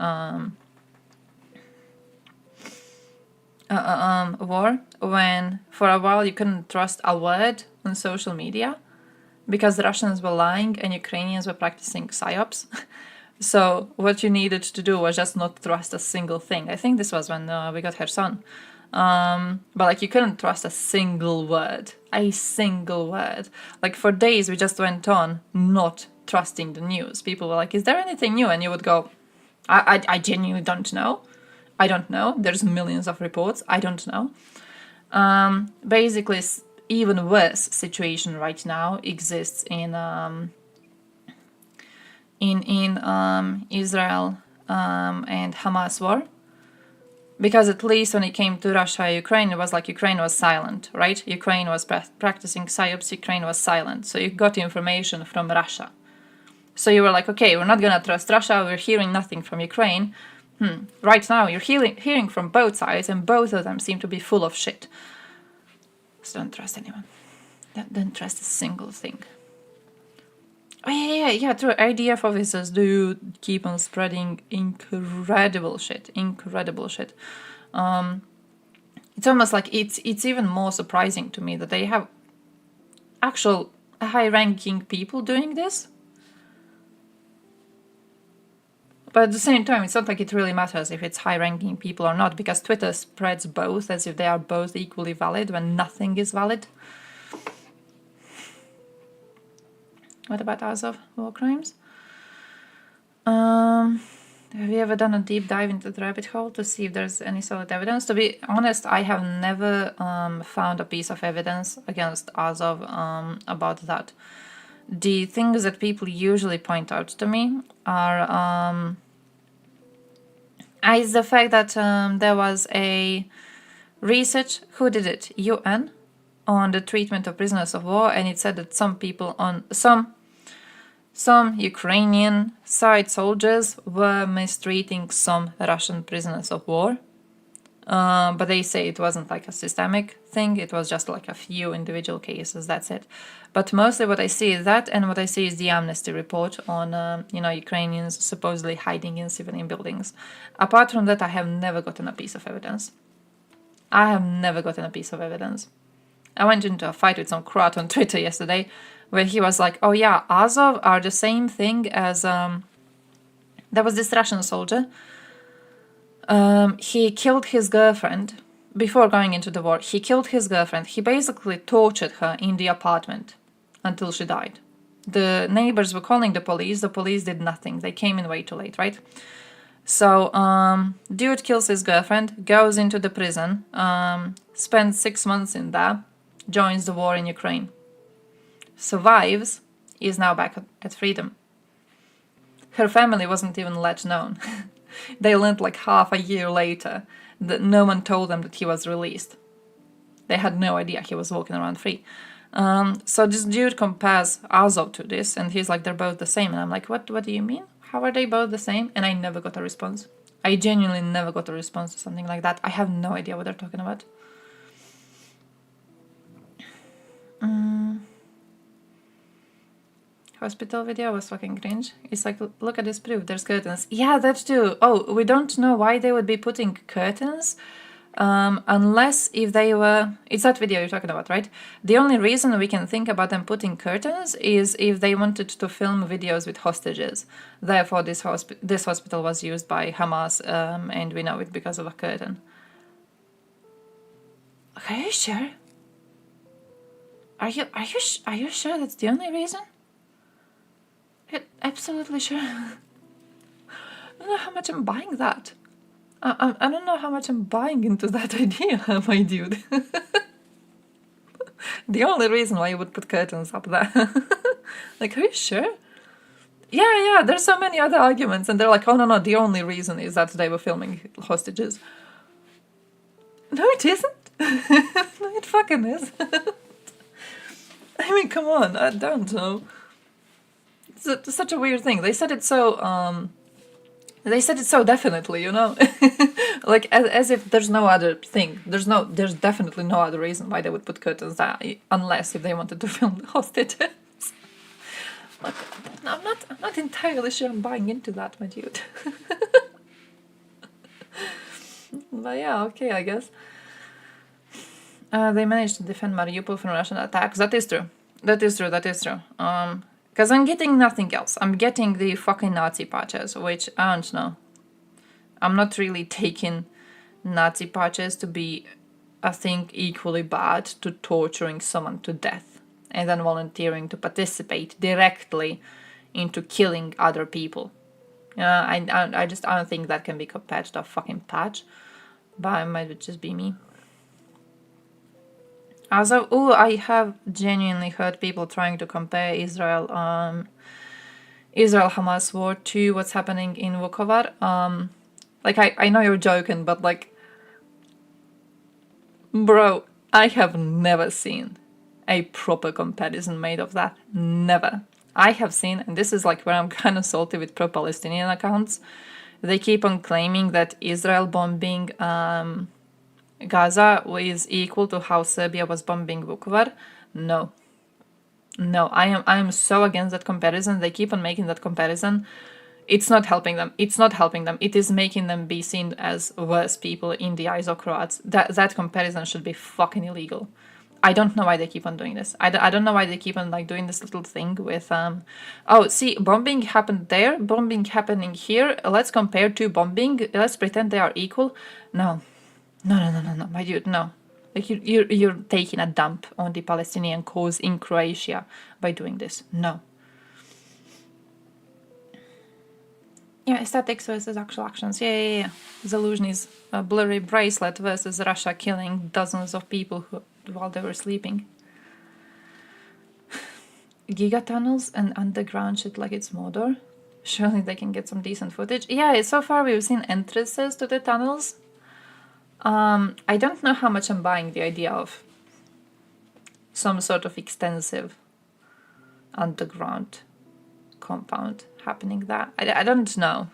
war when for a while you couldn't trust a word on social media because the Russians were lying and Ukrainians were practicing psyops. So what you needed to do was just not trust a single thing. I think this was when we got Kherson. But like you couldn't trust a single word. Like for days we just went on not trusting the news. People were like, is there anything new? And you would go, I genuinely don't know. I don't know. There's millions of reports. I don't know. Basically, even worse situation right now exists in Israel and Hamas war. Because at least when it came to Russia, Ukraine, it was like Ukraine was silent, right? Ukraine was practicing psyops, Ukraine was silent. So you got information from Russia. So you were like, okay, we're not going to trust Russia, we're hearing nothing from Ukraine. Right now, you're hearing from both sides, and both of them seem to be full of shit. So don't trust anyone. Don't trust a single thing. Oh, yeah, true. IDF officers do keep on spreading incredible shit. It's almost like it's even more surprising to me that they have actual high-ranking people doing this. But at the same time, it's not like it really matters if it's high-ranking people or not, because Twitter spreads both as if they are both equally valid when nothing is valid. What about Azov war crimes? Have you ever done a deep dive into the rabbit hole to see if there's any solid evidence? To be honest, I have never found a piece of evidence against Azov about that. The things that people usually point out to me are is the fact that there was a research, who did it? UN, on the treatment of prisoners of war, and it said that some people on some Ukrainian side soldiers were mistreating some Russian prisoners of war. But they say it wasn't like a systemic thing, it was just like a few individual cases, that's it. But mostly what I see is that, and what I see is the Amnesty report on, Ukrainians supposedly hiding in civilian buildings. Apart from that, I have never gotten a piece of evidence. I went into a fight with some Croat on Twitter yesterday, where he was like, oh yeah, Azov are the same thing as, there was this Russian soldier. He killed his girlfriend before going into the war. He killed his girlfriend. He basically tortured her in the apartment until she died. The neighbors were calling the police. The police did nothing. They came in way too late, right? So, dude kills his girlfriend, goes into the prison, spends 6 months in there, joins the war in Ukraine. Survives, is now back at freedom. Her family wasn't even let known. They learned like half a year later that no one told them that he was released. They had no idea he was walking around free. So this dude compares Azov to this, and he's like, they're both the same. And I'm like, what do you mean? How are they both the same? And I never got a response. I genuinely never got a response to something like that. I have no idea what they're talking about. Hospital video was fucking cringe. It's like, look at this proof, there's curtains. Yeah, that too. Oh, we don't know why they would be putting curtains. Unless if they were... It's that video you're talking about, right? The only reason we can think about them putting curtains is if they wanted to film videos with hostages. Therefore, this hospital was used by Hamas, and we know it because of a curtain. Are you sure? Are you sure that's the only reason? Absolutely sure. I don't know how much I'm buying that. I don't know how much I'm buying into that idea, my dude. The only reason why you would put curtains up there. Like, are you sure? Yeah, there's so many other arguments, and they're like, oh no, the only reason is that they were filming hostages. No, it isn't. No, it fucking is. I mean, come on, I don't know. It's such a weird thing. They said it so definitely, you know? Like, as if there's no other thing. There's definitely no other reason why they would put curtains there, unless if they wanted to film the hostages. Like, I'm not entirely sure I'm buying into that, my dude. But yeah, okay, I guess. They managed to defend Mariupol from Russian attacks. That is true. Because I'm getting nothing else. I'm getting the fucking Nazi patches, which, I don't know. I'm not really taking Nazi patches to be I think, equally bad to torturing someone to death and then volunteering to participate directly into killing other people. I don't think that can be compared to a fucking patch, but it might just be me. Also, I have genuinely heard people trying to compare Israel-Hamas war to what's happening in Vukovar. Like, I know you're joking, but like, bro, I have never seen a proper comparison made of that. Never. I have seen, and this is like where I'm kind of salty with pro-Palestinian accounts, they keep on claiming that Israel bombing Gaza is equal to how Serbia was bombing Vukovar. No, I am so against that comparison. They keep on making that comparison. It's not helping them. It is making them be seen as worse people in the eyes of Croats. That comparison should be fucking illegal. I don't know why they keep on doing this. I don't know why they keep on like doing this little thing with oh, see, bombing happened there, bombing happening here. Let's compare two bombing. Let's pretend they are equal. No, my dude, no. Like you're taking a dump on the Palestinian cause in Croatia by doing this. No. Yeah, statics versus actual actions. Yeah. Zelensky's blurry bracelet versus Russia killing dozens of people while they were sleeping. Gigatunnels and underground shit like it's Mordor. Surely they can get some decent footage. Yeah, so far we've seen entrances to the tunnels. I don't know how much I'm buying the idea of some sort of extensive underground compound happening there. I don't know.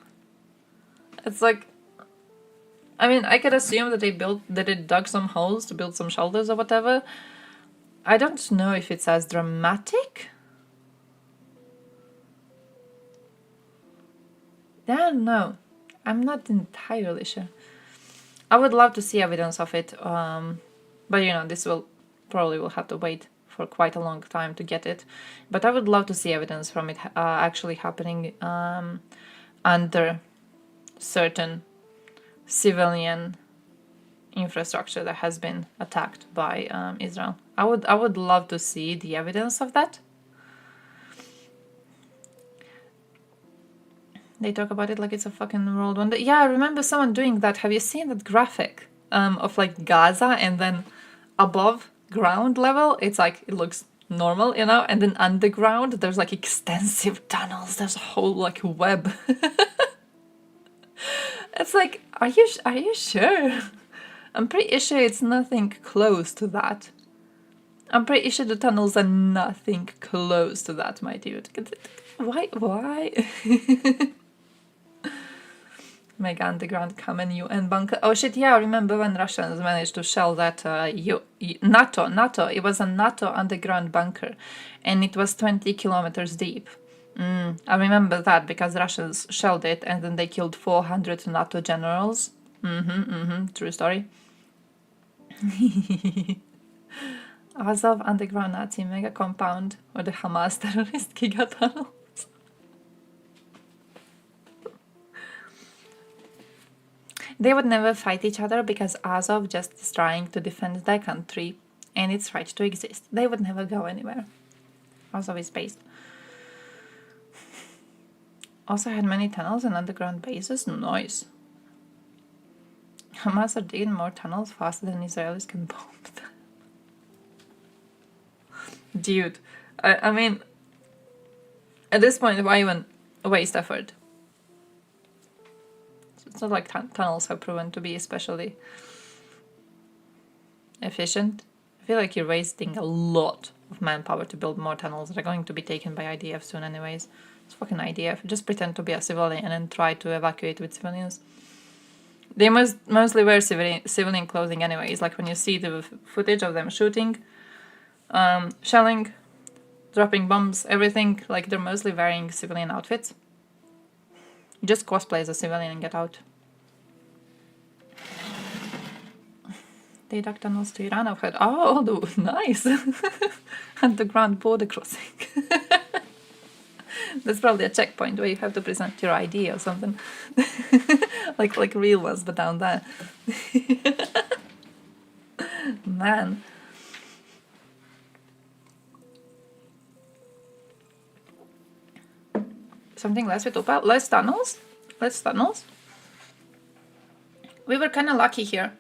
It's like, I mean, I could assume that they dug some holes to build some shelters or whatever. I don't know if it's as dramatic. I don't know. I'm not entirely sure. I would love to see evidence of it, but you know, this will have to wait for quite a long time to get it. But I would love to see evidence from it actually happening under certain civilian infrastructure that has been attacked by Israel. I would love to see the evidence of that. They talk about it like it's a fucking world wonder. Yeah, I remember someone doing that. Have you seen that graphic of like Gaza and then above ground level, it's like, it looks normal, you know, and then underground, there's like extensive tunnels. There's a whole like web. It's like, are you sure? I'm pretty sure it's nothing close to that. I'm pretty sure the tunnels are nothing close to that, my dude. Why? Mega underground common UN bunker. Oh shit, yeah, I remember when Russians managed to shell that NATO. It was a NATO underground bunker and it was 20 kilometers deep. I remember that because Russians shelled it and then they killed 400 NATO generals. True story. Azov underground Nazi mega compound or the Hamas terrorist gigatunnel. They would never fight each other because Azov just is trying to defend their country and its right to exist. They would never go anywhere. Azov is based. Also had many tunnels and underground bases. Nice. Hamas are digging more tunnels faster than Israelis can bomb them. Dude, I mean, at this point, why even waste effort? It's not like tunnels have proven to be especially efficient. I feel like you're wasting a lot of manpower to build more tunnels that are going to be taken by IDF soon anyways. It's fucking IDF. Just pretend to be a civilian and then try to evacuate with civilians. They mostly wear civilian clothing anyways. Like when you see the footage of them shooting, shelling, dropping bombs, everything, like they're mostly wearing civilian outfits. You just cosplay as a civilian and get out. They dug tunnels to Iran. I've heard. Oh, nice! Underground border crossing. That's probably a checkpoint where you have to present your ID or something. like real ones, but down there. Man. Something less with Opal? Less tunnels? Less tunnels? We were kind of lucky here.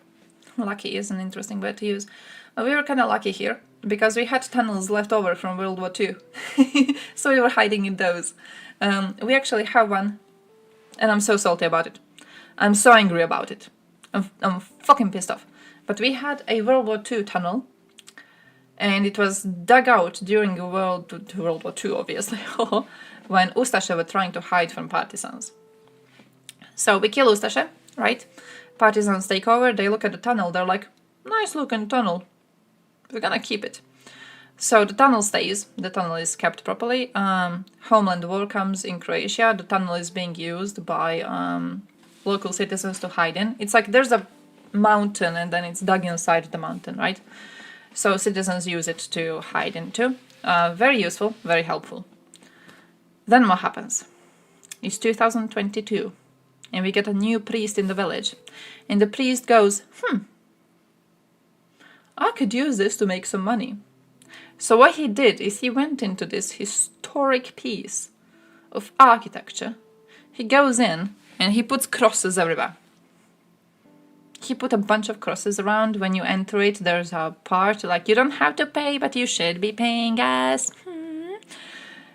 Lucky is an interesting word to use. But we were kind of lucky here because we had tunnels left over from World War II. So we were hiding in those. We actually have one, and I'm so salty about it. I'm so angry about it. I'm fucking pissed off. But we had a World War II tunnel, and it was dug out during World War II, obviously, when Ustashe were trying to hide from partisans. So we kill Ustashe, right? Partisans take over, they look at the tunnel, they're like, nice looking tunnel, we're gonna keep it. So the tunnel stays, the tunnel is kept properly. Homeland War comes in Croatia, the tunnel is being used by local citizens to hide in. It's like there's a mountain and then it's dug inside the mountain, right? So citizens use it to hide into. Very useful, very helpful. Then what happens? It's 2022 and we get a new priest in the village. And the priest goes, I could use this to make some money. So what he did is he went into this historic piece of architecture. He goes in and he puts crosses everywhere. He put a bunch of crosses around. When you enter it, there's a part like, you don't have to pay, but you should be paying us.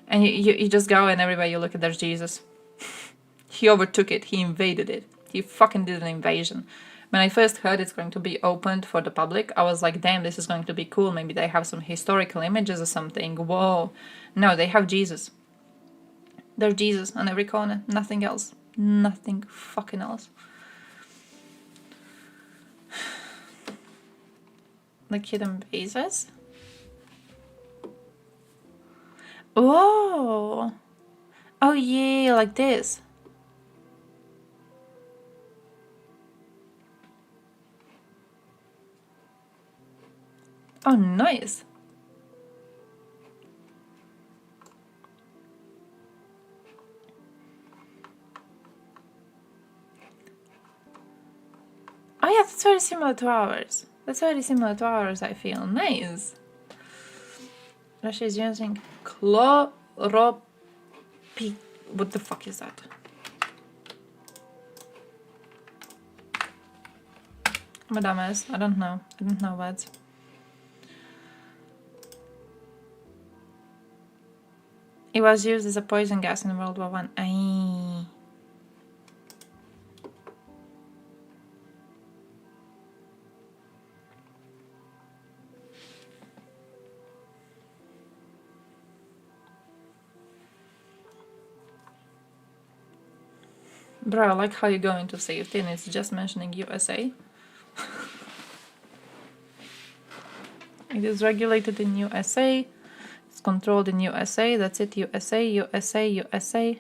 And you just go and everywhere you look at, there's Jesus. He overtook it. He invaded it. He fucking did an invasion. When I first heard it's going to be opened for the public, I was like, damn, this is going to be cool. Maybe they have some historical images or something. Whoa. No, they have Jesus. There's Jesus on every corner. Nothing else. Nothing fucking else. Like hidden bases. Whoa. Oh yeah, like this. Oh, nice. Oh yeah, that's very similar to ours. That's very similar to ours, I feel. Nice. Russia is using chloropi... What the fuck is that? I'm a dumbass. I don't know. I don't know words. It was used as a poison gas in World War One. Aye. Bro, I like how you go into safety and it's just mentioning USA. It is regulated in USA. It's controlled in USA. That's it. USA, USA, USA.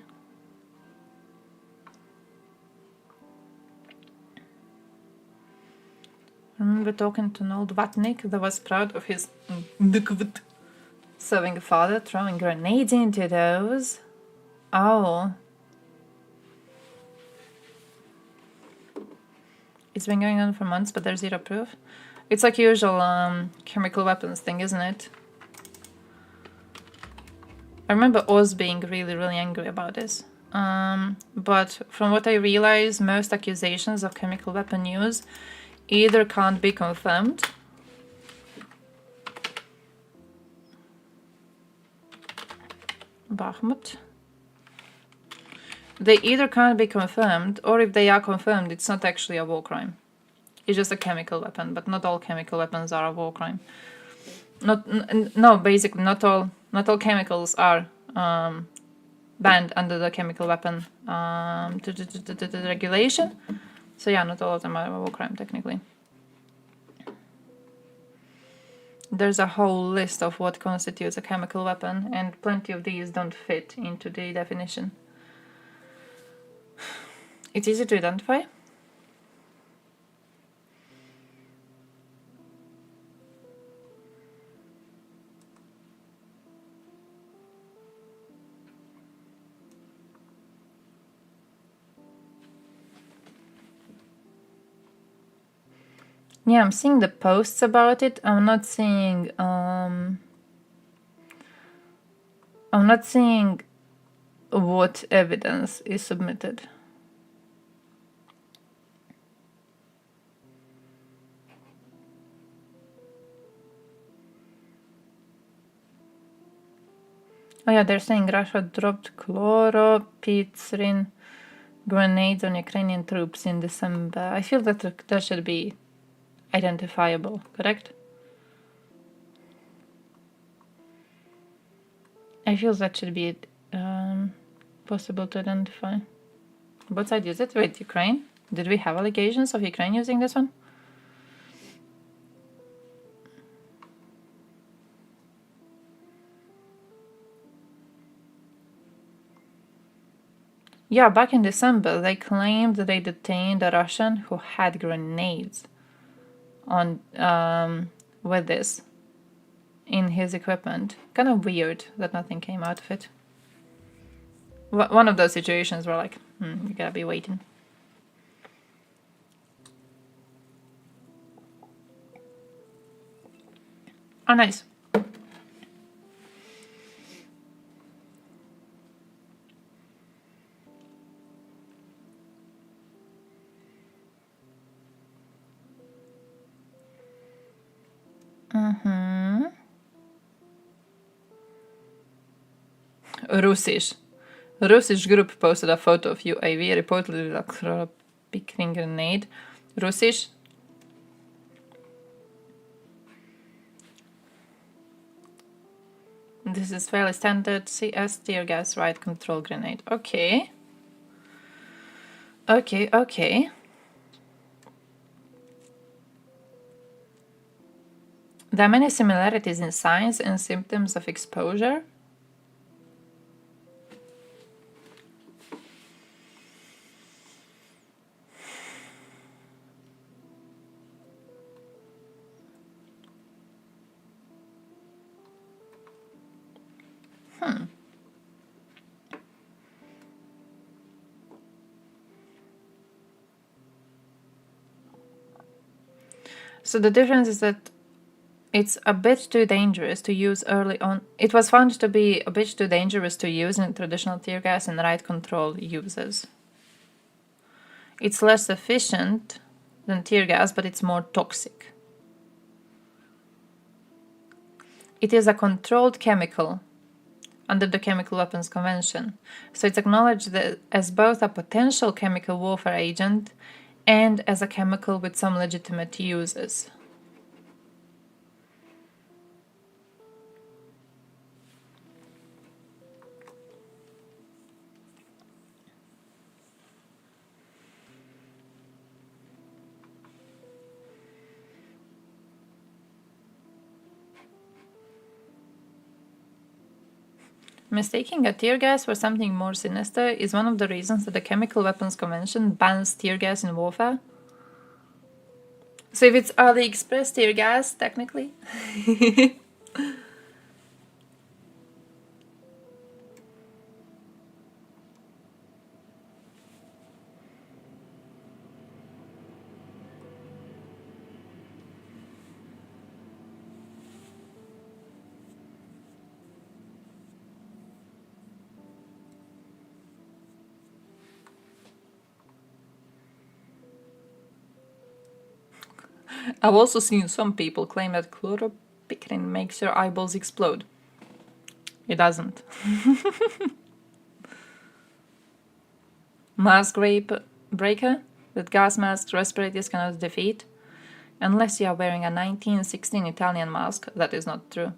I remember talking to an old Vatnik that was proud of his serving a father, throwing grenades into those. Oh. It's been going on for months, but there's zero proof. It's like usual chemical weapons thing, isn't it? I remember Oz being really, really angry about this. But from what I realize, most accusations of chemical weapon use either can't be confirmed Bakhmut. They either can't be confirmed, or if they are confirmed, it's not actually a war crime. It's just a chemical weapon, but not all chemical weapons are a war crime. No, basically, not all chemicals are banned under the chemical weapon regulation. So yeah, not all of them are a war crime, technically. There's a whole list of what constitutes a chemical weapon, and plenty of these don't fit into the definition. It's easy to identify. Yeah, I'm seeing the posts about it. I'm not seeing what evidence is submitted. Oh yeah, they're saying Russia dropped chloropyrin grenades on Ukrainian troops in December. I feel that that should be identifiable, correct? I feel that should be possible to identify. What side is it? Wait, Ukraine? Did we have allegations of Ukraine using this one? Yeah, back in December, they claimed that they detained a Russian who had grenades on with this in his equipment. Kind of weird that nothing came out of it. One of those situations where, like, you gotta be waiting. Oh, nice. Russisch group posted a photo of UAV reportedly with a chloropyrin grenade. Russisch. This is fairly standard CS tear gas riot control grenade. Okay. Okay. There are many similarities in signs and symptoms of exposure. So the difference is that it's a bit too dangerous to use early on. It was found to be a bit too dangerous to use in traditional tear gas and riot control uses. It's less efficient than tear gas, but it's more toxic. It is a controlled chemical under the Chemical Weapons Convention, so it's acknowledged as both a potential chemical warfare agent and as a chemical with some legitimate uses. Mistaking a tear gas for something more sinister is one of the reasons that the Chemical Weapons Convention bans tear gas in warfare. So if it's AliExpress tear gas, technically. I've also seen some people claim that chloropyrin makes your eyeballs explode. It doesn't. Mask breaker that gas masks respirators cannot defeat. Unless you are wearing a 1916 Italian mask, that is not true.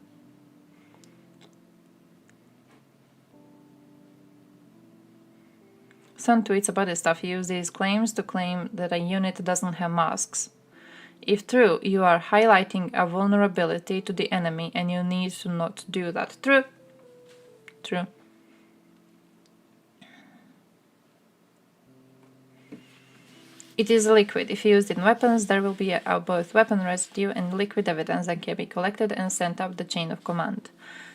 Some tweets about this stuff use these claims to claim that a unit doesn't have masks. If true, you are highlighting a vulnerability to the enemy and you need to not do that. True. True. It is a liquid. If used in weapons, there will be both weapon residue and liquid evidence that can be collected and sent up the chain of command.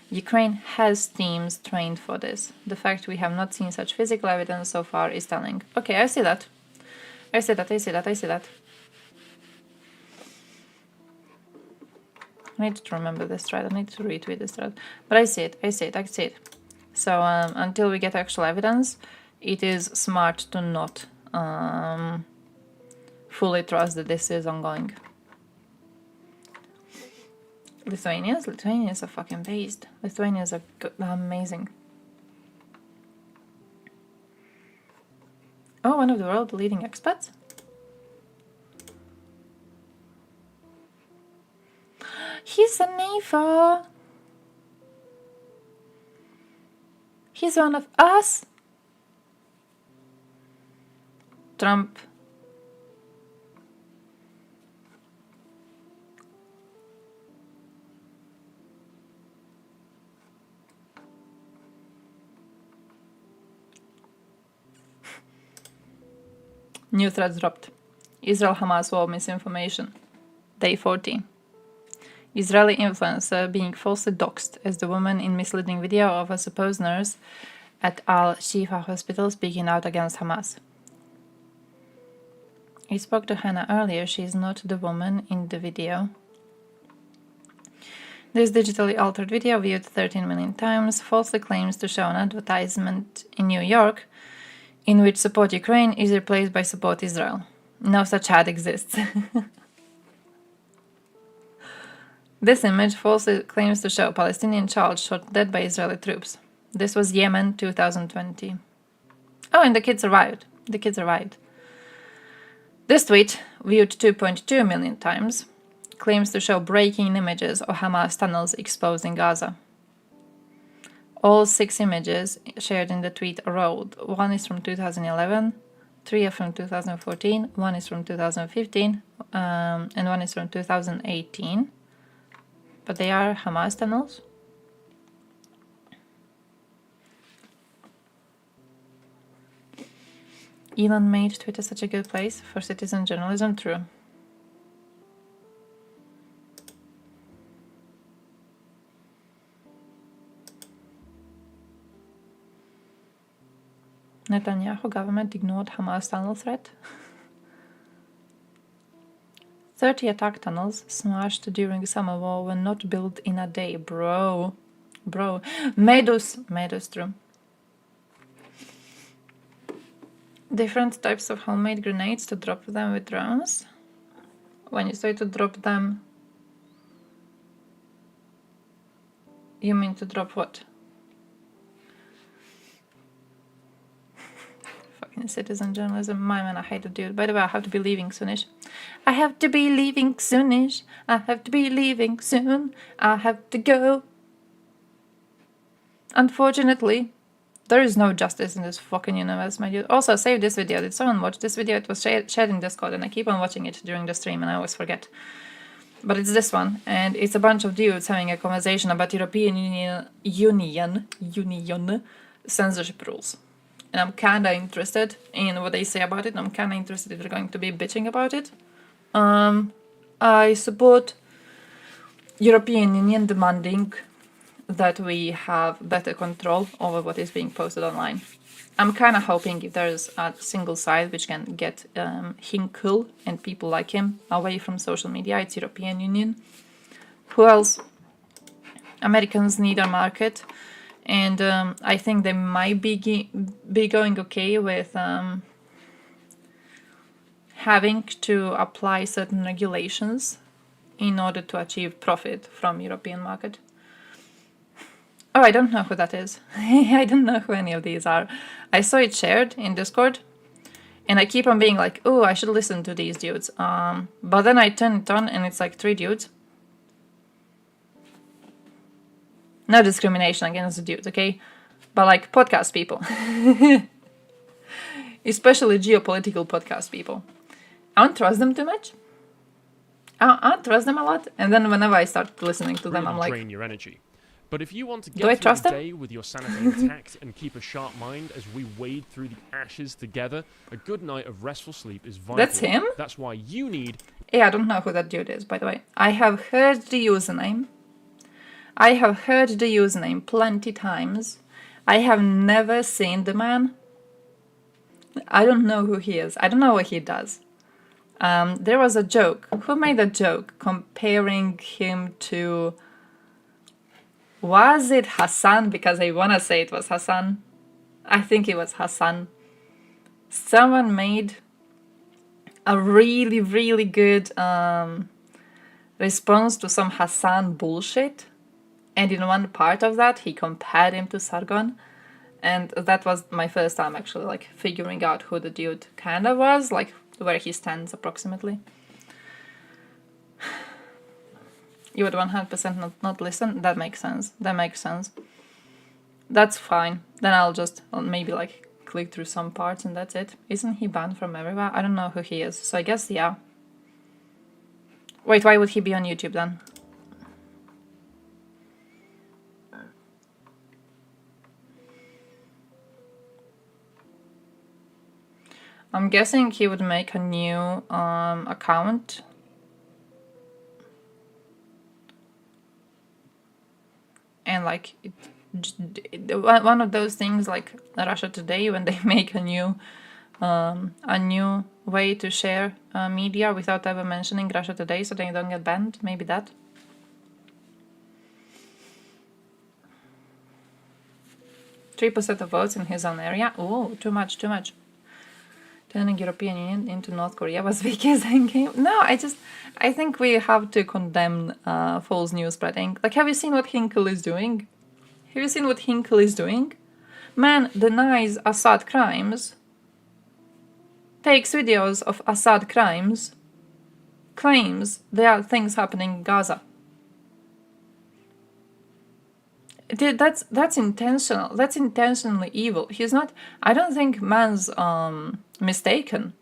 Ukraine has teams trained for this. The fact we have not seen such physical evidence so far is telling. Okay, I see that. I see that. I need to remember this thread. I need to retweet this thread. But I see it. So until we get actual evidence, it is smart to not fully trust that this is ongoing. Lithuanians are fucking based. Lithuanians are amazing. Oh, one of the world's leading expats? He's a neighbor. He's one of us. Trump. New threads dropped. Israel-Hamas war misinformation. Day 40. Israeli influencer being falsely doxxed as the woman in misleading video of a supposed nurse at Al-Shifa hospital speaking out against Hamas. I spoke to Hannah earlier. She is not the woman in the video. This digitally altered video, viewed 13 million times, falsely claims to show an advertisement in New York in which support Ukraine is replaced by support Israel. No such ad exists. This image falsely claims to show a Palestinian child shot dead by Israeli troops. This was Yemen 2020. Oh, and the kid survived. This tweet, viewed 2.2 million times, claims to show breaking images of Hamas tunnels exposed in Gaza. All 6 images shared in the tweet are old. One is from 2011, 3 are from 2014, 1 is from 2015, and 1 is from 2018. But they are Hamas tunnels. Elon made Twitter such a good place for citizen journalism. True. Netanyahu government ignored Hamas tunnel threat. 30 attack tunnels smashed during summer war were not built in a day, bro. Medus, true. Different types of homemade grenades to drop them with drones. When you say to drop them, you mean to drop what? Fucking citizen journalism. My man, I hate to do it. By the way, I have to be leaving soonish. I have to be leaving soonish. I have to be leaving soon. I have to go. Unfortunately, there is no justice in this fucking universe, my dude. Also, save this video. Did someone watch this video? It was shared in Discord, and I keep on watching it during the stream, and I always forget. But it's this one, and it's a bunch of dudes having a conversation about European Union censorship rules. And I'm kinda interested in what they say about it. I'm kinda interested if they're going to be bitching about it. I support European Union demanding that we have better control over what is being posted online. I'm kind of hoping if there's a single site which can get Hinkle and people like him away from social media, it's European Union. Who else? Americans need our market, and I think they might be going okay with having to apply certain regulations in order to achieve profit from European market. Oh, I don't know who that is. I don't know who any of these are. I saw it shared in Discord, and I keep on being like, oh, I should listen to these dudes. But then I turn it on, and it's like 3 dudes. No discrimination against the dudes, okay? But like podcast people. Especially geopolitical podcast people. I don't trust them too much. I don't trust them a lot. And then whenever I start listening to them, I'm like, drain your energy. But if you want to Do I get through trust the them? day with your sanity intact and keep a sharp mind as we wade through the ashes together, a good night of restful sleep is vital. That's him? That's why you need... yeah, I don't know who that dude is, by the way. I have heard the username. Plenty times. I have never seen the man. I don't know who he is. I don't know what he does. There was a joke. Who made a joke comparing him to... Was it Hassan? Because I want to say it was Hassan. I think it was Hassan. Someone made a really, really good response to some Hassan bullshit. And in one part of that, he compared him to Sargon. And that was my first time actually like figuring out who the dude kind of was, like where he stands approximately. You would 100% not listen? That makes sense. That makes sense. That's fine. Then I'll maybe like click through some parts and that's it. Isn't he banned from everywhere? I don't know who he is. So I guess, yeah. Wait, why would he be on YouTube then? I'm guessing he would make a new account. And like one of those things like Russia Today, when they make a new way to share media without ever mentioning Russia Today so they don't get banned. Maybe that. %3 of votes in his own area. Oh, too much, too much. Turning European Union into North Korea was Vicky's endgame. No, I think we have to condemn false news spreading. Like, have you seen what Hinkle is doing? Have you seen what Hinkle is doing? Man denies Assad crimes, takes videos of Assad crimes, claims there are things happening in Gaza. That's intentional. That's intentionally evil. He's not... I don't think man's mistaken.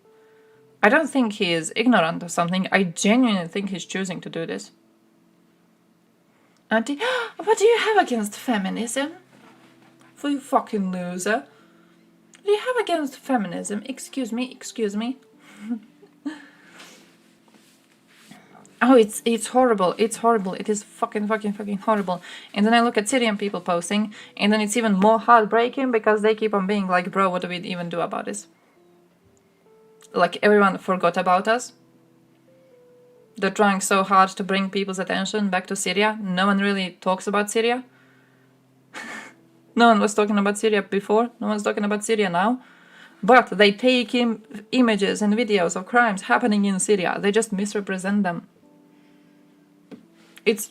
I don't think he is ignorant of something. I genuinely think he's choosing to do this. Auntie, what do you have against feminism? For you fucking loser. What do you have against feminism? Excuse me, excuse me. Oh, it's horrible. It's horrible. It is fucking horrible. And then I look at Syrian people posting, and then it's even more heartbreaking because they keep on being like, bro, what do we even do about this? Like, everyone forgot about us. They're trying so hard to bring people's attention back to Syria. No one really talks about Syria. No one was talking about Syria before. No one's talking about Syria now. But they take images and videos of crimes happening in Syria. They just misrepresent them. It's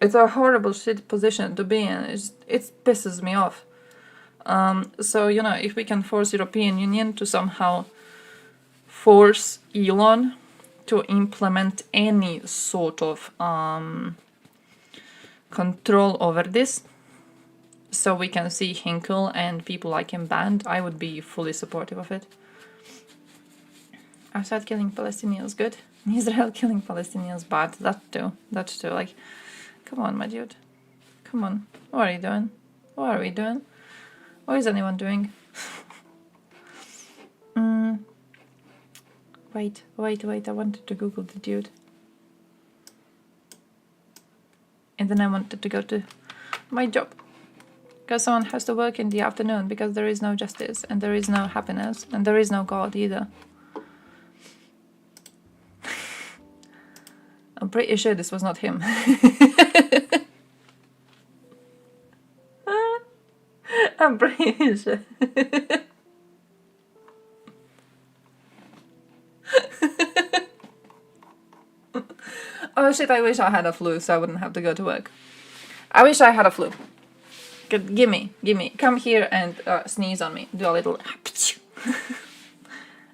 a horrible shit position to be in. It pisses me off. So, you know, if we can force European Union to somehow force Elon to implement any sort of control over this, so we can see Hinkle and people like him banned, I would be fully supportive of it. Assad killing Palestinians good. Israel killing Palestinians bad. That too. Like, come on, my dude. Come on. What are you doing? What are we doing? What is anyone doing? Wait. I wanted to Google the dude. And then I wanted to go to my job. Because someone has to work in the afternoon because there is no justice and there is no happiness and there is no God either. I'm pretty sure this was not him. I'm pretty sure. Oh shit, I wish I had a flu so I wouldn't have to go to work. I wish I had a flu. Gimme. Come here and sneeze on me. Do a little...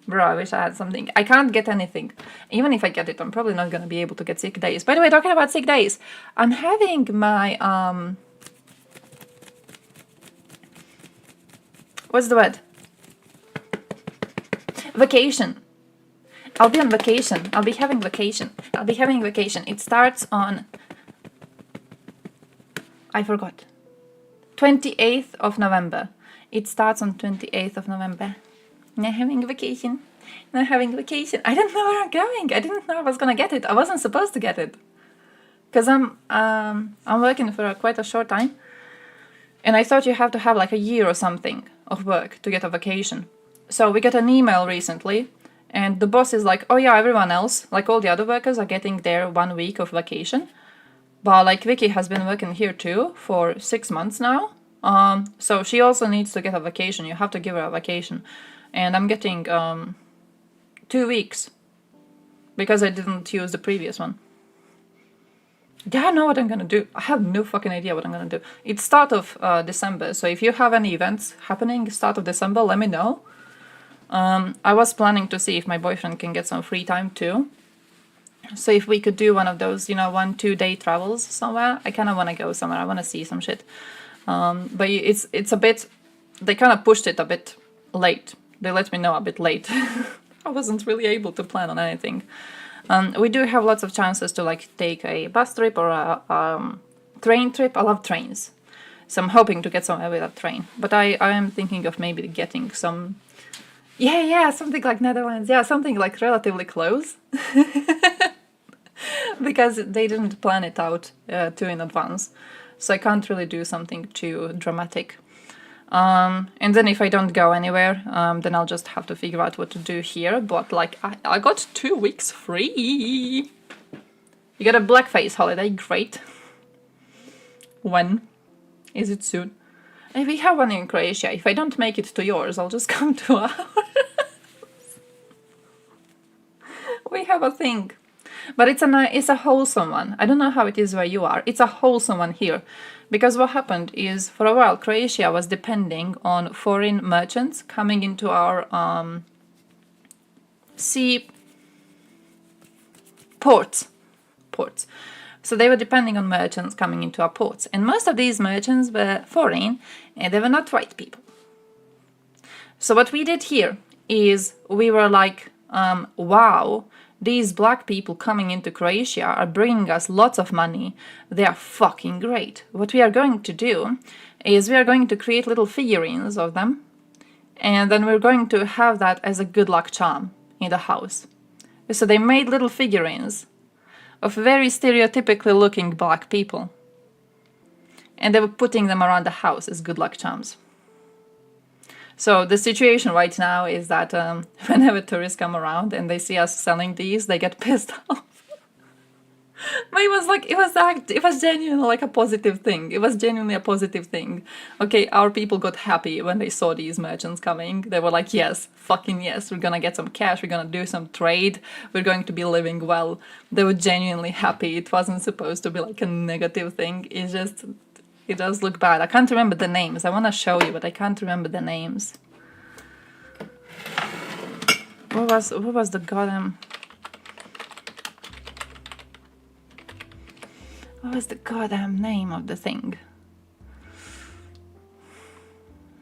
Bro, I wish I had something. I can't get anything. Even if I get it, I'm probably not gonna be able to get sick days. By the way, talking about sick days, I'm having my... What's the word? Vacation. I'll be on vacation. I'll be having vacation. It starts on... I forgot. 28th of November. It starts on 28th of November. Not having vacation. I didn't know where I'm going. I didn't know I was gonna get it. I wasn't supposed to get it. Because I'm working for quite a short time. And I thought you have to have like a year or something of work to get a vacation. So we got an email recently. And the boss is like, oh yeah, everyone else, like all the other workers are getting their 1 week of vacation. But like Vicky has been working here too for 6 months now. So she also needs to get a vacation. You have to give her a vacation. And I'm getting 2 weeks because I didn't use the previous one. Yeah, I know what I'm gonna do. I have no fucking idea what I'm gonna do. It's start of December, so if you have any events happening start of December, let me know. I was planning to see if my boyfriend can get some free time too. So if we could do one of those, you know, 1-2 day travels somewhere, I kind of want to go somewhere. I want to see some shit. But it's a bit, they kind of pushed it a bit late. They let me know a bit late. I wasn't really able to plan on anything. We do have lots of chances to like take a bus trip or a train trip. I love trains. So I'm hoping to get somewhere with a train. But I am thinking of maybe getting some... Yeah, something like Netherlands. Yeah, something like relatively close. Because they didn't plan it out too in advance. So I can't really do something too dramatic. And then if I don't go anywhere, then I'll just have to figure out what to do here. But like, I got 2 weeks free. You got a blackface holiday, great. When? Is it soon? And we have one in Croatia. If I don't make it to yours, I'll just come to ours. We have a thing. But it's a wholesome one. I don't know how it is where you are. It's a wholesome one here. Because what happened is, for a while, Croatia was depending on foreign merchants coming into our sea ports. So they were depending on merchants coming into our ports. And most of these merchants were foreign, and they were not white people. So what we did here is we were like, wow, these black people coming into Croatia are bringing us lots of money. They are fucking great. What we are going to do is we are going to create little figurines of them. And then we're going to have that as a good luck charm in the house. So they made little figurines of very stereotypically looking black people. And they were putting them around the house as good luck charms. So the situation right now is that whenever tourists come around and they see us selling these, they get pissed off. But it was genuinely like a positive thing. It was genuinely a positive thing. Okay, our people got happy when they saw these merchants coming. They were like, yes, fucking yes, we're gonna get some cash, we're gonna do some trade, we're going to be living well. They were genuinely happy. It wasn't supposed to be like a negative thing. It's just, it does look bad. I can't remember the names. I want to show you, but I can't remember the names. What was the goddamn... What was the goddamn name of the thing?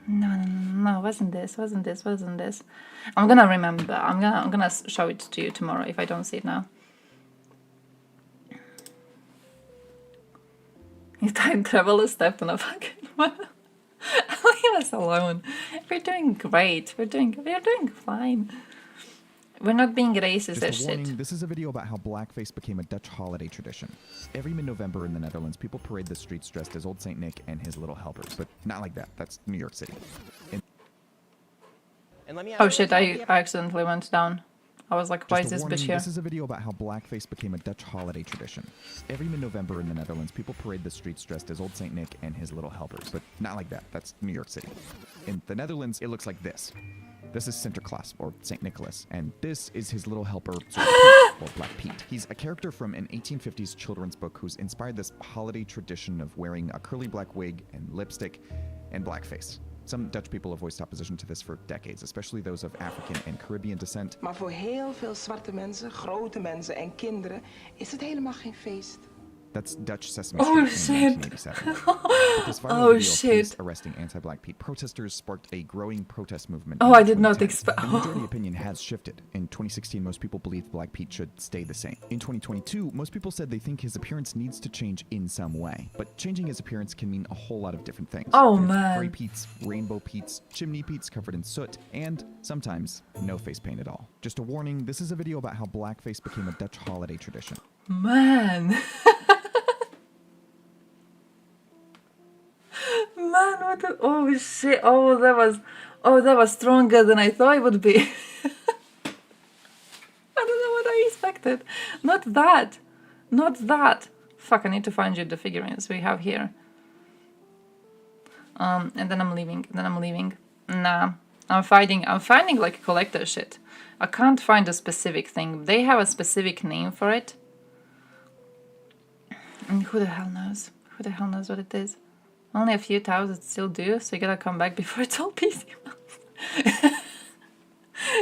No, wasn't this. I'm gonna remember. I'm gonna show it to you tomorrow if I don't see it now. His time traveler stepped on a fucking one. Leave us alone. We're doing great. We're doing fine. We're not being racist as shit. This is a video about how blackface became a Dutch holiday tradition. Every mid-November in the Netherlands, people parade the streets dressed as Old Saint Nick and his little helpers. But not like that. That's New York City. Oh shit, I accidentally went down. I was like, why is this bitch here? This is a video about how blackface became a Dutch holiday tradition. Every mid-November in the Netherlands, people parade the streets dressed as Old Saint Nick and his little helpers. But not like that. That's New York City. In the Netherlands, it looks like this. This is Sinterklaas, or St. Nicholas, and this is his little helper, Pete, or Black Pete. He's a character from an 1850s children's book who's inspired this holiday tradition of wearing a curly black wig and lipstick and blackface. Some Dutch people have voiced opposition to this for decades, especially those of African and Caribbean descent. Maar voor heel veel zwarte mensen, grote mensen en kinderen is het helemaal geen feest. That's Dutch Sesame Street in 1987. But this viral video of police arresting anti-Black Pete protesters sparked a growing protest movement. Oh, I did not expect. The majority opinion has shifted. In 2016, most people believed Black Pete should stay the same. In 2022, most people said they think his appearance needs to change in some way. But changing his appearance can mean a whole lot of different things. Oh man. Gray Pete's, Rainbow Pete's, Chimney Pete's covered in soot, and sometimes no face paint at all. Just a warning, this is a video about how blackface became a Dutch holiday tradition. Man. Man, what the, oh shit, that was stronger than I thought it would be. connected. Not that. Not that. Fuck, I need to find you the figurines we have here. And then I'm leaving. Nah. I'm finding like collector shit. I can't find a specific thing. They have a specific name for it. And who the hell knows? Who the hell knows what it is? Only a few thousand still do, so you gotta come back before it's all PC.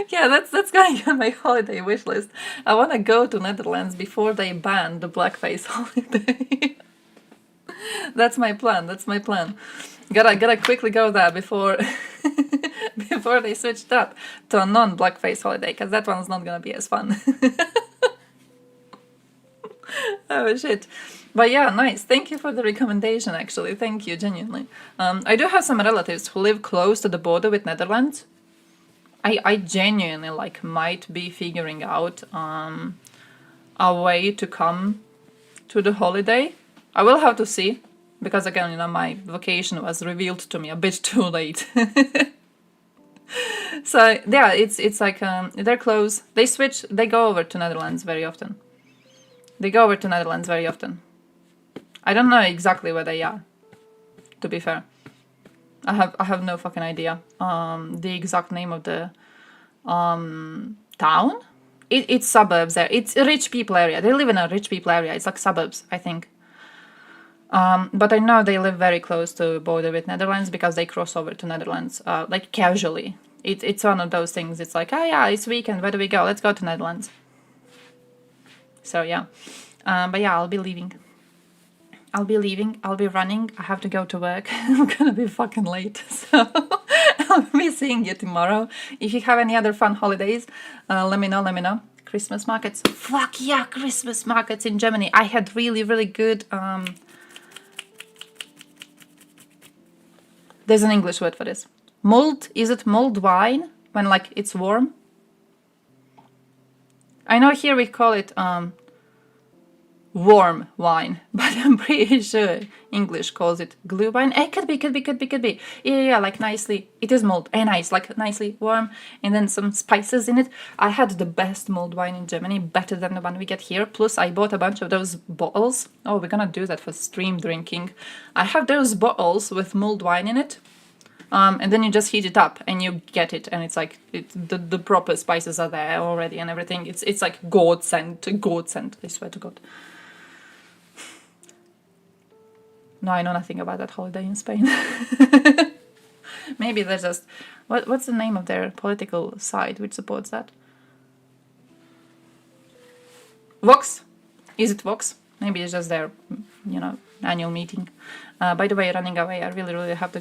Yeah, that's going on my holiday wish list. I wanna go to Netherlands before they ban the blackface holiday. That's my plan. Gotta quickly go there before before they switched up to a non-blackface holiday, because that one's not gonna be as fun. Oh shit. But yeah, nice. Thank you for the recommendation, actually. Thank you, genuinely. I do have some relatives who live close to the border with Netherlands. I genuinely like might be figuring out a way to come to the holiday. I will have to see, because again, you know, my vacation was revealed to me a bit too late. So yeah, it's like they're close. They go over to Netherlands very often. I don't know exactly where they are, to be fair. I have no fucking idea. The exact name of the town? It's suburbs there. It's a rich people area. They live in a rich people area. It's like suburbs, I think. But I know they live very close to the border with Netherlands because they cross over to Netherlands, like casually. It's one of those things. It's like, oh yeah, it's weekend. Where do we go? Let's go to Netherlands. So yeah. But yeah, I'll be leaving. I'll be running. I have to go to work. I'm gonna be fucking late. So I'll be seeing you tomorrow. If you have any other fun holidays, let me know. Christmas markets. Fuck yeah, Christmas markets in Germany. I had really, really good... There's an English word for this. Is it mulled wine? When like it's warm? I know here we call it warm wine, but I'm pretty sure English calls it Glühwein. Could be. Yeah, like nicely. It is mulled. Nice, like nicely warm, and then some spices in it. I had the best mulled wine in Germany, better than the one we get here. Plus, I bought a bunch of those bottles. Oh, we're gonna do that for stream drinking. I have those bottles with mulled wine in it. And then you just heat it up and you get it, and it's like the proper spices are there already and everything. It's like godsend. I swear to God. No, I know nothing about that holiday in Spain. Maybe they're just... What's the name of their political side which supports that? Vox? Is it Vox? Maybe it's just their, annual meeting. By the way, running away, I really, really have to go.